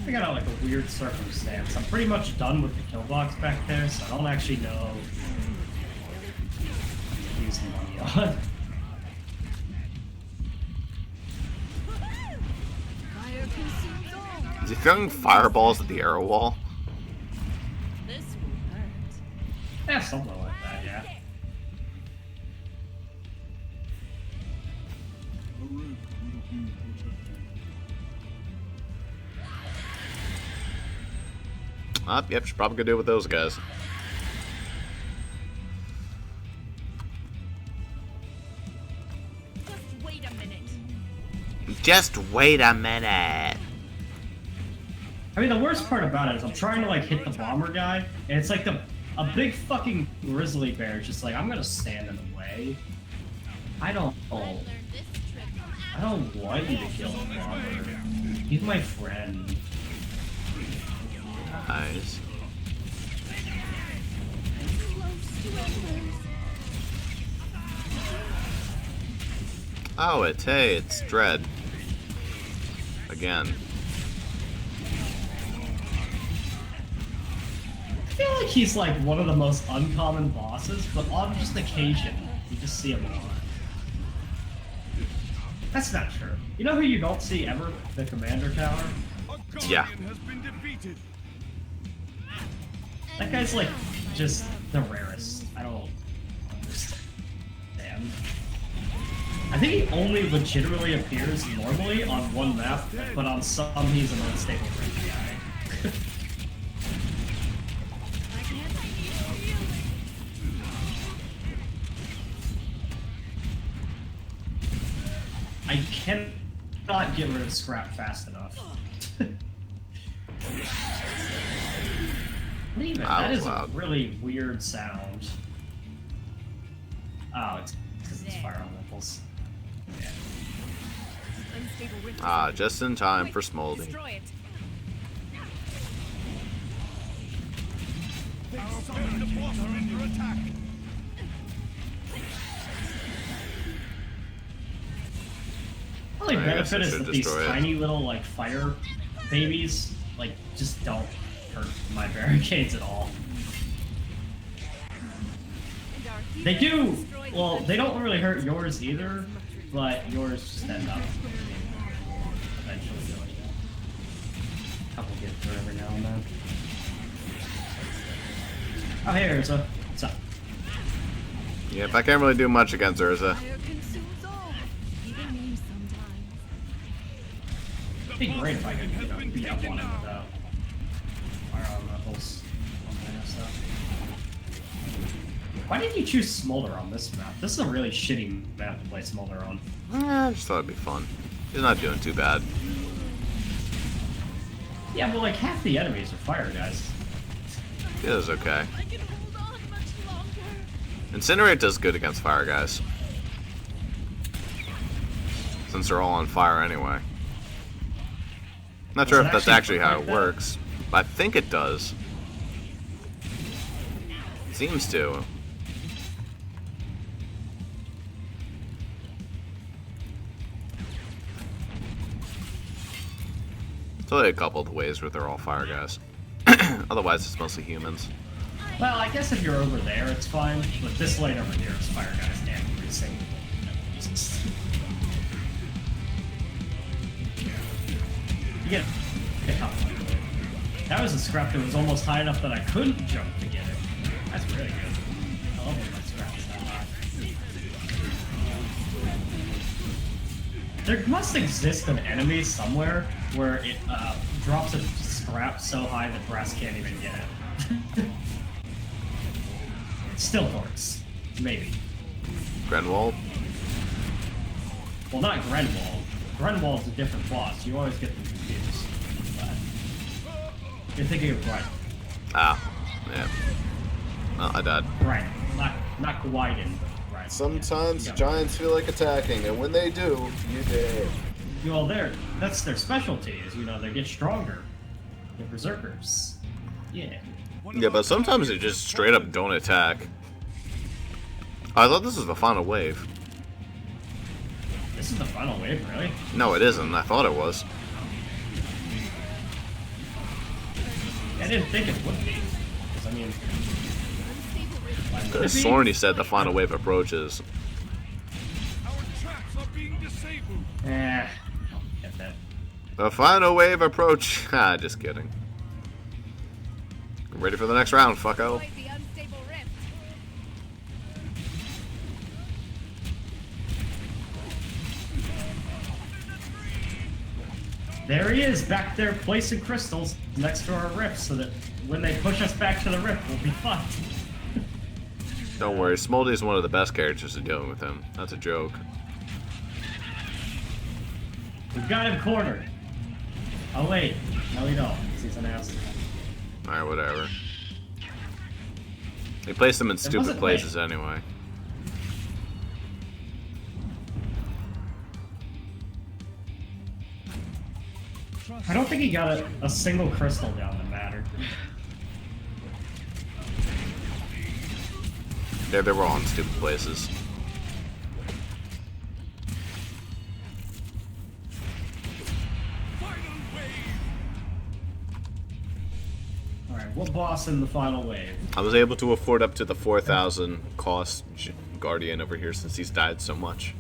I got like a weird circumstance. I'm pretty much done with the kill box back there, so I don't actually know what to use the money on. Fire consumes all. Is he throwing fireballs at the arrow wall? This will hurt. Yeah, something like that, yeah. Yep, should probably go deal with those guys. Just wait a minute. Just wait a minute. I mean, the worst part about it is I'm trying to like hit the bomber guy, and it's like a big fucking grizzly bear is just like, I'm gonna stand in the way. I don't Learned this trick from I don't want you to kill the bomber. He's my friend. Nice. Oh, it's Dread. Again. I feel like he's like one of the most uncommon bosses, but on just occasion, you just see him a lot. That's not true. You know who you don't see ever? The commander tower? A guardian Yeah. has been defeated. That guy's like just the rarest. I don't understand. I think he only legitimately appears normally on one map, but on some he's an unstable range guy. I cannot get rid of scrap fast enough. That is a really weird sound. Oh, it's because it's fire elementals. Yeah. Unstable rift is Ah, just in time Quick, for Smoldy. destroy it. Our the boss are under attack. The only I guess I benefit is should that these destroy it. tiny little like fire babies like just don't hurt my barricades at all. And our They hero do. destroyed Well, the they don't really hurt yours either, but yours just end up eventually doing that. Couple get through every now and then. Oh, hey, Urza. What's up? Yep, I can't really do much against Urza. fire consumes all. Even me sometimes. It'd be great if I could, you know, beat up on him without fire elementals on that kind of stuff. Why did you choose Smolder on this map? This is a really shitty map to play Smolder on. I just thought it'd be fun. He's not doing too bad. Yeah, but like half the enemies are fire guys. He does okay. I can hold on much longer. Incinerate does good against fire guys. Since they're all on fire anyway. Not Does sure it if that's actually actually how like it that? works. But I think it does. It seems to. It's only a couple of ways where they're all fire guys. Otherwise, it's mostly humans. Well, I guess if you're over there, it's fine. But this lane over here is fire guys and everything. You get a couple. That was a scrap that was almost high enough that I couldn't jump to get it. That's really good. I love when my scrap is that high. There must exist an enemy somewhere where it drops a scrap so high that Brass can't even get it. It still works. Maybe. Grenwald? Well, not Grenwald. Grenwald's a different boss. You always get them confused. But you're thinking of Gren. Ah, yeah. Well, I died. Right. Not Gwiden, but right. Sometimes Yeah. giants feel like attacking, and when they do, you dead. Well, that's their specialty, is, you know, they get stronger. They're berserkers. Yeah. Yeah, but sometimes they just straight up don't attack. I thought this was the final wave. This is the final wave, really? No, it isn't. I thought it was. I didn't think it would be. Because, I mean... why I would could have it be? sworn he said the final wave approaches. Our traps are being disabled. I don't get that. The final wave approach. Ah, just kidding. Ready for the next round, fucko. Destroy the unstable rift. There he is, back there placing crystals next to our rift so that when they push us back to the rift, we'll be fucked. Don't worry, Smoldy is one of the best characters in dealing with him. That's a joke. We've got him cornered. Oh wait, no we don't. He's an ass. Alright, whatever. They placed him in stupid wasn't places anyway. I don't think he got a single crystal down that mattered. Yeah, they were all in stupid places. Alright, what boss in the final wave? I was able to afford up to the 4,000 cost Guardian over here since he's died so much.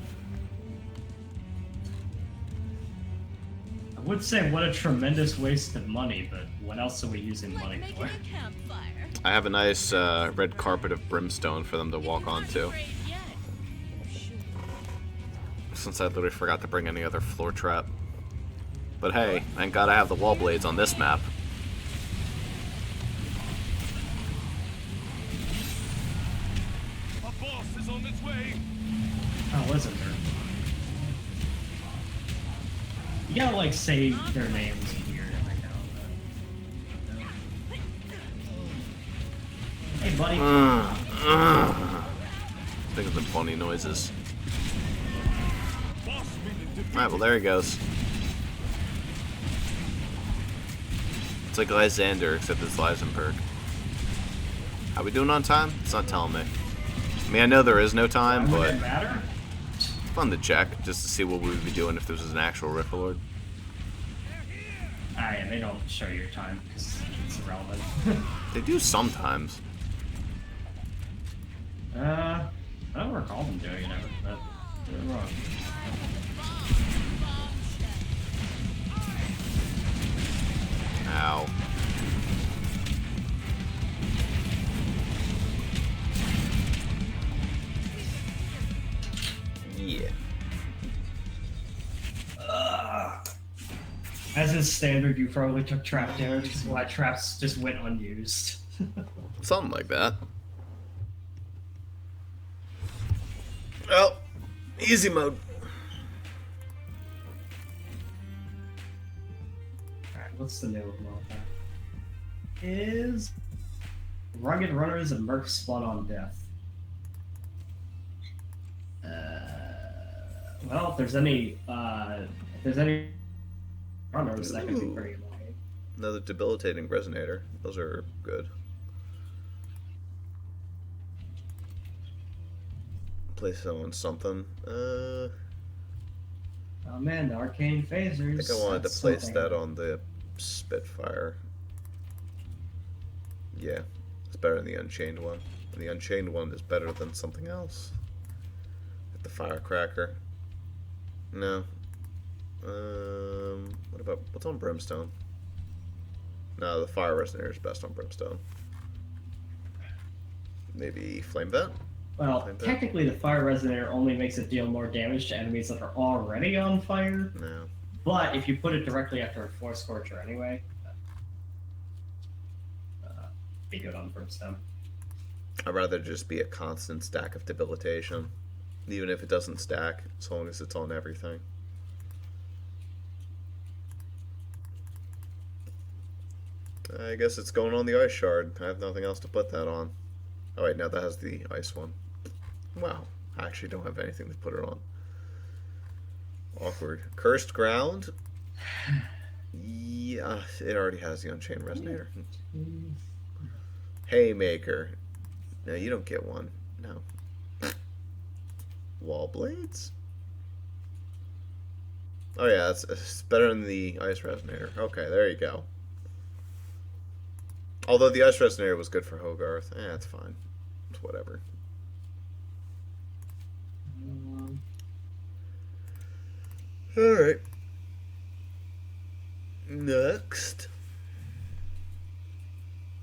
I would say what a tremendous waste of money, but what else are we using money Like for? making a campfire. I have a nice red carpet of brimstone for them to walk onto. Afraid yet. Since I literally forgot to bring any other floor trap. But hey, thank God I have the wall blades on this map. A boss is on its way. Oh, isn't there? You gotta like say their names weird every now and then. Hey, buddy. Think of the pony noises. Alright, well there he goes. It's like Lysander, except it's Lysenberg. How we doing on time? It's not telling me. I mean, I know there is no time, Would but it matter? fun to check, just to see what we would be doing if this was an actual Rift Lord. Ah, yeah, they don't show your time because it's irrelevant. They do sometimes. I don't recall them doing it ever, but they're wrong. Ow. Yeah. As is standard, you probably took trap damage because my traps just went unused. Something like that. Well, easy mode. Alright, what's the name of modifier? Is Rugged Runners and Mercs Spawn on Death. Well, if there's any runners, that could be pretty annoying. Another debilitating resonator. Those are good. Place that on something. Oh man, the arcane phasers. I think I wanted to that's place something. that on the Spitfire. Yeah, it's better than the Unchained one. And the Unchained one is better than something else. Like the Firecracker. No. What about what's on Brimstone? No, the Fire Resonator is best on Brimstone. Maybe Flame Vent? Well, Flame Vent? technically, the fire resonator only makes it deal more damage to enemies that are already on fire. No. But if you put it directly after a Force Scorcher anyway, be good on Brimstone. I'd rather just be a constant stack of debilitation. Even if it doesn't stack, as long as it's on everything. I guess it's going on the Ice Shard. I have nothing else to put that on. Oh wait, no, that has the Ice one. Wow, I actually don't have anything to put it on. Awkward. Cursed Ground? Yeah, it already has the Unchained Resonator. Haymaker. No, you don't get one. No. Wall Blades? Oh yeah, it's better than the Ice Resonator. Okay, there you go. Although the Ice Resonator was good for Hogarth. It's fine. It's whatever. Alright. Next.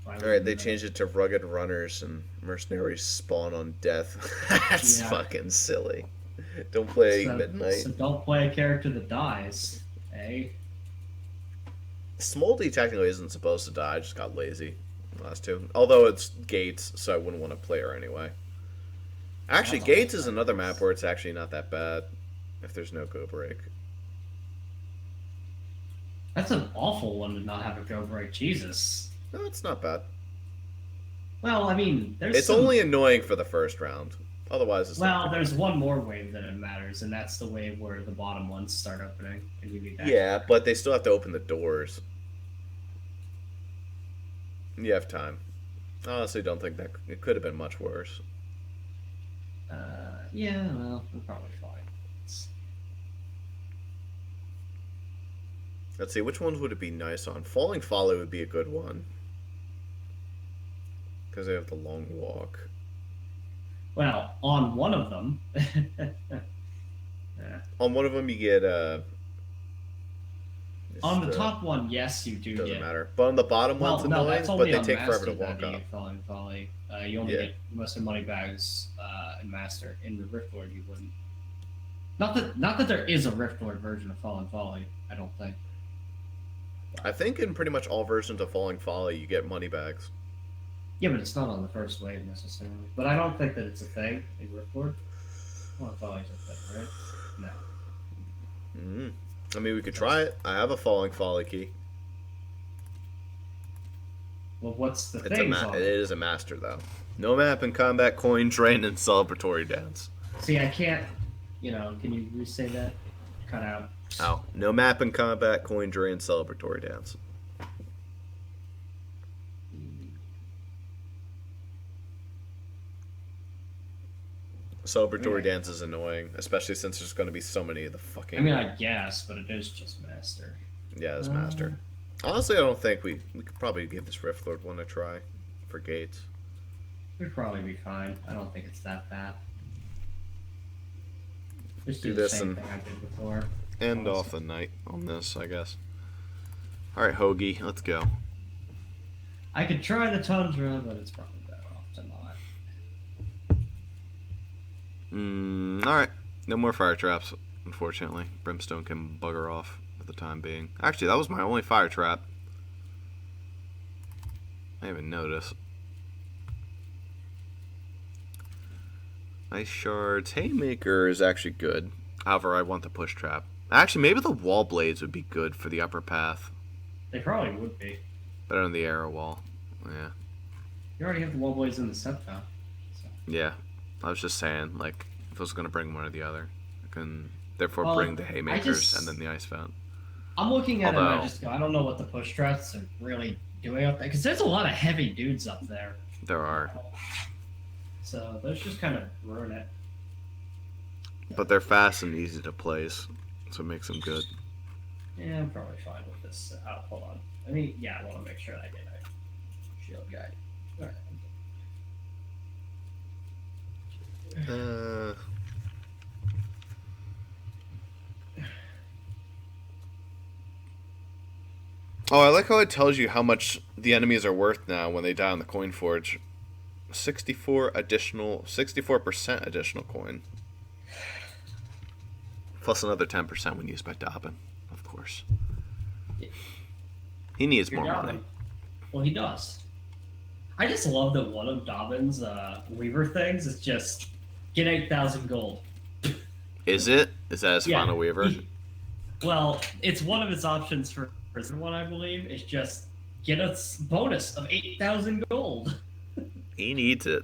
Alright, they changed it to Rugged Runners and Mercenaries Spawn on Death. That's fucking silly. Don't play Midnight. So don't play a character that dies, eh? Smoldy technically isn't supposed to die, I just got lazy last two. Although it's Gates, so I wouldn't want to play her anyway. Actually, Gates is another map where it's actually not that bad if there's no go break. That's an awful one to not have a go break, Jesus. No, it's not bad. Well, I mean, there's It's only annoying for the first round. Otherwise, it's not there's one more wave that it matters, and that's the wave where the bottom ones start opening, and you need that. Yeah, but they still have to open the doors. You have time. I honestly don't think that it could have been much worse. Yeah, well, we're probably fine. Let's see, which ones would it be nice on? Falling Folly would be a good one. Because they have the long walk. Well, on one of them... On one of them you get, on the top one, yes, you do doesn't get... matter. But on the bottom one's annoying, that's but only they on take forever to Master walk that you up. get Falling Folly. You only get most of the money bags in Master. In the Rift Lord, you wouldn't. Not that there is a Rift Lord version of Fallen Folly, I don't think. I think in pretty much all versions of Falling Folly, you get money bags. Yeah, but it's not on the first wave necessarily. But I don't think that it's a thing in Rift Lord. Fallen Folly's a thing, right? No. I mean, we could try it. I have a falling folly key. Well, what's the It thing? is a master, though. No map in combat, coin drain, and celebratory dance. See, I can't. You know, can you re-say that? Cut out. Oh, no map in combat, coin drain, celebratory dance. Celebratory dance is annoying, especially since there's going to be so many of the fucking. I mean, I guess, but it is just master. Yeah, it's master. Honestly, I don't think we could probably give this Rift Lord one a try for gates. We'd probably be fine. I don't think it's that bad. Just Do the this same and thing I did before. end off the night on this, I guess. All right, Hoagie, let's go. I could try the Tundra, but it's probably better off to not. All right, no more fire traps, unfortunately. Brimstone can bugger off for the time being. Actually, that was my only fire trap. I didn't even notice. Ice shards. Haymaker is actually good. However, I want the push trap. Actually, maybe the wall blades would be good for the upper path. They probably would be. Better than the arrow wall. Yeah. You already have the wall blades in the set, though. So. Yeah. I was just saying, like, if I was going to bring one or the other, I can therefore Well, bring the haymakers and then the ice vent. I'm looking at Although- it and I just go, I don't know what the push traps are really doing up there. Because there's a lot of heavy dudes up there. There are. So those just kind of ruin it. But they're fast and easy to place, so it makes them good. Yeah, I'm probably fine with this. Hold on. I mean, yeah, I want to make sure that I get a shield guy. Alright. Oh, I like how it tells you how much the enemies are worth now when they die on the coin forge. 64% additional coin. Plus another 10% when used by Dobbin, of course. He needs more money. Well, he does. I just love that one of Dobbin's Weaver things is just get 8,000 gold. Is it? Is that his final Weaver? Well, it's one of his options for prison one, I believe. It's just get a bonus of 8,000 gold. He needs it.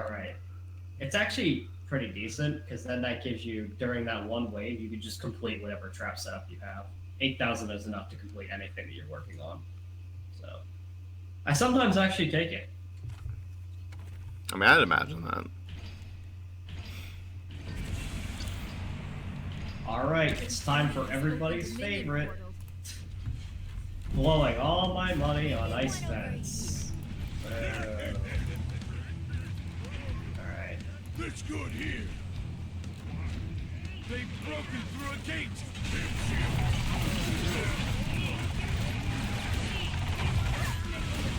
Alright. It's actually pretty decent, because then that gives you, during that one wave, you can just complete whatever trap setup you have. 8,000 is enough to complete anything that you're working on. So, I sometimes actually take it. I mean, I'd imagine that. Alright, it's time for everybody's favorite. Blowing all my money on ice vents. Alright. That's good here. They've broken through a gate.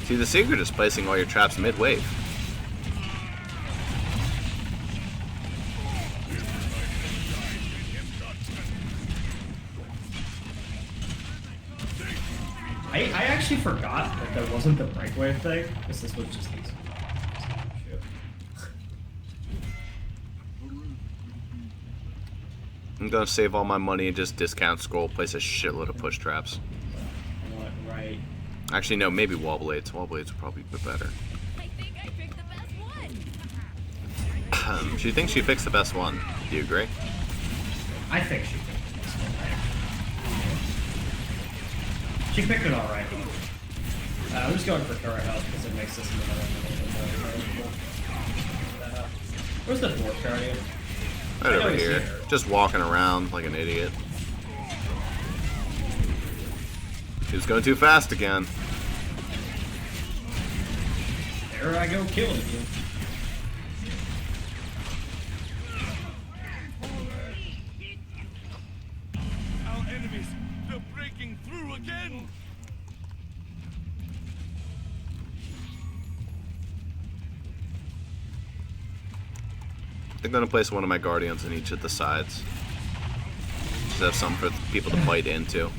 See, the secret is placing all your traps mid-wave. I actually forgot that there wasn't the breakaway thing, because this was just easy. I'm gonna save all my money and just discount scroll, place a shitload of push traps. Right. Actually, no, maybe wall blades. Wall blades would probably be better. I think I picked the best one. She thinks she picks the best one. Do you agree? I think she picked this one right. She picked it alright. I'm just going for current health because it makes this a little more manageable. Where's the dwarf guardian? Right I know over he's here. Just walking around like an idiot. She was going too fast again. There I go killing you. Our enemies, they're breaking through again. I'm gonna place one of my guardians in each of the sides. Just have some for people to bite into.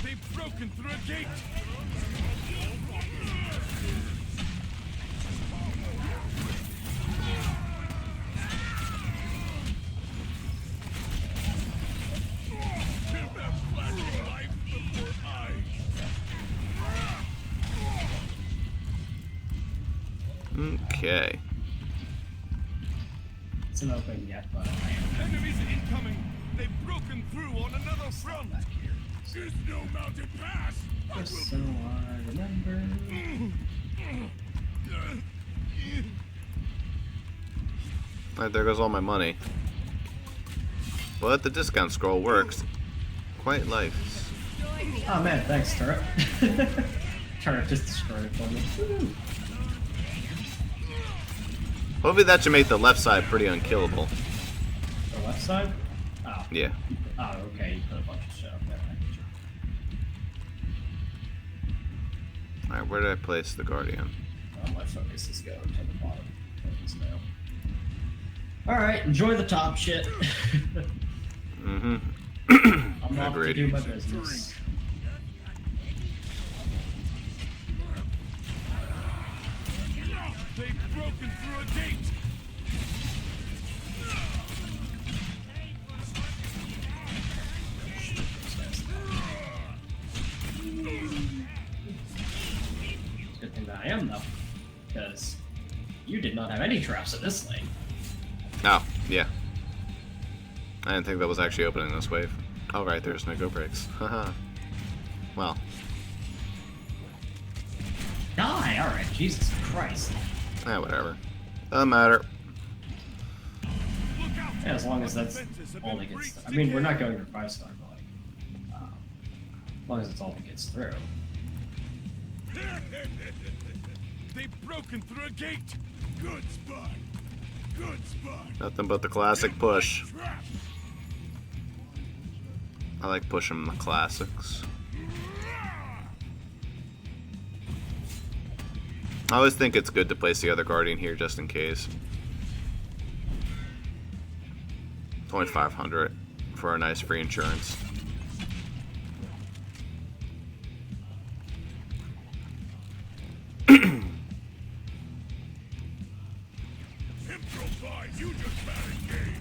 They've broken through a gate. Okay. It's an open yet, but I am. Enemies incoming! They've broken through on another front! There's no mounted pass! Just so I remember. Alright, there goes all my money. But the discount scroll works. Quite nice. Oh man, thanks, turret. Turret just destroyed it for me. Woo. Hopefully that should make the left side pretty unkillable. The left side? Oh. Yeah. Oh, okay, you put a bunch of shit up there. Alright, where did I place the Guardian? My focus is going to the bottom. Focus now. Alright, enjoy the top shit. Mm-hmm. I'm off to Agreed. do my business. They've broken through a gate! Good thing that I am, though. Because you did not have any traps at this lane. Oh, yeah. I didn't think that was actually opening this wave. Oh, right, there's no go breaks. Haha. Well. Die! Alright, Jesus Christ. Whatever. Doesn't matter. Look out! Yeah, as long as that's all that gets through. I mean, we're not going for 5-star, but like, as long as it's all that gets through. They've broken through a gate! Good spot! Good spot! Nothing but the classic push. Trap! I like pushing the classics. I always think it's good to place the other Guardian here just in case. It's only 500 for a nice free insurance. Improvise! You just married game!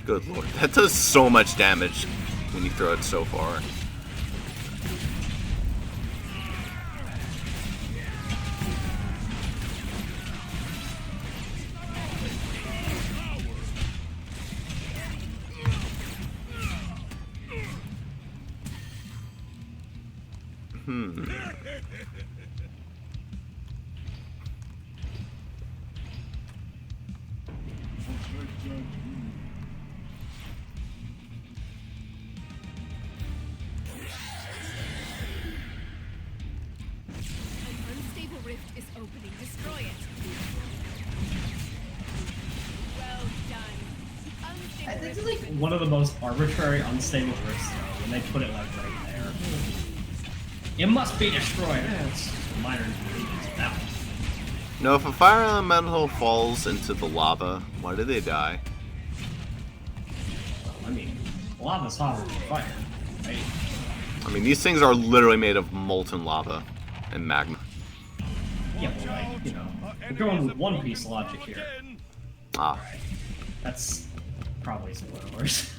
Good lord, that does so much damage when you throw it so far. An unstable rift is opening. Destroy it. Well done. The unstable This rift is like one of the most arbitrary, unstable rifts though, when they put it like right there. It must be destroyed. It's minor inconvenience with that one. No, if a fire elemental falls into the lava, why do they die? I mean, lava's hotter than fire, right? I mean, these things are literally made of molten lava and magma. Yeah, but like, you know, we're going with One Piece logic here. Ah. That's probably spoilers.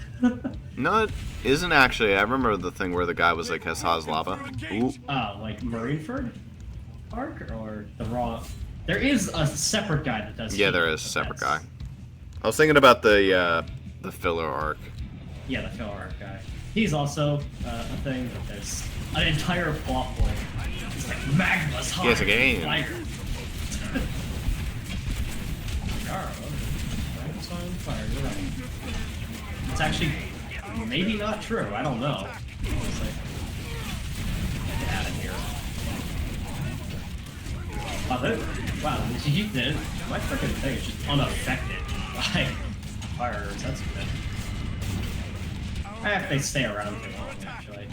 No, it isn't actually. I remember the thing where the guy was like, Hessa's lava. Ooh. Like Marineford arc or the raw. There is a separate guy that does. Yeah, heat, there is a but separart that's- guy. I was thinking about the filler arc. Yeah, the filler arc guy. He's also a thing that there's an entire plot point. It's like magma's hot. Yes, again. Fire. Magma's on fire. You're right. It's actually maybe not true. I don't know. It's like, get out of here. Wow, you did. My freaking thing is just unaffected by fires. That's good. If they stay around too long, actually.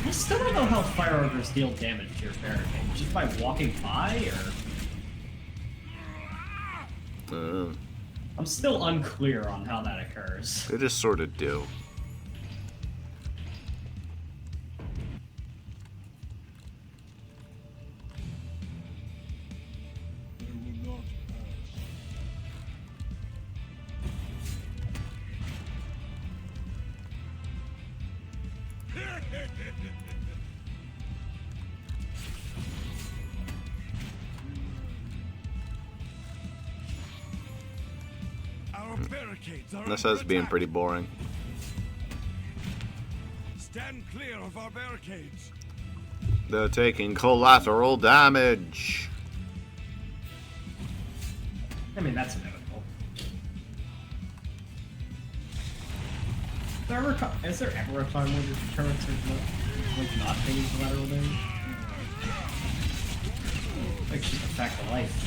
I still don't know how fire ogres deal damage to your barricade. Just by walking by, or I'm still unclear on how that occurs. They just sort of do. barricades are This under has been attack. pretty boring. Stand clear of our barricades. They're taking collateral damage. I mean, that's inevitable. Is there ever a time when your turrets are not taking collateral damage? Like, it's just a fact of life.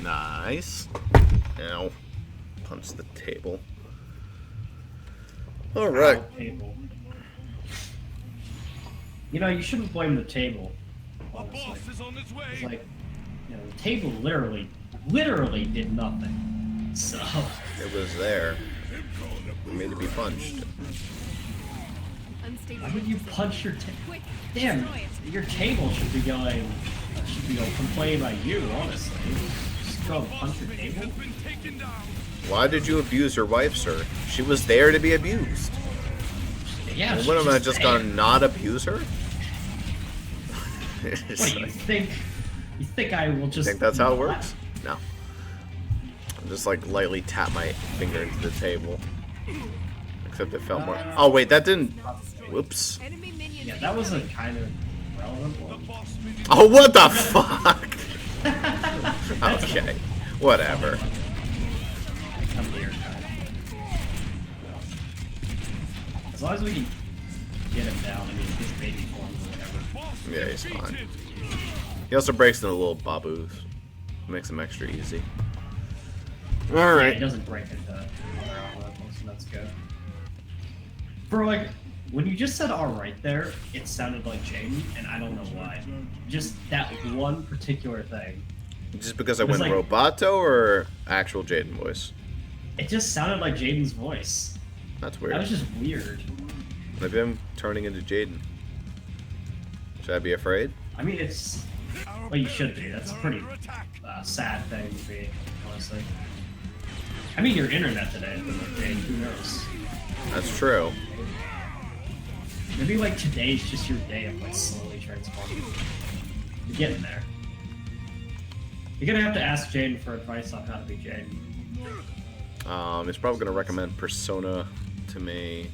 Nice. Ow. Punch the table. Alright. Table. You know, you shouldn't blame the table. A Honestly. boss is on his way. It's like, you know, the table literally did nothing. So, It was there. It made to be punched. Unstable. why would you punch your table? Quick, Damn, destroy it. your table should be going complain about you, honestly. Just go and punch your table? Has been taken down. Why did you abuse your wife, sir? She was there to be abused. Yeah, Well, she's what am I just there. gonna not abuse her? It's What do you like- think? You think I will just... think that's how it works? No. I just like lightly tap my finger into the table. Except it felt more. Oh wait, that didn't. Whoops. Enemy minions Yeah, that was a incoming. kind of relevant The one. boss minion. Oh, what the fuck? Okay, whatever. Come to your time. As long as we can get him down, I mean, his baby forms or whatever. Boss Yeah, he's defeated. fine. He also breaks into little babus. Makes him extra easy. Yeah, Alright. it doesn't break into other levels, so that's good. For like, when you just said alright there, it sounded like Jaden, and I don't know why. Just that one particular thing. Just because I It was went like- roboto or actual Jaden voice? It just sounded like Jaden's voice. That's That weird. was just weird. Maybe I'm turning into Jaden. Should I be afraid? I mean, it's... Our Well, you should be. That's a pretty barricades are under attack. sad thing to be, honestly. I mean, your internet today has been like, Jade, who knows? That's true. Maybe like today's just your day of like slowly transforming. You're getting there. You're gonna have to ask Jaden for advice on how to be Jaden. He's probably gonna recommend Persona to me.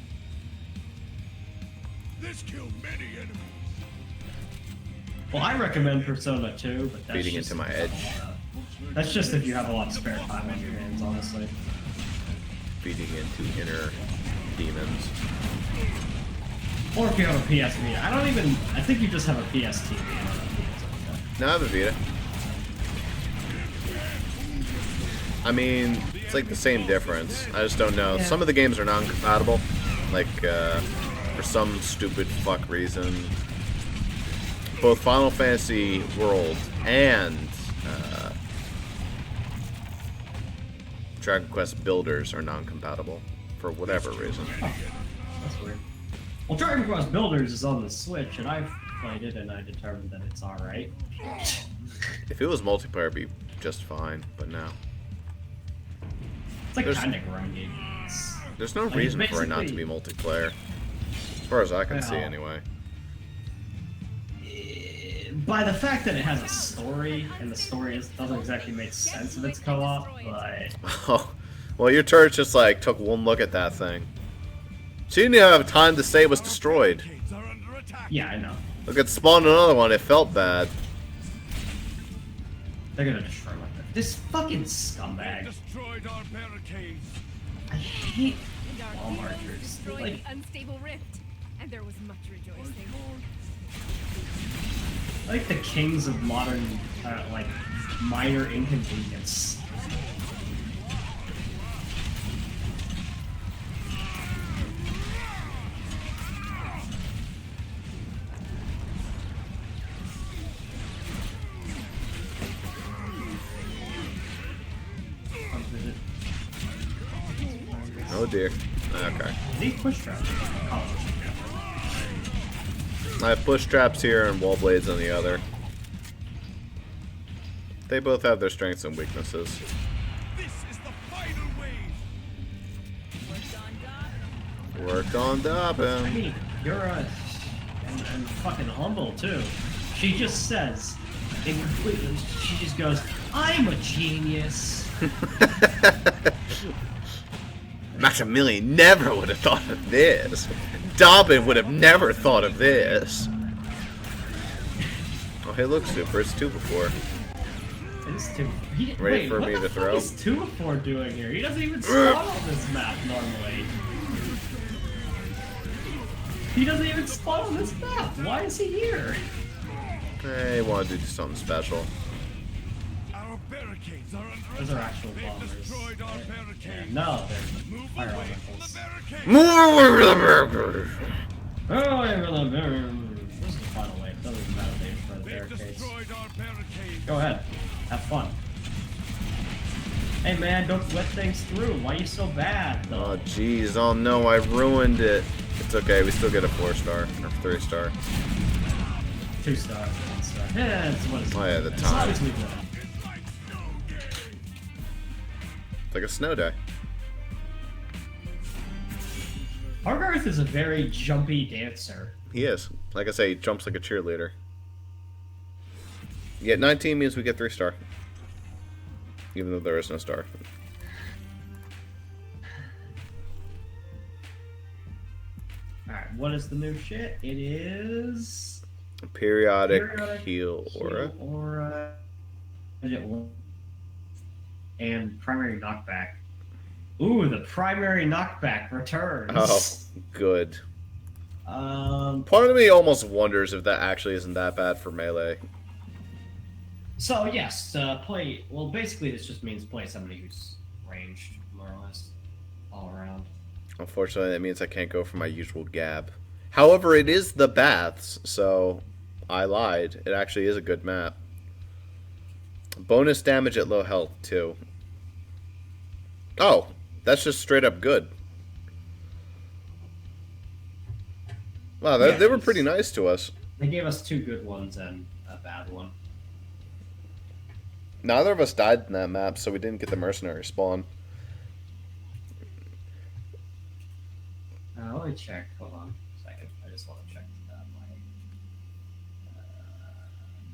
This killed many enemies. Well, I recommend Persona 2, but that's Feeding just, into my edge. That's just if you have a lot of spare time on your hands, honestly. Feeding into inner demons. Or if you have a PS Vita. I think you just have a PS TV. No, I have a Vita. I mean, it's like the same difference. I just don't know. Yeah. Some of the games are non-compatible. Like, for some stupid fuck reason. Both Final Fantasy World and Dragon Quest Builders are non-compatible. For whatever reason. That's weird. Well, Dragon Quest Builders is on the Switch, and I've played it, and I determined that it's alright. If it was multiplayer, it'd be just fine. But no. It's like There's- kind of grindy. It's- There's no I mean, reason for it not to be basically- multiplayer. As far as I can see, Well. anyway. By the fact that it has a story, and the story doesn't exactly make sense if it's co-op, but Oh, well, your turret just like took one look at that thing. She didn't even have time to say it was destroyed. Barricades are under attack. yeah, I know. Look, it spawned another one. It felt bad. They're gonna destroy my this fucking scumbag. Destroyed our barricades. I hate And our wall heroes marchers. destroyed Like, the unstable rift, and there was much rejoicing. like the kings of modern, like, minor inconvenience. Oh dear. Okay. These push traps. Oh, I have push traps here and wall blades on the other. They both have their strengths and weaknesses. This is the final wave. Worked on Dobbin. Hey, you're and fucking humble too. She just says, she just goes, "I'm a genius." Maximilian never would have thought of this. Dobbin would have never thought of this. Oh, hey, look, Zuper. It's 2 before. It's two. Ready for me to throw? What is 2 before doing here? He doesn't even spawn on this map normally. He doesn't even spawn on this map. Why is he here? Hey, want to do something special. Our barricades are unearthed. Those are actual They've bombers. destroyed our Yeah, barricades. no, they're Move fire away from elementals. the barricades. More of the burgers. Oh, I really. This is the final wave. Doesn't even matter they for the They've barricades. destroyed our barricades. Go ahead. Have fun. Hey man, don't let things through. Why are you so bad? Oh, jeez. Oh, no. I ruined it. It's okay. We still get a 4-star. Or 3-star. 2-star. 1-star. Yeah, it's what it's Oh, yeah, the as long time. as we win. It's like a snow day. Hogarth is a very jumpy dancer. He is. Like I say, he jumps like a cheerleader. You get 19 means we get 3-star. Even though there is no star. Alright, what is the new shit? It is... Periodic heal aura. Aura. And primary knockback. Ooh, the primary knockback returns. Oh, good. Um, Part of me almost wonders if that actually isn't that bad for melee. so yes, play, well basically this just means play somebody who's ranged, more or less, all around. Unfortunately, that means I can't go for my usual gab. However, it is the baths, so I lied. It actually is a good map. Bonus damage at low health, too. Oh, that's just straight up good. Wow, Yeah, they were pretty nice to us. They gave us 2 good ones and a bad one. Neither of us died in that map, so we didn't get the mercenary spawn. Let me check, hold on a second, I just want to check my...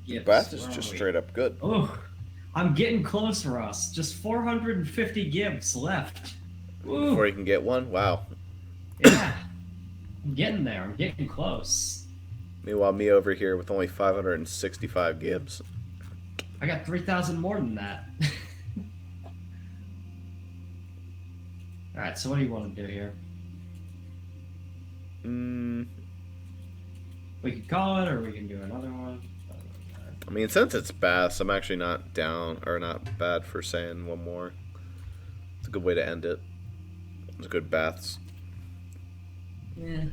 The bath is just straight up good. Oh, I'm getting close, Ross. Just 450 gibbs left. Ooh. Before you can get one? Wow. Yeah. I'm getting there. I'm getting close. Meanwhile, me over here with only 565 gibbs. I got 3,000 more than that. Alright, so what do you want to do here? We can call it, or we can do another one. I mean, since it's baths, I'm actually not down, or not bad for saying one more. It's a good way to end it. It's good baths. Yeah.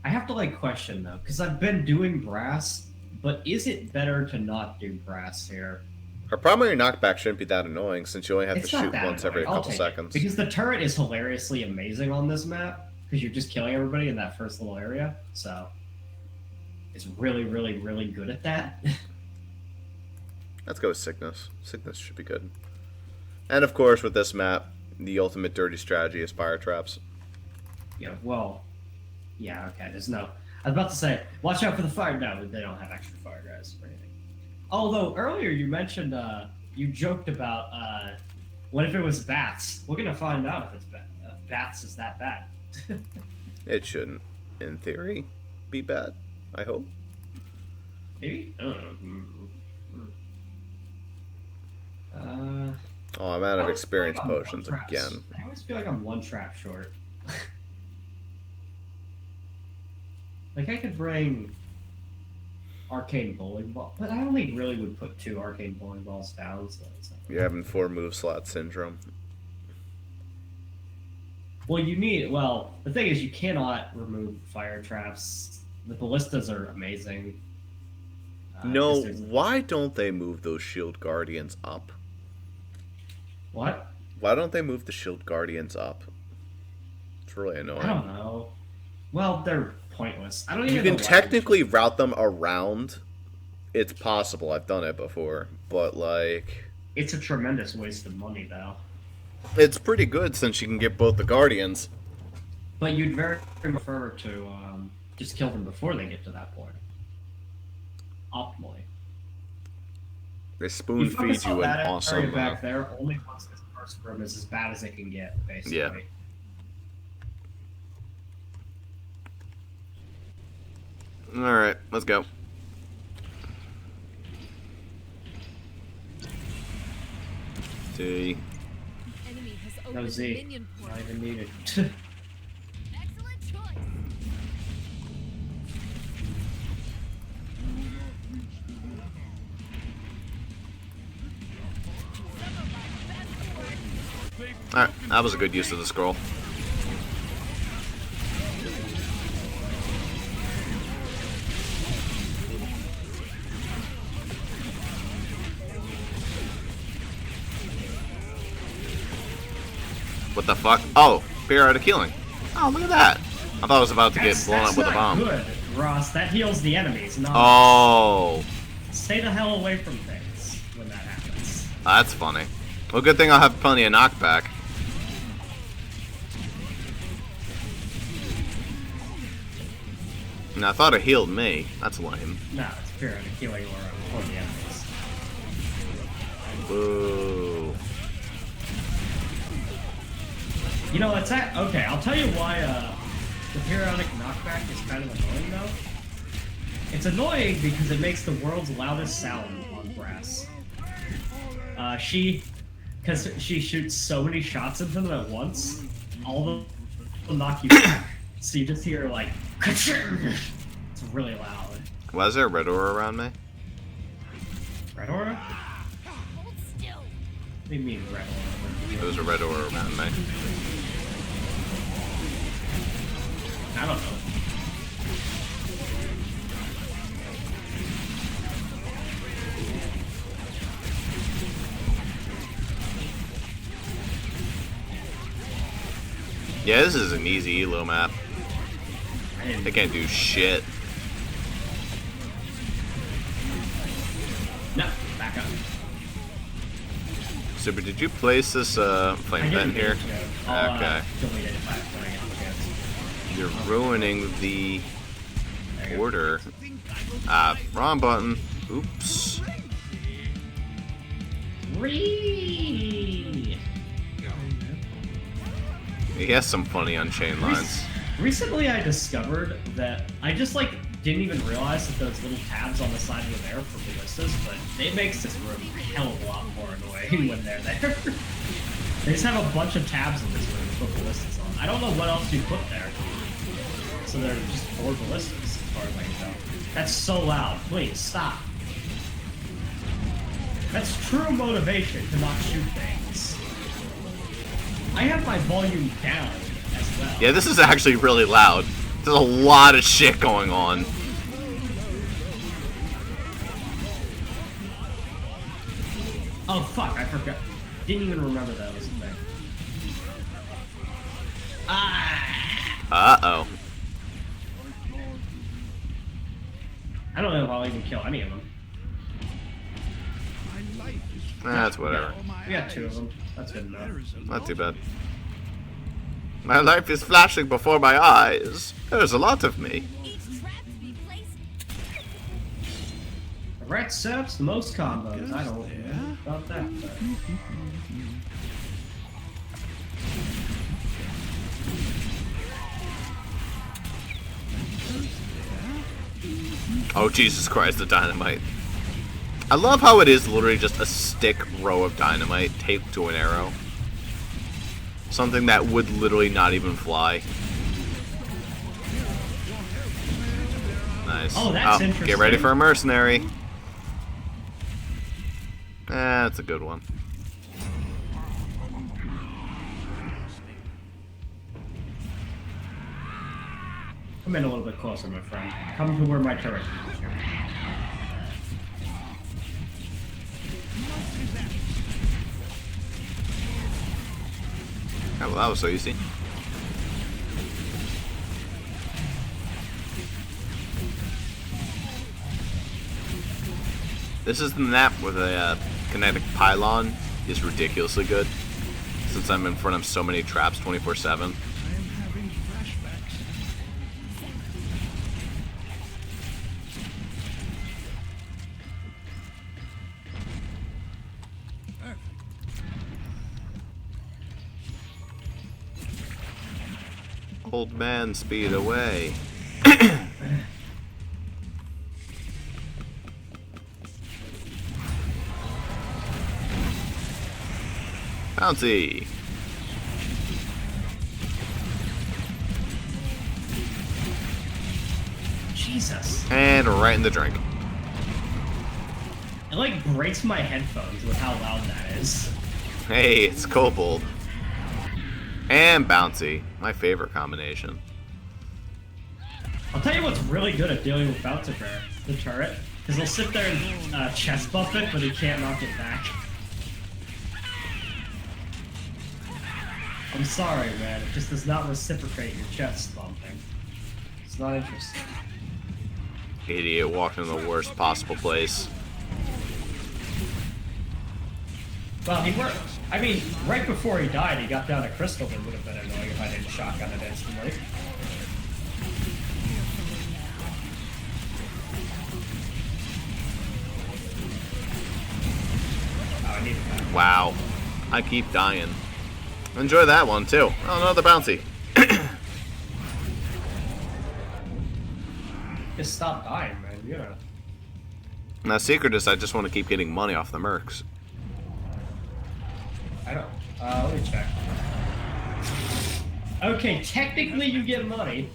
I have to, like, question, though, because I've been doing brass, but is it better to not do brass here? Our primary knockback shouldn't be that annoying, since you only have to It's not shoot that once every annoying. I'll couple take it. seconds. Because the turret is hilariously amazing on this map, because you're just killing everybody in that first little area, so it's really, really, really good at that. Let's go with Sickness. Sickness should be good. And of course, with this map, the ultimate dirty strategy is fire traps. Yeah, well, yeah, okay, there's no... I was about to say, watch out for the fire... No, they don't have extra fire guys or anything. Although, earlier you mentioned, you joked about, what if it was bats? We're gonna find out if it's bats is that bad. It shouldn't, in theory, be bad. I hope. Maybe? I don't know. Oh, I'm out of experience I always feel like I'm potions one traps. again. I always feel like I'm one trap short. Like, I could bring arcane bowling ball, but I only really would put 2 arcane bowling balls down, so it's not... You're having 4 move slot syndrome. Well, you need... Well, the thing is, you cannot remove fire traps. The ballistas are amazing. No, 'cause there's- why don't they move those shield guardians up? What? Why don't they move the shield guardians up? It's really annoying. I don't know. Well, they're pointless. I don't You even can know why. technically route them around. It's possible. I've done it before. But, like... It's a tremendous waste of money, though. It's pretty good since you can get both the guardians. But you'd very prefer to just kill them before they get to that point. Optimally. They spoon feed you an awesome. Back there, only once this first room is as bad as it can get, basically. Yeah. All right, let's go. See. Enemy has No opened the Z. minion Not portal. even needed. Excellent choice. All right, that was a good use of the scroll. What the fuck? Oh, periodic healing. Oh, look at that. I thought I was about to get blown up with a bomb. Good, Ross. That heals the enemies. Not Oh, Stay the hell away from things when that happens. that's funny. Well, good thing I'll have plenty of knockback. And I thought it healed me. That's lame. No, it's periodic healing or the enemies. Boo. You know, it's that. Okay, I'll tell you why the periodic knockback is kind of annoying, though. It's annoying because it makes the world's loudest sound on brass. Because she shoots so many shots into them at once, all of them will knock you back. So you just hear, like, it's really loud. Why is there a red aura around me? Red aura? Hold still. What do you mean, red aura? There was a red aura around me. I don't know. Yeah, this is an easy elo map. I didn't. They can't do shit. No, back up. Super, did you place this flame vent here? Okay. Delete it if I have a chance. You're ruining the There you go. order. Wrong button. Oops. Ree! He has some funny Unchained lines. Recently, I discovered that I just didn't even realize that those little tabs on the side were there for ballistas, but it makes this room a hell of a lot more annoying when they're there. They just have a bunch of tabs in this room to put ballistas on. I don't know what else you put there. So they're just 4 ballistas, as far as I can tell. That's so loud. Please, stop. That's true motivation to not shoot things. I have my volume down as well. Yeah, this is actually really loud. There's a lot of shit going on. Oh fuck, I forgot. Didn't even remember that was a thing. Uh-oh. I don't know if I'll even kill any of them. That's whatever. We got 2 of them. That's good enough. Not too bad. My life is flashing before my eyes. There's a lot of me. Each trap to be placed. The rat setups the most combos. I don't know about that. Oh, Jesus Christ, the dynamite. I love how it is literally just a stick row of dynamite taped to an arrow. Something that would literally not even fly. Nice. Oh, that's interesting. Get ready for a mercenary. That's a good one. Come in a little bit closer, my friend. Come to where my turret is. Oh, well, that was so easy. This is the map where the kinetic pylon is ridiculously good, since I'm in front of so many traps 24/7. Old man speed away. Bouncy. Jesus. And right in the drink. It like breaks my headphones with how loud that is. Hey, it's Kobold. And Bouncy. My favorite combination. I'll tell you what's really good at dealing with Bouncer Bear, the turret. Because he'll sit there and chest buff it, but he can't knock it back. I'm sorry, man. It just does not reciprocate your chest bumping. It's not interesting. Idiot walked in the worst possible place. Well, he worked. I mean, right before he died, he got down to crystal. It would have been annoying if I didn't shotgun it instantly. Oh, I need that. Wow. I keep dying. Enjoy that one, too. Oh, another Bouncy. Just stop dying, man. You know. Now, secret is I just want to keep getting money off the mercs. I don't. Let me check. Okay, technically you get money.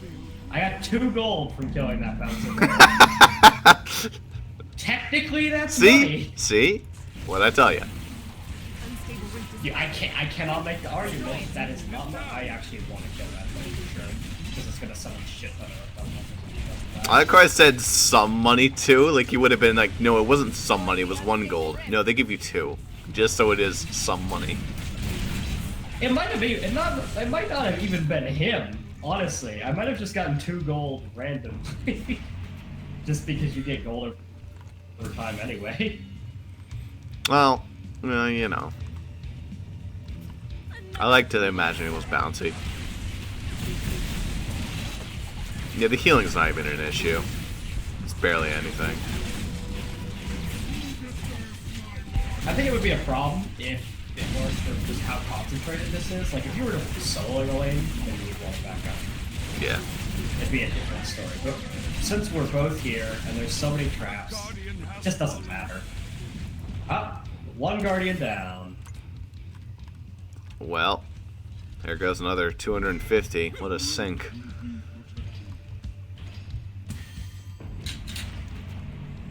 I got 2 gold from killing that bouncer. Technically, that's money. See? What'd I tell you? Yeah, I cannot make the argument that is not money. I actually want to kill that thing for sure. Because it's going to summon shit ton of I like how I said some money too. Like you would have been like, no, it wasn't some money. It was 1 gold. No, they give you 2, just so it is some money. It might have been. It might not have even been him. Honestly, I might have just gotten 2 gold randomly, just because you get gold over time anyway. Well, you know, I like to imagine it was bouncy. Yeah, the healing's not even an issue. It's barely anything. I think it would be a problem if it weren't for just how concentrated this is. Like, if you were to soloing a lane, then you'd want to back up. Yeah. It'd be a different story. But since we're both here, and there's so many traps, it just doesn't matter. Ah, 1 Guardian down. Well, there goes another 250. What a sink.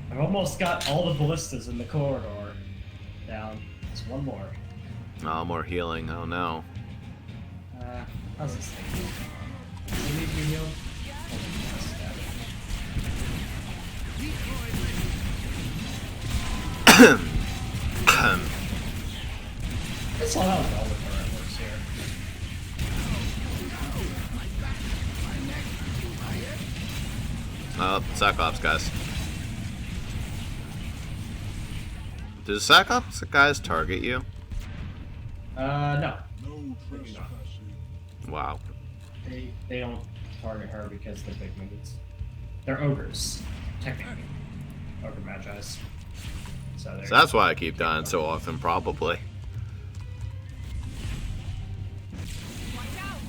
I've almost got all the ballistas in the corridor down. Just 1 more. Oh, more healing. Oh no. How's this thing? Does it need to be healed? That's not how the turret works here. Oh, Cyclops guys. Do the Cyclops guys target you? No. No They do not. trespassing. Wow. They don't target her because they're big minions. They're ogres, technically. Ogre Magi's. So So that's why I keep dying so often, probably.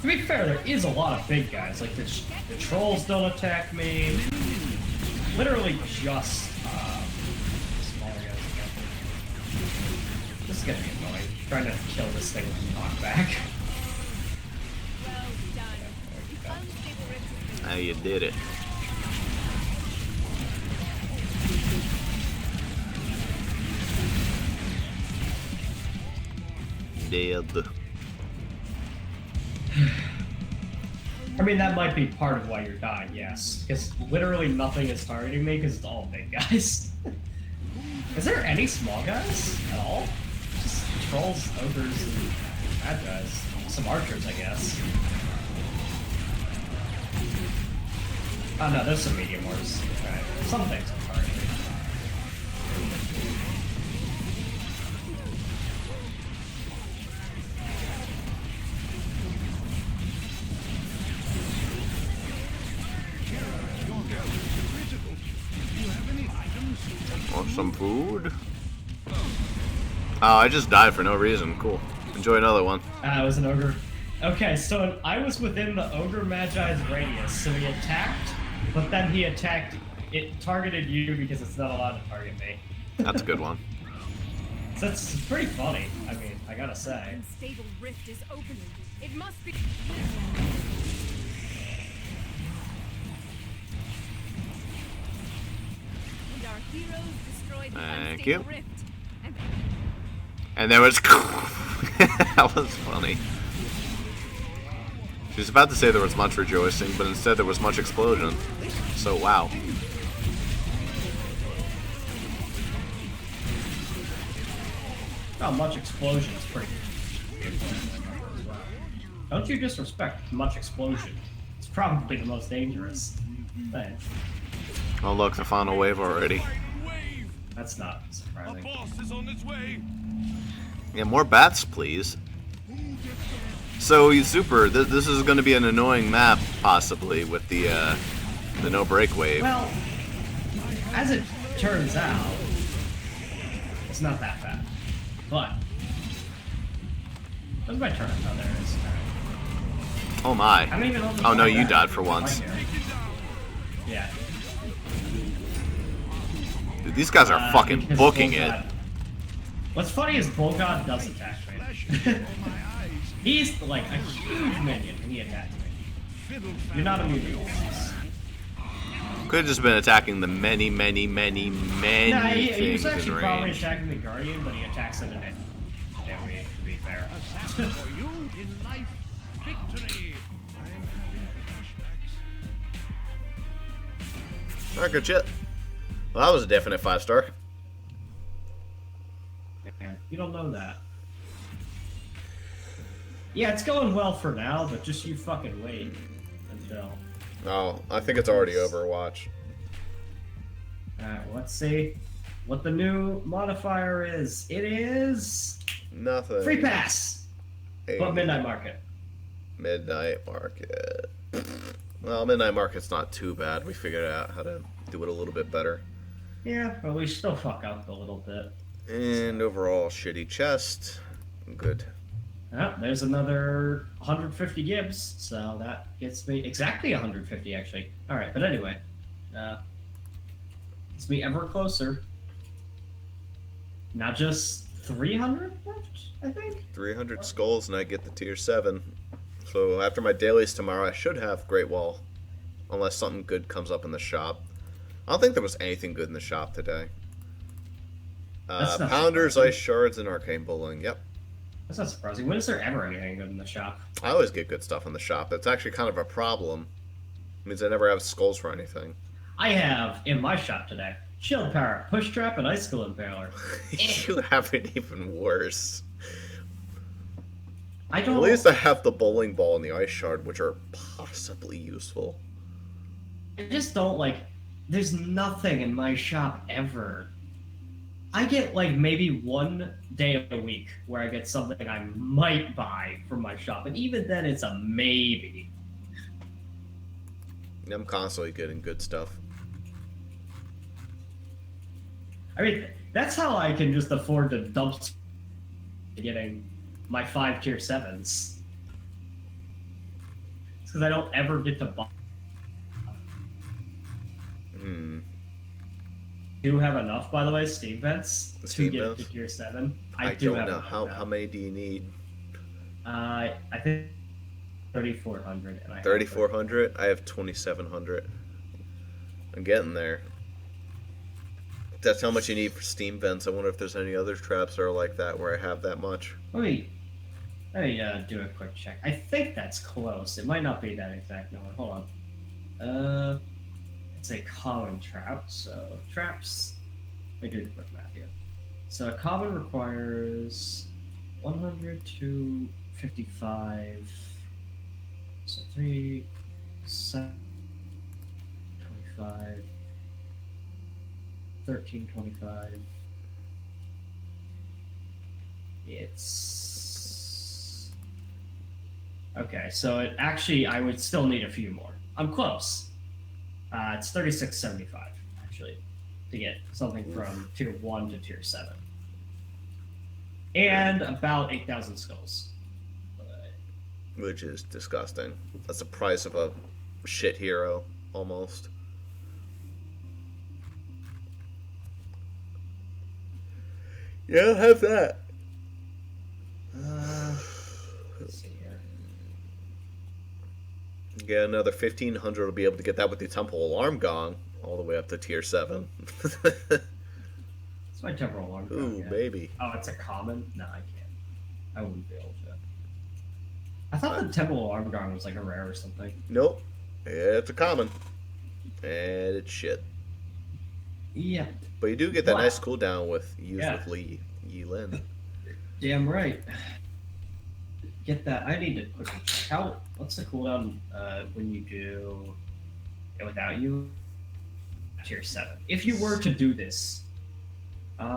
to be fair, there is a lot of big guys. Like the trolls don't attack me. Literally just smaller guys. This is gonna be annoying. Trying to kill this thing with knockback. Well done. Unstable resistance. How you did it. Dead. I mean, that might be part of why you're dying, yes. Because literally nothing is targeting me because it's all big guys. Is there any small guys at all? Just trolls, ogres, and bad guys. Some archers, I guess. Oh no, there's some medium orcs. Right. Some things are targeting. Want some food? Oh, I just died for no reason. Cool. Enjoy another one. It was an ogre. Okay, so I was within the Ogre Magi's radius, so he attacked, but then he attacked, it targeted you because it's not allowed to target me. That's a good one. So that's pretty funny, I mean, I gotta say. Unstable rift is opening. It must be. And our heroes destroyed the Thank unstable you. rift. And And there was... that was funny. She was about to say there was much rejoicing, but instead there was much explosion. So, wow. Not much explosion is pretty. Don't you disrespect much explosion. It's probably the most dangerous thing. Oh, look, the final wave already. Wave! That's not A surprising. boss is on its way. Yeah, more bats, please. So, Zuper, this is going to be an annoying map, possibly, with the no-break wave. Well, as it turns out, it's not that bad. But, where's my turn? Oh, there it is. Alright. Oh my. I don't even know. Oh no, you died for once. Yeah. Dude, these guys are fucking Because booking Bull it. God- What's funny is Bull God does attack me. He's like a huge minion and he attacks me. You're not immune to this. Could have just been attacking the many Nah, he things was actually in probably range. attacking the Guardian, but he attacks it in it. Yeah, to be fair. For you in life, victory. I am having flashbacks. Alright, good shit. Well, that was a definite 5-star. Man, you don't know that. Yeah, it's going well for now, but just you fucking wait until. Oh, I think it's already Overwatch. Alright, let's see what the new modifier is. It is Nothing. free pass, Hey, but midnight market. Midnight Market. Well, Midnight Market's not too bad. We figured out how to do it a little bit better. Yeah, but we still fuck up a little bit. And overall, shitty chest. Good. Oh, there's another 150 Gibbs, so that gets me exactly 150 actually. All right, but anyway, it's me ever closer. Not just 300 left, I think. 300 skulls and I get the tier 7. So after my dailies tomorrow, I should have Great Wall. Unless something good comes up in the shop. I don't think there was anything good in the shop today. That's not Pounders, surprising. Ice Shards, and Arcane Bowling. Yep. That's not surprising. When is there ever anything good in the shop? I always get good stuff in the shop. That's actually kind of a problem. It means I never have skulls for anything. I have in my shop today Shield Power, Push Trap, and Icicle Impaler. You have it even worse. I At don't. least I have the bowling ball and the ice shard, which are possibly useful. I just don't like. There's nothing in my shop ever. I get like maybe one day a week where I get something I might buy from my shop, and even then it's a maybe. I'm constantly getting good stuff. I mean, that's how I can just afford to dump getting my 5 tier 7s. It's because I don't ever get to buy. Hmm. Do you have enough, by the way, Steam vents The to Steam get vents? to tier 7? I do don't have know. enough How now. many do you need? I think 3,400. And I have 3,400? I have 2,700. I'm getting there. That's how much you need for Steam vents. I wonder if there's any other traps that are like that where I have that much. Let me do a quick check. I think that's close. It might not be that exact number. Hold on. It's a common trap, so traps. Let me do the quick math here. So a common requires 100 to 55. So 3, 7, 25, 13, 25. It's okay. So it actually, I would still need a few more. I'm close. It's 36.75 actually to get something from tier 1 to tier 7, and about 8,000 skulls. which is disgusting. That's the price of a shit hero, almost. Yeah, I'll have that. Let's see here. Get another 1,500 will be able to get that with the Temple Alarm Gong, all the way up to tier 7. It's my temporal alarm. Ooh, Yeah. baby. Oh, it's a common? No, I can't. I wouldn't be able to. I thought the temple alarm gong was like a rare or something. Nope. It's a common. And it's shit. Yeah. But you do get that Wow. nice cooldown with use Yeah. with Yi Lin. Damn right. Get that. I need to quickly check out. What's the cooldown when you do it without you? Tier 7. If you were to do this, let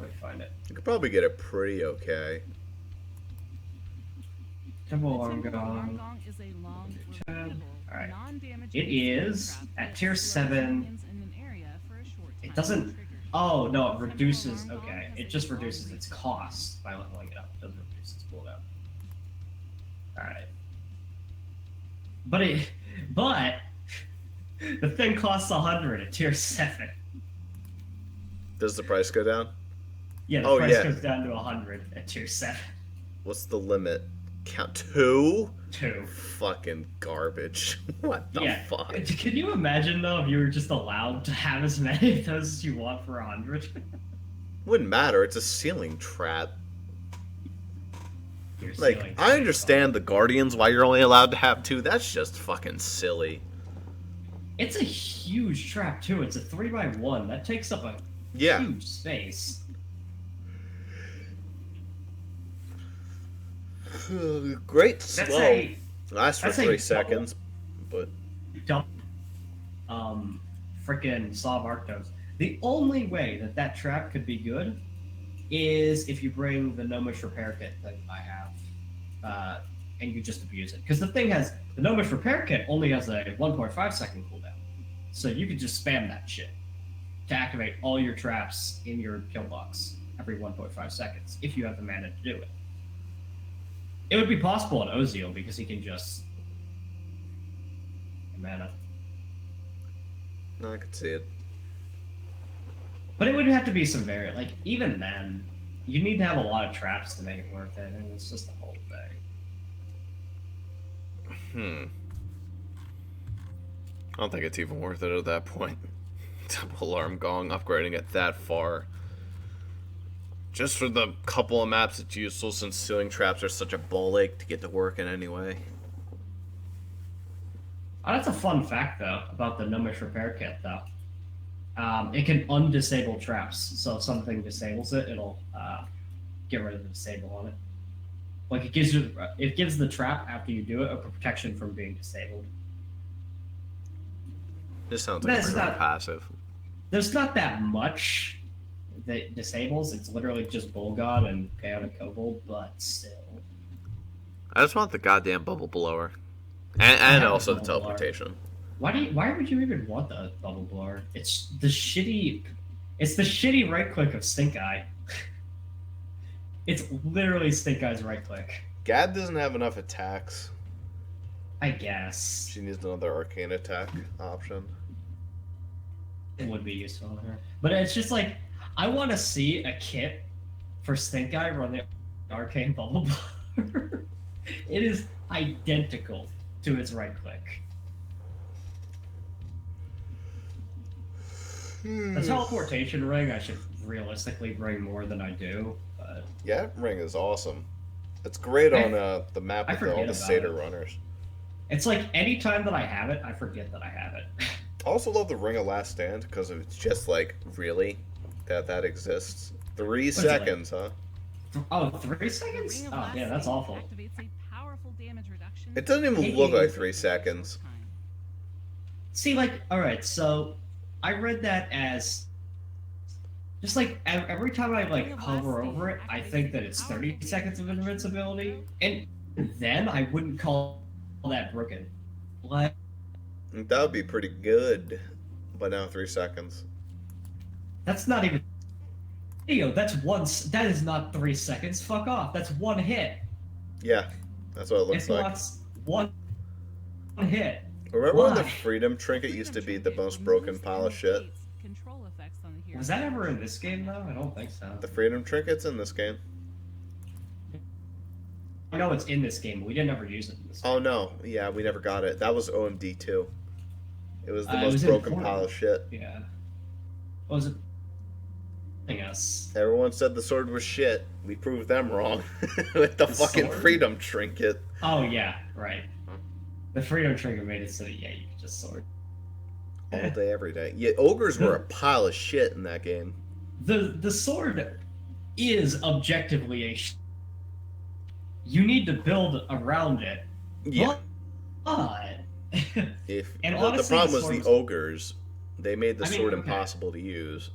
me find it. You could probably get it pretty okay. Temple alarm Temple alarm gong. gong is a long, Tab. repeatable, Alright. non-damaging It is trap at that tier lets 7. minions in an area for a short It time doesn't. untriggered. Oh no, it Temple reduces. alarm gong Okay, has it a just long reduces its range. cost by leveling it up. It doesn't reduce its cooldown. All right, but the thing costs 100 at tier 7. Does the price go down? Yeah, the Oh, price yeah. goes down to 100 at tier 7. What's the limit? Count 2? 2. Fucking garbage. What the Yeah. fuck? Can you imagine though if you were just allowed to have as many of those as you want for 100? Wouldn't matter. It's a ceiling trap. Your Like, ceiling I understand the Guardians, why you're only allowed to have 2. That's just fucking silly. It's a huge trap too. It's a 3x1. That takes up a Yeah. huge space. Great That's slow. a Lasts for that's a 3 double- seconds, but dump. Freaking Saw of Arctos. The only way that that trap could be good is if you bring the Gnomish Repair Kit that I have, and you just abuse it. Because the Gnomish Repair Kit only has a 1.5 second cooldown. So you could just spam that shit to activate all your traps in your kill box every 1.5 seconds, if you have the mana to do it. It would be possible in Ozil because he can just mana. no, I could see it. But it would have to be some even then, you need to have a lot of traps to make it worth it, and it's just the whole thing. I don't think it's even worth it at that point. Temple Alarm Gong, upgrading it that far. Just for the couple of maps it's useful, since ceiling traps are such a ball ache to get to work in anyway. Oh, that's a fun fact, though, about the Gnomish Repair Kit, though. It can undisable traps, so if something disables it, it'll get rid of the disable on it. Like, it gives the trap, after you do it, a protection from being disabled. This sounds like That's pretty not- passive. There's not that much that disables. It's literally just Bull God and Chaotic Kobold, but still. I just want the goddamn bubble blower. And have also the the bubble blower. teleportation. Why would you even want the bubble blower? It's the shitty right click of Stink Eye. It's literally Stink Eye's right click. Gad doesn't have enough attacks. I guess She needs another arcane attack option. it would be useful to her. But it's just like, I want to see a kit for Stink Eye run the arcane bubble blower. It is identical to its right click. The teleportation ring I should realistically bring more than I do, but Yeah, ring is awesome. It's great on the map I with all forget the about Satyr it. runners. it's like any time that I have it, I forget that I have it. I also love the Ring of Last Stand because it's just like, really? That exists? 3 is it, like- seconds, huh? Oh, 3 The seconds? Ring of Oh, Last yeah, that's Stand awful. activates a powerful damage reduction It doesn't even Hey, look like hey. 3 seconds. time. See, like, alright, so I read that as just like every time I like hover over it, I think that it's 30 seconds of invincibility, and then I wouldn't call that broken. Like, That would be pretty good. But now 3 seconds. that's not even. That is not 3 seconds. Fuck off. That's one hit. Yeah. That's what it It looks like. blocks one hit. Remember when the Why? Freedom Trinket used to be the most broken pile of shit? Control effects on the hero. Was that ever in this game though? I don't think so. The Freedom Trinket's in this game. I know it's in this game, but we didn't ever use it in this game. Oh no, yeah, we never got it. That was OMD 2. It was the It most was broken important. pile of shit. Yeah. What was it? I guess. Everyone said the sword was shit. We proved them wrong with the fucking sword? Freedom Trinket. Oh yeah, right. The Freedom Trigger made it so that yeah, you could just sword. All day, every day. Yeah, ogres were a pile of shit in that game. The sword is objectively a. You need to build around it. Yeah. But If And the honestly, problem the was sword the was- ogres, they made the I mean, sword okay. impossible to use.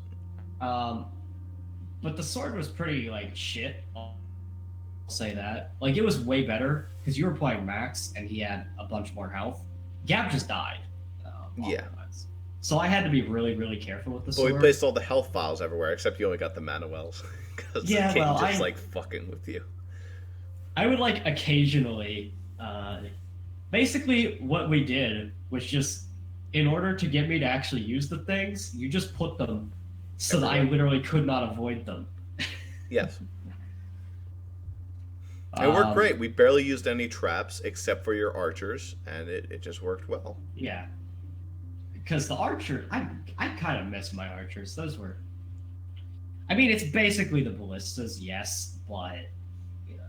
But the sword was pretty like shit. I'll say that. Like it was way better because you were playing Max and he had a bunch more health. Gab just died. Yeah. otherwise. So I had to be really, really careful with the But we sword. placed all the health files everywhere, except you only got the Manuels. Because Yeah, the game well, just I- like fucking with you. I would like occasionally. Basically, what we did was just, in order to get me to actually use the things, you just put them so that I Everywhere. literally could not avoid them. Yes. It worked Um, great. We barely used any traps except for your archers, and it just worked well. Yeah. Because the archer, I kind of miss my archers. Those were. I mean, it's basically the ballistas, yes, but you know,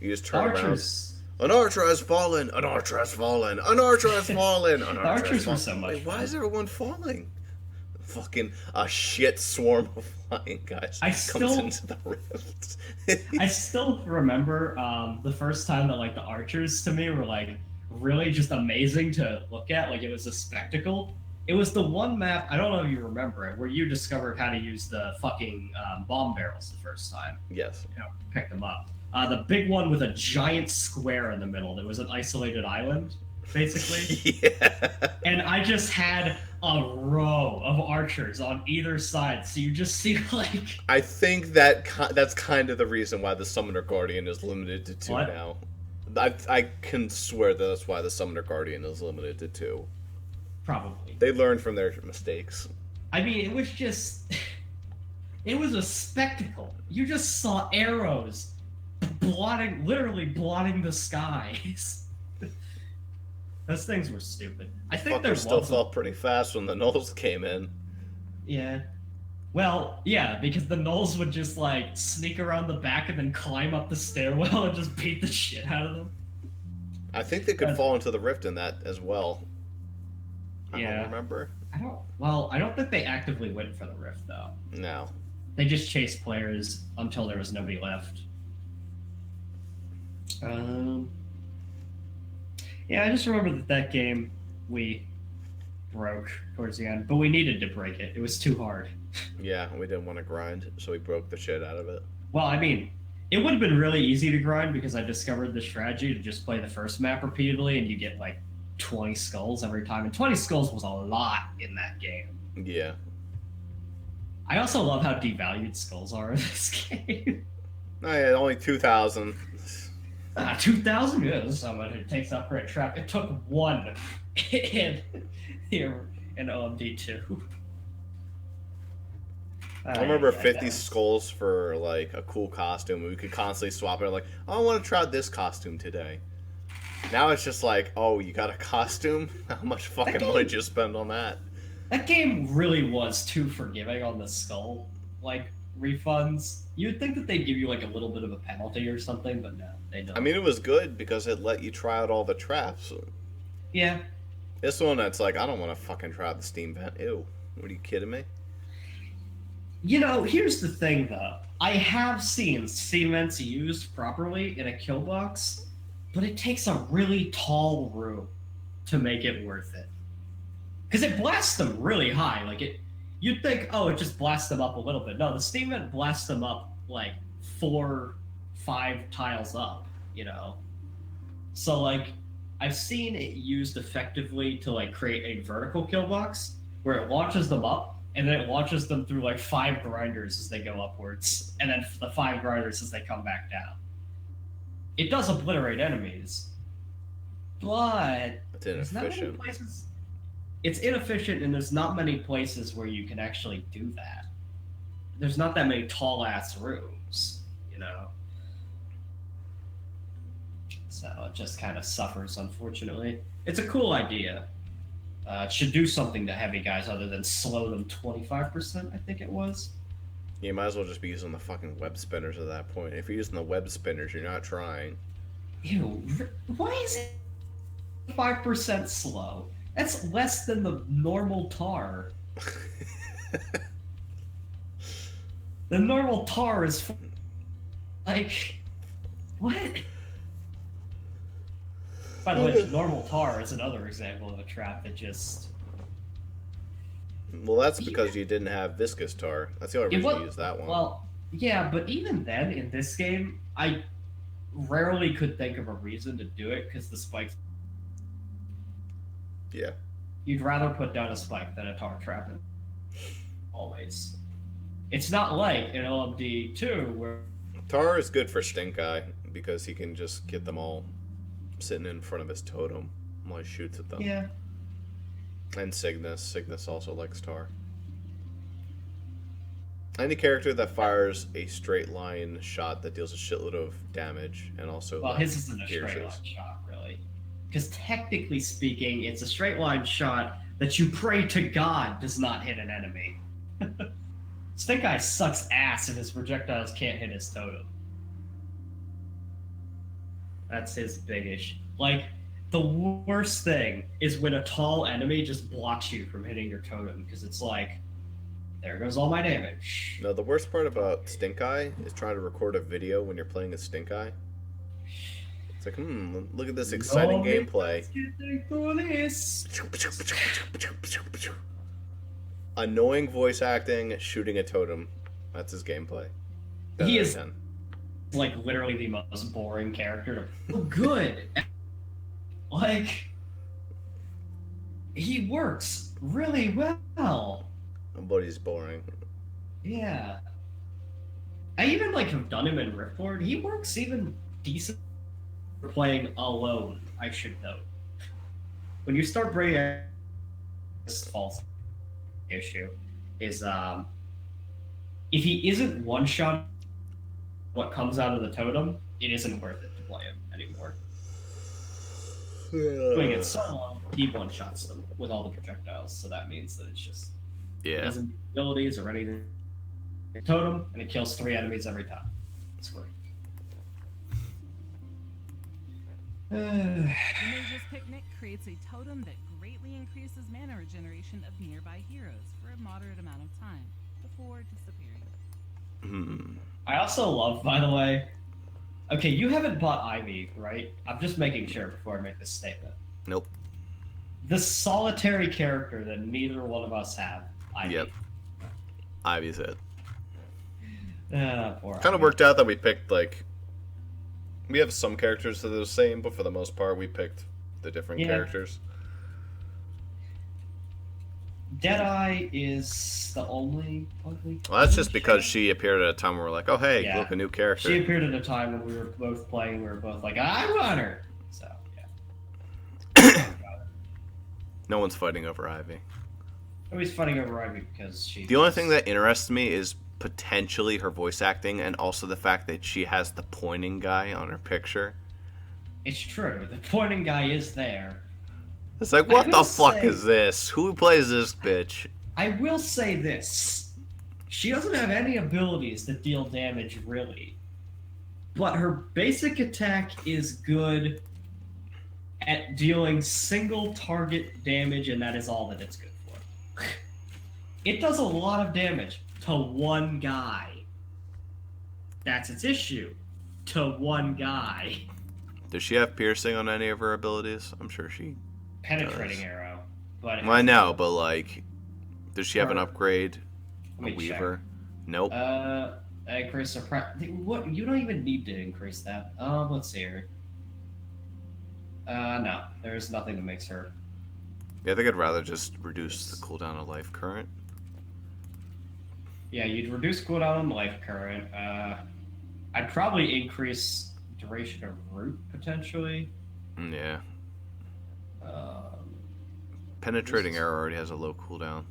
You just the turn around. archers. An archer has fallen. An archer has fallen. An archer has fallen. An archer has archers were fallen. so much Wait, why fun. is everyone falling? Fucking a shit swarm of flying guys I comes still- into the rift. I still remember the first time that like the archers to me were like really just amazing to look at. Like it was a spectacle. It was the one map, I don't know if you remember it, where you discovered how to use the fucking bomb barrels the first time. Yes. You know, pick them up. The big one with a giant square in the middle that was an isolated island, basically. Yeah. And I just had a row of archers on either side, so you just see like I think that's kind of the reason why the Summoner Guardian is limited to 2 What? now. I can swear that that's why the Summoner Guardian is limited to 2. probably. They learned from their mistakes. I mean, it was just it was a spectacle. You just saw arrows literally blotting the skies. Those things were stupid. I think there Fuckers still was fell pretty fast when the Knolls came in. Yeah. Well, yeah, because the Knolls would just like sneak around the back and then climb up the stairwell and just beat the shit out of them. I think they could fall into the rift in that as well. I Yeah. don't remember. I don't think they actively went for the rift though. No. They just chased players until there was nobody left. Yeah, I just remember that game we broke towards the end, but we needed to break it. It was too hard. Yeah, we didn't want to grind, so we broke the shit out of it. Well, I mean, it would have been really easy to grind because I discovered the strategy to just play the first map repeatedly and you get like 20 skulls every time. And 20 skulls was a lot in that game. Yeah. I also love how devalued skulls are in this game. Oh, yeah, only 2,000. 2,000? Yeah, this is how much it takes to upgrade trap. It took one in here in OMD2. I remember 50 skulls for like a cool costume. We could constantly swap it. Like, oh, I want to try out this costume today. Now it's just like, oh, you got a costume? How much fucking money did you spend on that? That game really was too forgiving on the skull like refunds. You'd think that they'd give you like a little bit of a penalty or something, but no, they don't. I mean, it was good because it let you try out all the traps. yeah. This one, that's like, I don't want to fucking try out the steam vent. Ew. What are you kidding me? You know, here's the thing though. I have seen steam vents used properly in a kill box, but it takes a really tall room to make it worth it. Because it blasts them really high. Like you'd think, oh, it just blasts them up a little bit. No, the steam vent blasts them up like 4-5 tiles up, you know? So like, I've seen it used effectively to like create a vertical kill box where it launches them up and then it launches them through like 5 grinders as they go upwards, and then the 5 grinders as they come back down. It does obliterate enemies, but It's there's not many inefficient. places. It's inefficient, and there's not many places where you can actually do that. There's not that many tall ass rooms, you know. So it just kind of suffers, unfortunately. It's a cool idea. It should do something to heavy guys other than slow them 25%, I think it was. You might as well just be using the fucking web spinners at that point. If you're using the web spinners, you're not trying. Ew, why is it 5% slow? That's less than the normal tar. The normal tar is like, what? By the way, normal tar is another example of a trap that just. Well, that's because you didn't have viscous tar. That's the only reason you use that one. Well, yeah, but even then, in this game, I rarely could think of a reason to do it because the spikes. Yeah. You'd rather put down a spike than a tar trap. Always. It's not like in LMD 2 where. Tar is good for Stink Eye because he can just get them all sitting in front of his totem while he shoots at them. Yeah. And Cygnus. Cygnus also likes Tar. Any character that fires a straight line shot that deals a shitload of damage and also. Well, his isn't a straight line shot, really. Because technically speaking, it's a straight line shot that you pray to God does not hit an enemy. Stink Eye sucks ass if his projectiles can't hit his totem. That's his big issue. Like, the worst thing is when a tall enemy just blocks you from hitting your totem, because it's like, there goes all my damage. No, the worst part about Stink Eye is trying to record a video when you're playing as Stink Eye. It's like, look at this exciting gameplay. Annoying voice acting, shooting a totem. That's his gameplay. He is like literally the most boring character. Oh, good. Like, he works really well. But he's boring. Yeah. I even like have done him in Ripcord. He works even decent for playing alone, I should note. When you start bringing this false issue is if he isn't one shot what comes out of the totem, it isn't worth it to play him anymore. Doing it solo, he one shots them with all the projectiles, so that means that it's just Yeah. doesn't abilities or anything. Totem, and it kills 3 enemies every time. It's great. The Mage's Picnic creates a totem that greatly increases mana regeneration of nearby heroes for a moderate amount of time before disappearing. I also love, by the way. Okay, you haven't bought Ivy, right? I'm just making sure before I make this statement. Nope. The solitary character that neither one of us have, Ivy. Yep. Ivy's it. Poor Kind of Ivy. worked out that we picked, like... We have some characters that are the same, but for the most part, we picked the different characters. Deadeye is the only ugly. Well, that's just because she appeared at a time where we're like, oh, hey, Yeah. look, a new character. She appeared at a time when we were both playing. We were both like, I want her. So yeah. No one's fighting over Ivy. Nobody's fighting over Ivy because she. The only thing that interests me is potentially her voice acting and also the fact that she has the pointing guy on her picture. It's true. The pointing guy is there. It's like, what the will fuck say- is this? Who plays this bitch? I will say this. She doesn't have any abilities that deal damage, really. But her basic attack is good at dealing single target damage, and that is all that it's good for. It does a lot of damage to one guy. That's its issue. To one guy. Does she have piercing on any of her abilities? I'm sure she... Penetrating arrow. But Well, I know, but, like... Does she have an Her- upgrade? Let A me weaver? Nope. Increase her what? You don't even need to increase that. Let's see here. No, there's nothing that makes her. Yeah, I think I'd rather just reduce the cooldown of life current. Yeah, you'd reduce cooldown on life current. I'd probably increase duration of root potentially. Yeah. Um, Penetrating arrow already has a low cooldown.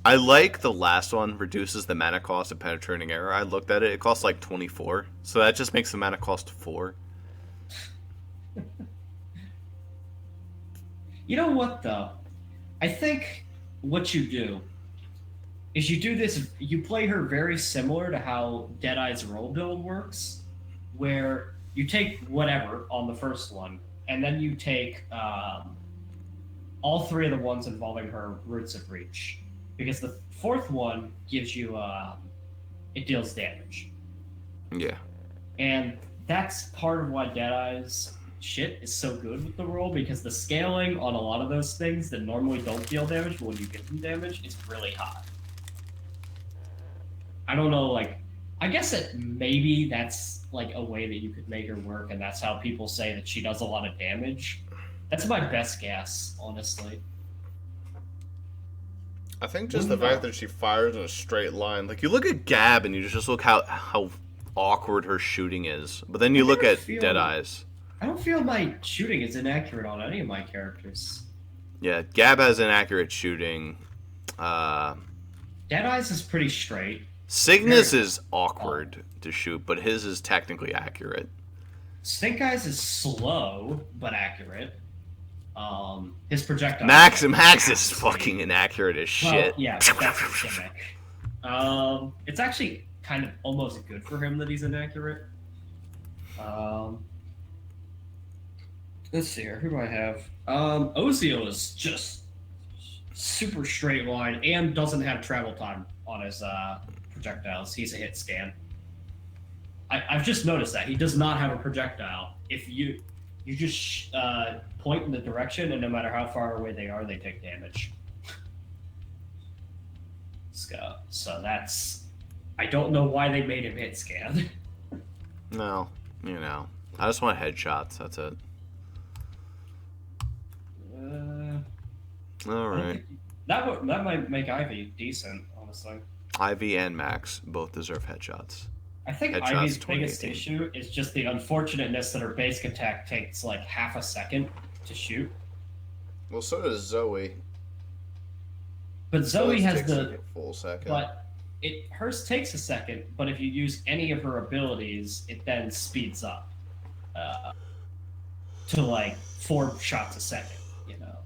I like the last one, reduces the mana cost of penetrating arrow. I looked at it, it costs like 24. So that just makes the mana cost 4. You know what though? I think what you do is you do this. You play her very similar to how Deadeye's roll build works, where you take whatever on the first one, and then you take all 3 of the ones involving her Roots of Reach, because the 4th one gives you it deals damage, Yeah. and that's part of why Deadeye's shit is so good with the roll, because the scaling on a lot of those things that normally don't deal damage, but when you give them damage, is really high. I don't know, like, I guess that maybe that's like a way that you could make her work, and that's how people say that she does a lot of damage. That's my best guess, honestly. I think just the fact that she fires in a straight line. Like, you look at Gab and you just look how awkward her shooting is. But then you look at Deadeye's. I don't feel my shooting is inaccurate on any of my characters. Yeah, Gab has inaccurate shooting. Deadeye's is pretty straight. Cygnus is awkward to shoot, but his is technically accurate. Snake Eyes is slow, but accurate. His projectile. Max is fucking inaccurate as shit. Well, yeah, but that's a gimmick. It's actually kind of almost good for him that he's inaccurate. Let's see here. Who do I have? Ozio is just super straight line and doesn't have travel time on his projectiles. He's a hit scan. I've just noticed that he does not have a projectile. If you just point in the direction, and no matter how far away they are, they take damage. So that's... I don't know why they made him hit scan. No, you know. I just want headshots, that's it. Alright. That might make Ivy decent, honestly. Ivy and Max both deserve headshots. I think Headshots Ivy's biggest 2018. issue is just the unfortunateness that her basic attack takes like half a second to shoot. Well, so does Zoe. But Zoe has takes the... a full second. But hers takes a second, but if you use any of her abilities, it then speeds up to like 4 shots a second, you know.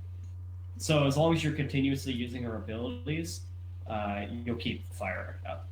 So as long as you're continuously using her abilities, you'll keep the fire up.